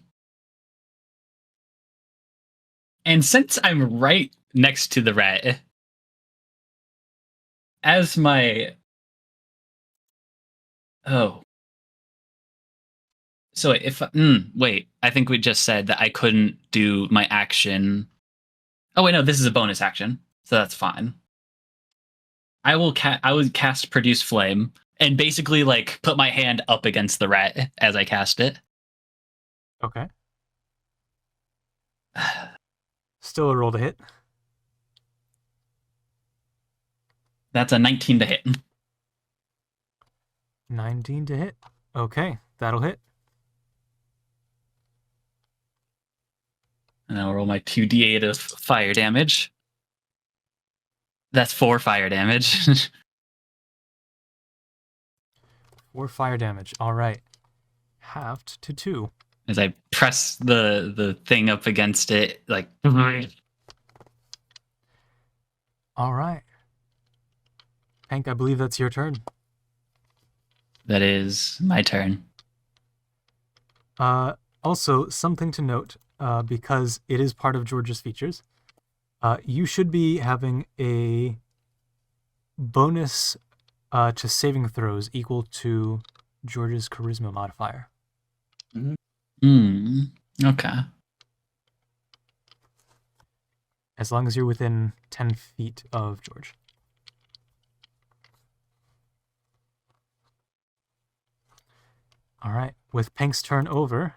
And since I'm right next to the rat, as my... Oh. So if... wait, I think we just said that I couldn't do my action... Oh, wait, no, this is a bonus action, so that's fine. I would cast Produce Flame, and basically, like, put my hand up against the rat as I cast it. Okay. Still a roll to hit. That's a 19 to hit. 19 to hit. Okay, that'll hit. And I'll roll my 2d8 of fire damage. That's 4 fire damage. 4 fire damage. All right. Halved to 2. As I press the thing up against it, like... All right. Hank, I believe that's your turn. That is my turn. Also, something to note. because it is part of George's features, you should be having a bonus to saving throws equal to George's charisma modifier. Okay. As long as you're within 10 feet of George. All right. With Pink's turn over,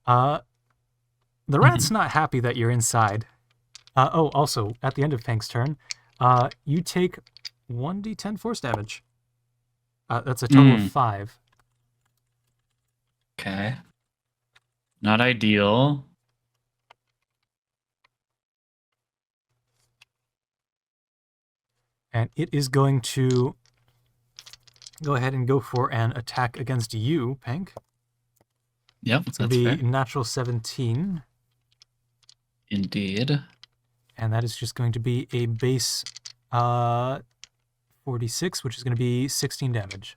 the rat's not happy that you're inside. Also, at the end of Pink's turn, you take 1d10 force damage. That's a total of 5. Okay. Not ideal. And it is going to go ahead and go for an attack against you, Pink. Yep, It's going that's to be fair. natural 17. Indeed. And that is just going to be a base 46, which is going to be 16 damage.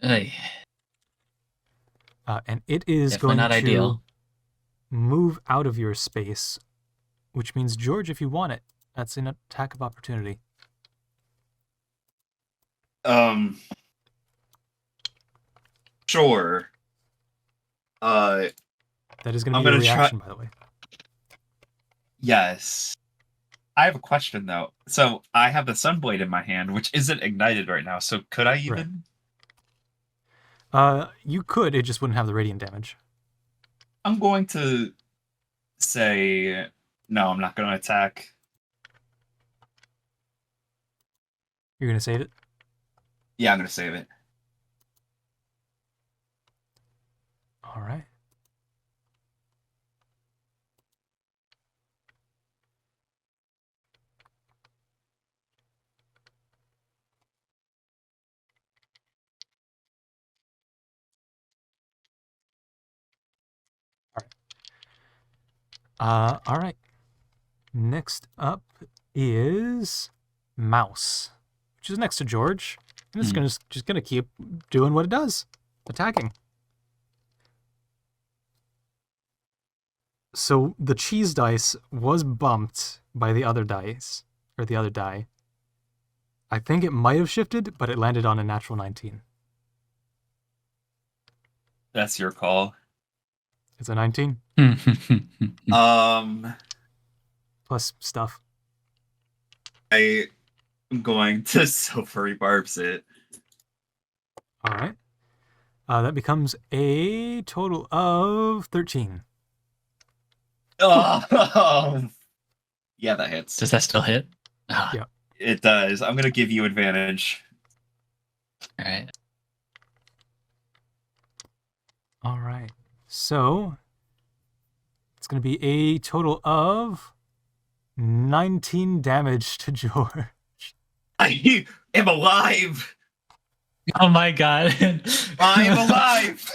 Hey, And it is definitely going not to ideal. move out of your space, which means, George, if you want it, that's an attack of opportunity. Sure. That is going to I'm be a gonna try- reaction, by the way. Yes. I have a question though. So I have the Sunblade in my hand, which isn't ignited right now. So could I even? You could, it just wouldn't have the radiant damage. I'm going to say no. I'm not going to attack. You're going to save it? Yeah, I'm going to save it. All right. All right. Next up is Mouse, which is next to George. And it's just gonna keep doing what it does, attacking. So the cheese dice was bumped by the other dice, or the other die. I think it might have shifted, but it landed on a natural 19. That's your call. It's a 19 plus stuff. I am going to silvery barbs it. All right. That becomes a total of 13. Oh, yeah, that hits. Does that still hit? Ah, Yeah. It does. I'm going to give you advantage. all right. All right. So it's going to be a total of 19 damage to George. I am alive. Oh my god. I am alive.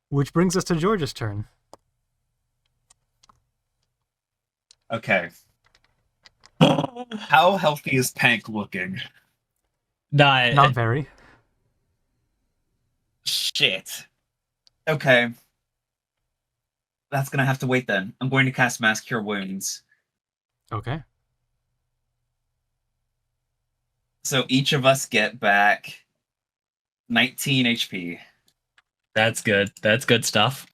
Which brings us to George's turn. Okay. How healthy is Pank looking? Not very. Shit. Okay. That's gonna have to wait then. I'm going to cast Mass Cure Wounds. Okay. So each of us get back 19 HP. That's good. That's good stuff.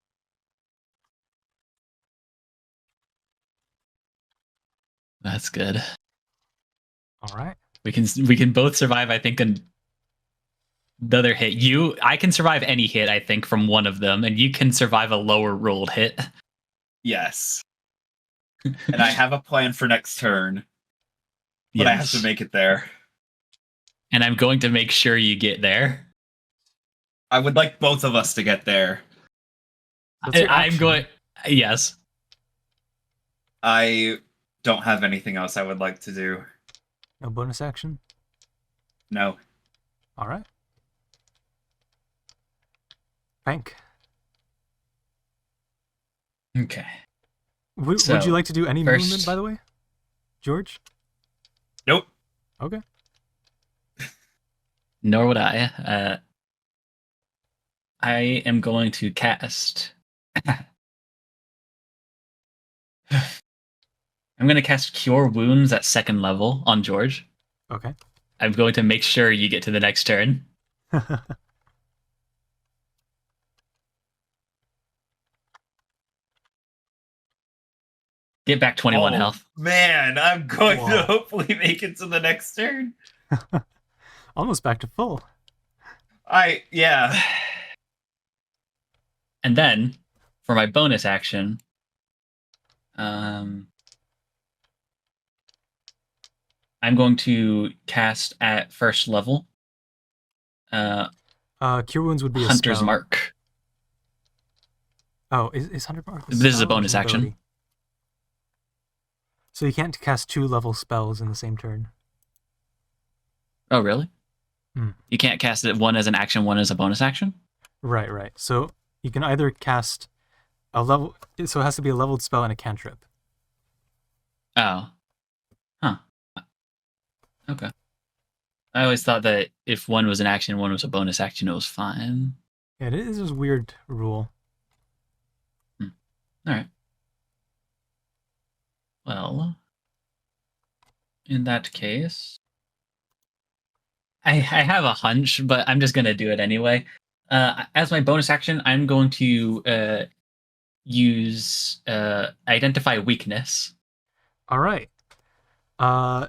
That's good. All right. We can both survive, I think, the other hit. I can survive any hit, I think, from one of them, and you can survive a lower rolled hit. Yes. And I have a plan for next turn. But I have to make it there. And I'm going to make sure you get there. I would like both of us to get there. That's your I'm action. going. Yes. I don't have anything else I would like to do. No bonus action? No. All right. Bank. Okay. Would So, you like to do any first- movement, by the way? George? Nope. Okay. Nor would I. I am going to cast. I'm going to cast Cure Wounds at 2nd level on George. Okay. I'm going to make sure you get to the next turn. Get back 21 health. Man, I'm going Whoa. to hopefully make it to the next turn. Almost back to full. Yeah. And then, for my bonus action, I'm going to cast at 1st level. Cure Wounds would be Hunter's a spell. Mark. Oh, is Hunter's Mark a This is a spell or bonus an action. ability? So you can't cast 2-level spells in the same turn. Oh, really? Hmm. You can't cast it one as an action, one as a bonus action? Right. So you can either cast a level... So it has to be a leveled spell and a cantrip. Oh. Huh. Okay. I always thought that if one was an action, one was a bonus action, it was fine. Yeah, it is a weird rule. All right. Well, in that case, I have a hunch, but I'm just going to do it anyway. As my bonus action, I'm going to use Identify Weakness. All right. Go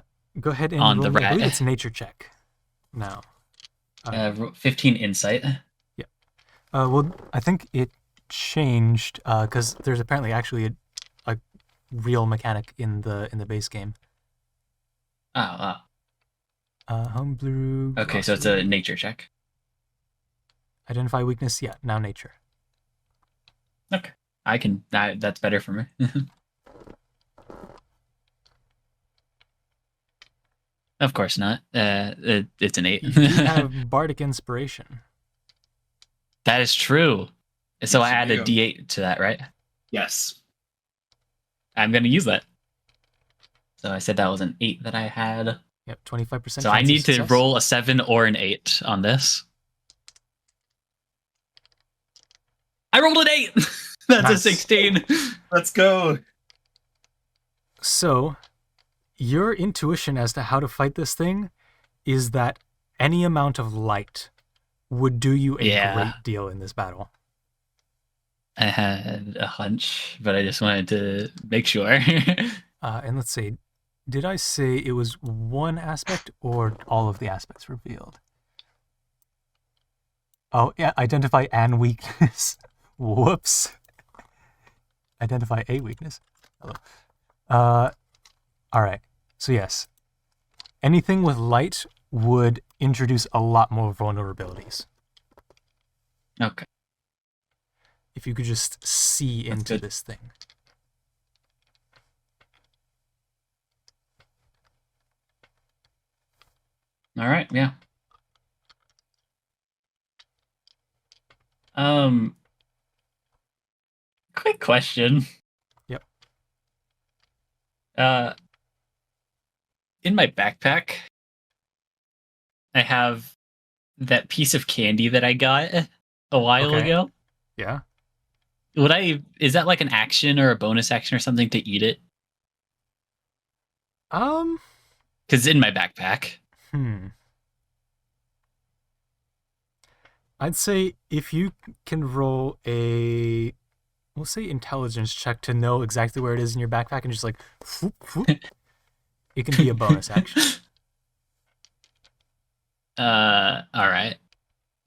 ahead and On roll the me, I rat. believe it's a nature check now. 15 Insight. Yeah. Well, I think it changed because there's apparently actually a real mechanic in the base game. Oh. Homebrew. Okay, so it's a nature check. Identify weakness. Yeah, now nature. Okay. I can. That's better for me. Of course not. It's an 8. You have bardic inspiration. That is true. So Yes, I add you a do. D8 to that, right? Yes. I'm going to use that. So I said that was an 8 that I had. Yep, 25%. So I chance of need to success. roll a 7 or an 8 on this. I rolled an 8! That's Nice. a 16. Let's go. So, your intuition as to how to fight this thing is that any amount of light would do you a great deal in this battle. I had a hunch, but I just wanted to make sure. And let's see, did I say it was one aspect or all of the aspects revealed? Oh, yeah, identify an weakness. Whoops. Identify a weakness. Hello. All right. So yes, anything with light would introduce a lot more vulnerabilities. Okay. If you could just see into good. this thing. All right, yeah. Quick question. Yep. In my backpack, I have that piece of candy that I got a while ago. Yeah. Is that like an action or a bonus action or something to eat it? Because it's in my backpack. I'd say if you can roll a, we'll say intelligence check to know exactly where it is in your backpack and just like, whoop, whoop, it can be a bonus action. All right.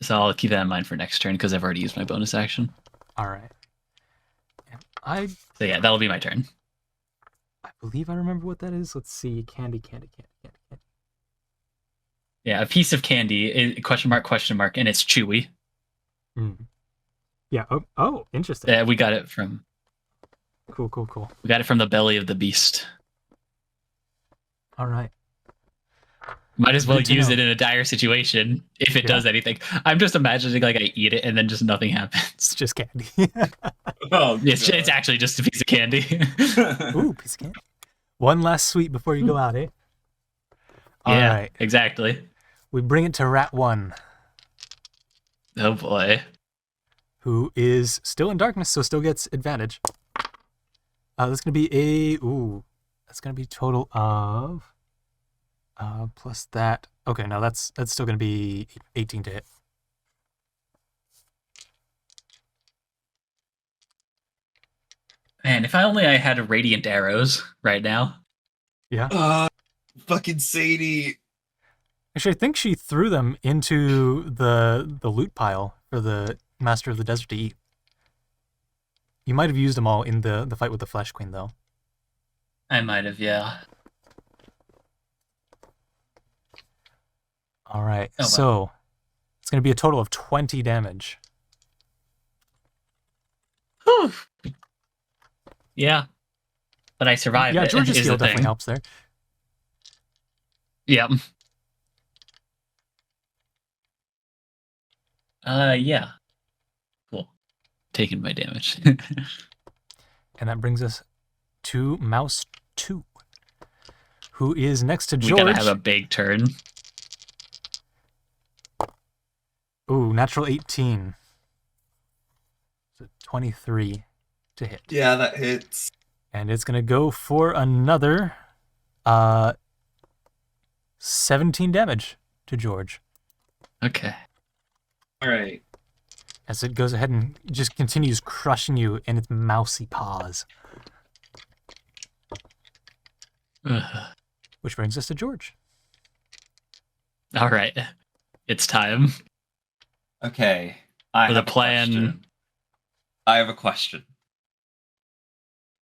So I'll keep that in mind for next turn because I've already used my bonus action. All right. So yeah, that'll be my turn. I believe I remember what that is. Let's see. Candy. Yeah, a piece of candy, question mark, and it's chewy. Yeah. Oh, interesting. We got it from... Cool. We got it from the belly of the beast. All right. Might as well use it in a dire situation if it does anything. I'm just imagining like I eat it and then just nothing happens. It's just candy. Oh, it's actually just a piece of candy. Ooh, piece of candy. One last sweet before you go out, eh? All right. Exactly. We bring it to Rat 1. Oh boy. who is still in darkness, so still gets advantage. That's going to be that's going to be a total of plus that. Okay, no, that's still going to be 18 to hit. Man, if I had radiant arrows right now. Yeah. Fucking Sadie. Actually, I think she threw them into the loot pile for the Master of the Desert to eat. You might have used them all in the fight with the Flesh Queen, though. I might have, yeah. All right, Oh, so it's going to be a total of 20 damage. Whew. Yeah. But I survived. Yeah, George's is heal the definitely thing. helps there. Yep. Yeah. Cool. Taking my damage. And that brings us to Mouse 2, who is next to George. We gotta have a big turn. Ooh, natural 18. So 23 to hit. Yeah, that hits. And it's going to go for another 17 damage to George. Okay. All right. As it goes ahead and just continues crushing you in its mousy paws. Ugh. Which brings us to George. All right. It's time. Okay. For the plan. I have a question.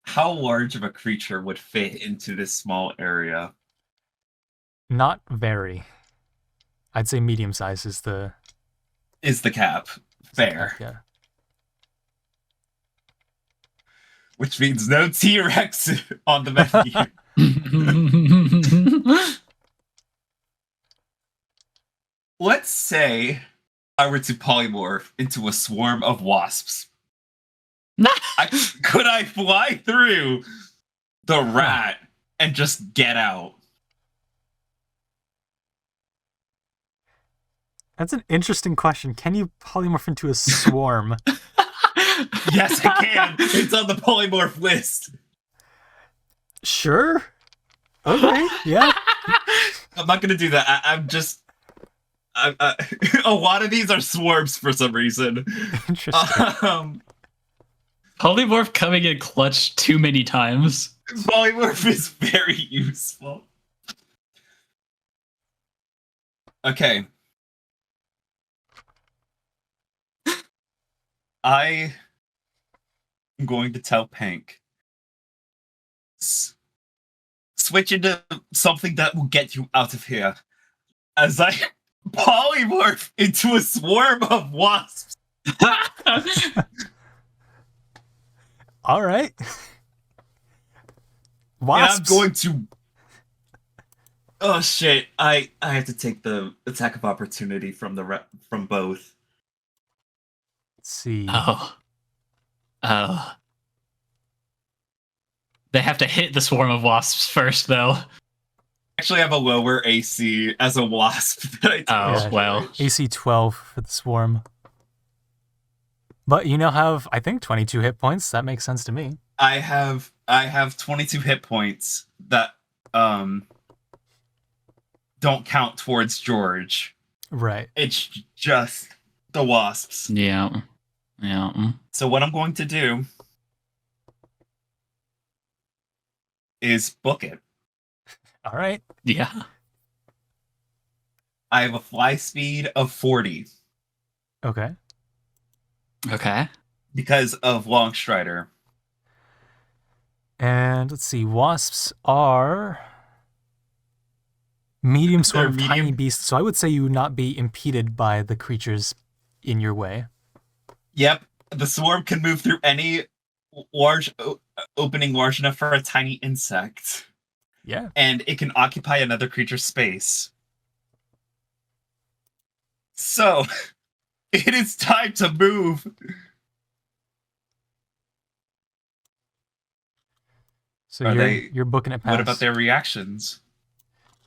How large of a creature would fit into this small area? Not very. I'd say medium size is the cap. Fair. Yeah. Which means no T-Rex on the menu. Let's say I were to polymorph into a swarm of wasps. Could I fly through the rat and just get out? That's an interesting question. Can you polymorph into a swarm? Yes, I can. It's on the polymorph list. Sure. Okay. Yeah. I'm not gonna do that. I'm just. A lot of these are swarms for some reason. Interesting. Polymorph coming in clutch too many times. Polymorph is very useful. Okay. I am going to tell Pank. Switch into something that will get you out of here. As I polymorph into a swarm of wasps. All right. Wasps. And I'm going to. Oh shit! I have to take the attack of opportunity from both. Let's see. Oh. They have to hit the swarm of wasps first, though. Actually, I have a lower AC as a wasp. Well. AC 12 for the swarm. But you now have, I think, 22 hit points. That makes sense to me. I have 22 hit points that don't count towards George. Right. It's just the wasps. Yeah. Yeah. So what I'm going to do is book it. All right. Yeah. I have a fly speed of 40. Okay. Okay. Because of Longstrider. And let's see, wasps are medium sort of tiny beasts, so I would say you would not be impeded by the creatures in your way. Yep. The swarm can move through any large opening large enough for a tiny insect. Yeah. And it can occupy another creature's space. So, it is time to move. So you're booking it past. What about their reactions?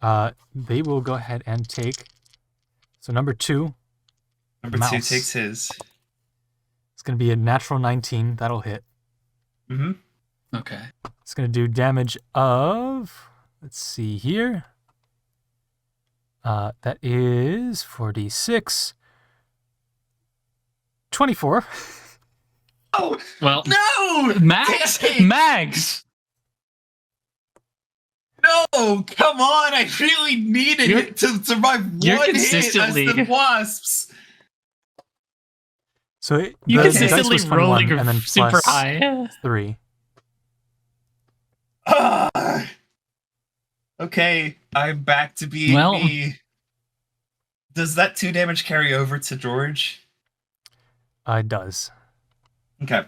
They will go ahead and take. So number 2. Number 2 takes his. It's It's going to be a natural 19. That'll hit. Mm-hmm. Okay. It's going to do damage of, let's see here. That is 4d6. 24. Oh, Well, no! Max! Dang it! Max! No! Come on! I really needed it to survive you're one consistently- hit as the wasps. So You the dice consistently was 21, rolling and then super plus high. 3. Okay, I'm back to being Well- me. Does that 2 damage carry over to George? It does. Okay.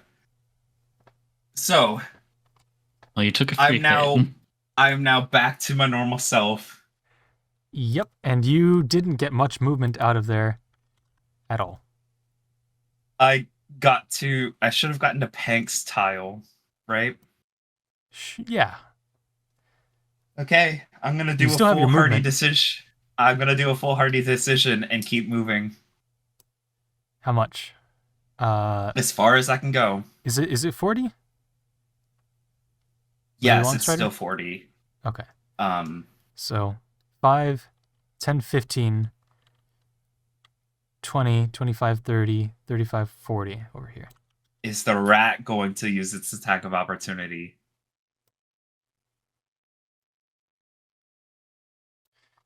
So Well, you took a free I'm now back to my normal self. Yep, and you didn't get much movement out of there at all. I should have gotten to Pank's tile, right? Yeah. Okay, I'm gonna do You a still have your foolhardy movement. decision. I'm gonna do a foolhardy decision and keep moving How much? as far as I can go. Is it 40? Yes, long it's strider? still 40. Okay. Um, So 5, 10, 15, 20, 25, 30, 35, 40 over here. is the rat going to use its attack of opportunity?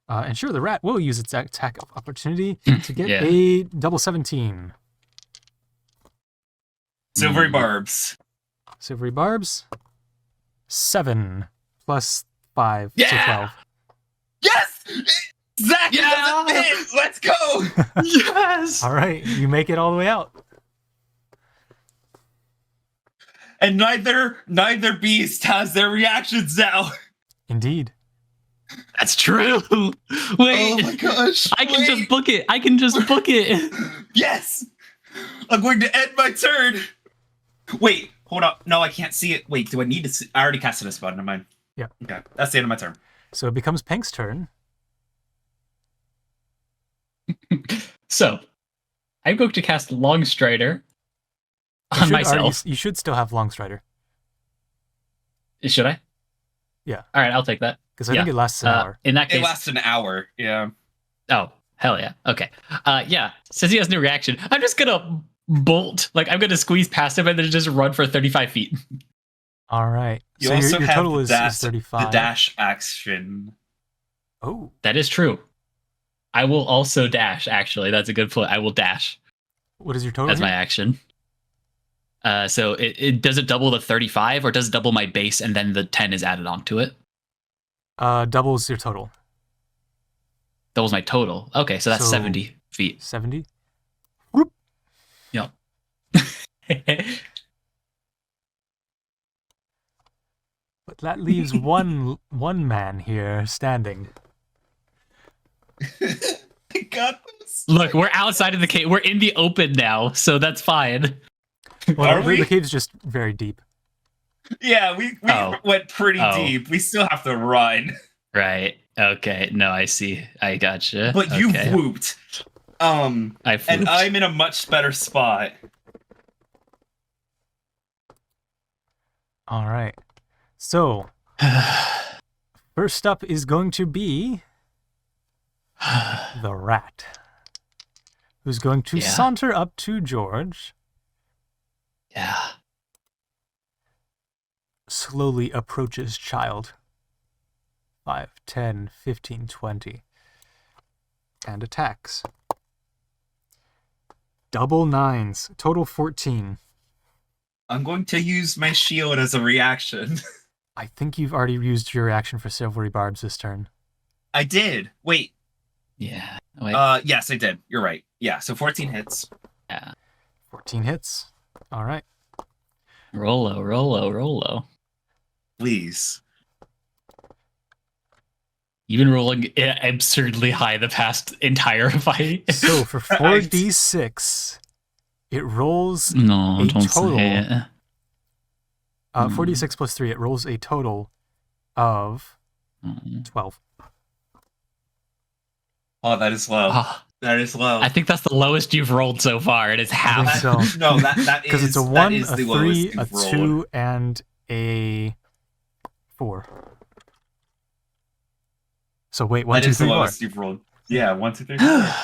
And sure, the rat will use its attack of opportunity to get Yeah. a double 17. Silvery barbs. Silvery barbs. 7 plus 5, so Yeah! 12. Yes! Zach Yeah! doesn't hit! Let's go! Yes! All right, you make it all the way out. And neither beast has their reactions now. Indeed. That's true. Wait. Oh my gosh. I can just book it. I can just book it. Yes! I'm going to end my turn. Wait, hold up. No, I can't see it. Wait, do I need to see? I already casted a spell. Never mind. Yeah. Okay, that's the end of my turn. So it becomes Pink's turn. So, I'm going to cast Longstrider on myself. You should still have Longstrider. Should I? Yeah. All right, I'll take that. Because I think it lasts an hour. In that It case, lasts an hour. Yeah. oh hell yeah. Okay. Yeah. Since he has no reaction, I'm just gonna bolt. Like I'm gonna squeeze past him and then just run for 35 feet. All right. You So also your have total the is dash, 35. the dash action. Oh. That is true. I will also dash. Actually, that's a good point. I will dash. What is your total? That's here? my action. So it does it double the 35 or does it double my base and then the 10 is added onto it? Doubles your total. Doubles my total. Okay, so that's So- 70 feet. 70. Yep. But that leaves one man here standing. I got this. Look, we're outside of the cave. We're in the open now, so that's fine. Well, Are we? the cave's just very deep. Yeah, we Oh. went pretty Oh. deep. We still have to run. Right. Okay. No, I see. I gotcha. But you okay. whooped. I And flooped. I'm in a much better spot. All right. So, first up is going to be the rat, who's going to Yeah. saunter up to George, Yeah. slowly approaches child. 5, 10, 15, 20. And attacks. Double 9s. Total 14. I'm going to use my shield as a reaction. I think you've already used your reaction for Silvery Barbs this turn. I did. Wait. Yeah. Wait. Yes, I did. You're right. Yeah, so 14 hits. Yeah. 14 hits. All right. Rollo. Please. You've been rolling absurdly high the past entire fight. So for 4d6, it rolls No, a don't total. say it. 4d6 plus 3, it rolls a total of Mm. 12. Oh, that is low. Ah, That is low. I think that's the lowest you've rolled so far. It is half. think so. No, that Because is it's a 1, that is a the 3, lowest a you've rolled. 2, and a 4. So wait, 1, That 2, is the 3, 4. lowest you've rolled. Yeah, 1, 2, 3, 4.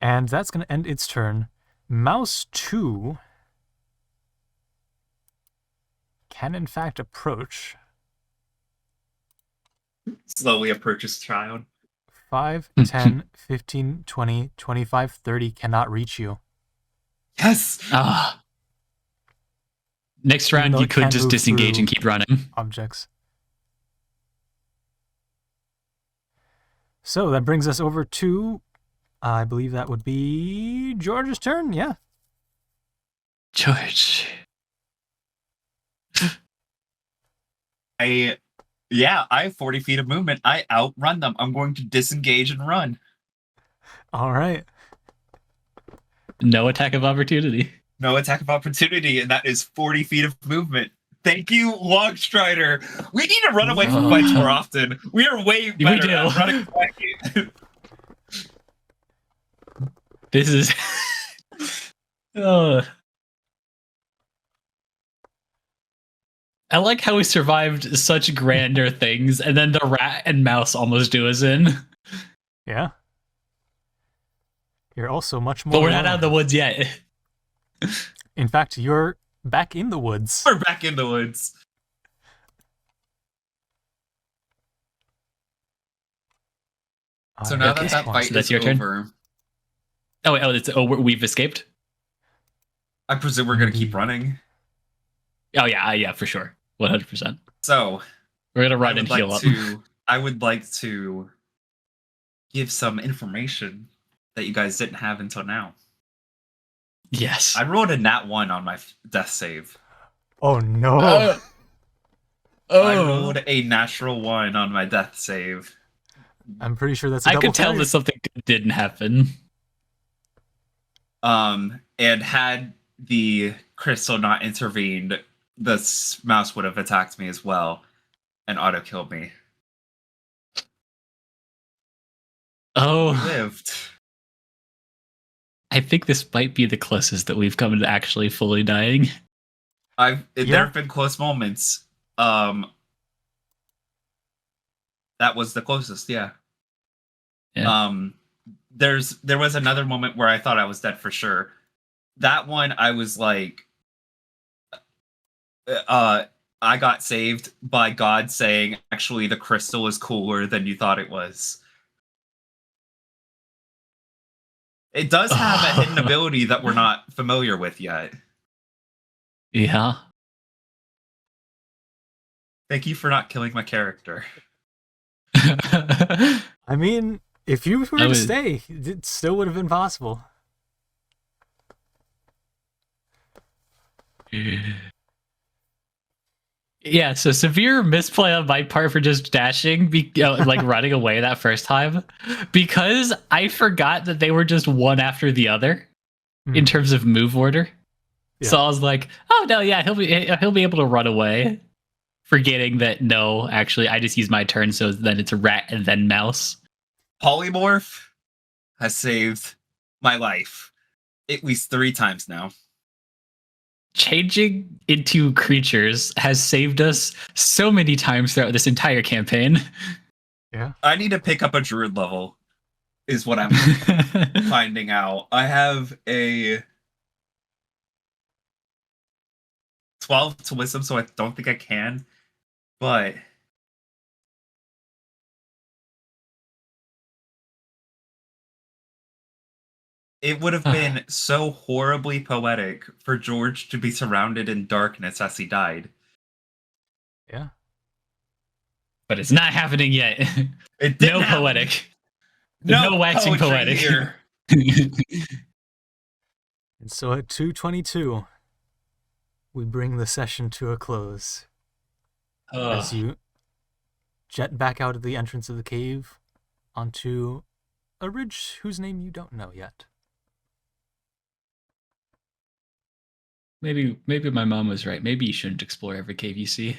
And that's going to end its turn. Mouse 2 can in fact approach. Slowly approaches child. 5, 10, 15, 20, 25, 30 cannot reach you. Yes. Next Even round, though you it could can't just move disengage and through keep running. Objects. So that brings us over to, I believe that would be George's turn. Yeah. George. I have 40 feet of movement. I outrun them. I'm going to disengage and run. All right. No attack of opportunity. No attack of opportunity, and that is 40 feet of movement. Thank you, Longstrider. We need to run away from fights more often. We are way better at running away. This is... I like how we survived such grander things, and then the rat and mouse almost do us in. Yeah. You're also much more. But we're not out of the woods yet. In fact, you're back in the woods. We're back in the woods. So now that fight that's is your turn? over, we've escaped? I presume we're going to keep running. Oh, yeah, for sure. 100%. So, we're going to run and heal up. I would like to give some information that you guys didn't have until now. Yes. I rolled a nat 1 on my death save. Oh, no. I rolled a natural 1 on my death save. I'm pretty sure that's a I double could tell failure. that something good didn't happen. And had the crystal not intervened, the mouse would have attacked me as well and auto-killed me. Oh. We lived. I think this might be the closest that we've come to actually fully dying. There have been close moments. That was the closest, yeah. There was another moment where I thought I was dead for sure. That one I was like, I got saved by God saying, actually, the crystal is cooler than you thought it was. It does have a hidden ability that we're not familiar with yet. Yeah. Thank you for not killing my character. I mean, if you were to stay, it still would have been possible. Yeah, so severe misplay on my part for just dashing, like running away that first time, because I forgot that they were just one after the other in terms of move order. Yeah. So I was like, oh no, yeah, he'll be able to run away, forgetting that no, actually, I just used my turn, so then it's a rat and then mouse. Polymorph has saved my life at least 3 times now. Changing into creatures has saved us so many times throughout this entire campaign. Yeah. I need to pick up a druid level, is what I'm finding out. I have a 12 to wisdom, so I don't think I can. But it would have been so horribly poetic for George to be surrounded in darkness as he died. Yeah. But it's not happening yet. It no poetic. No waxing poetic. Here. And so at 2:22, we bring the session to a close. As you jet back out of the entrance of the cave onto a ridge whose name you don't know yet. Maybe my mom was right. Maybe you shouldn't explore every cave you see.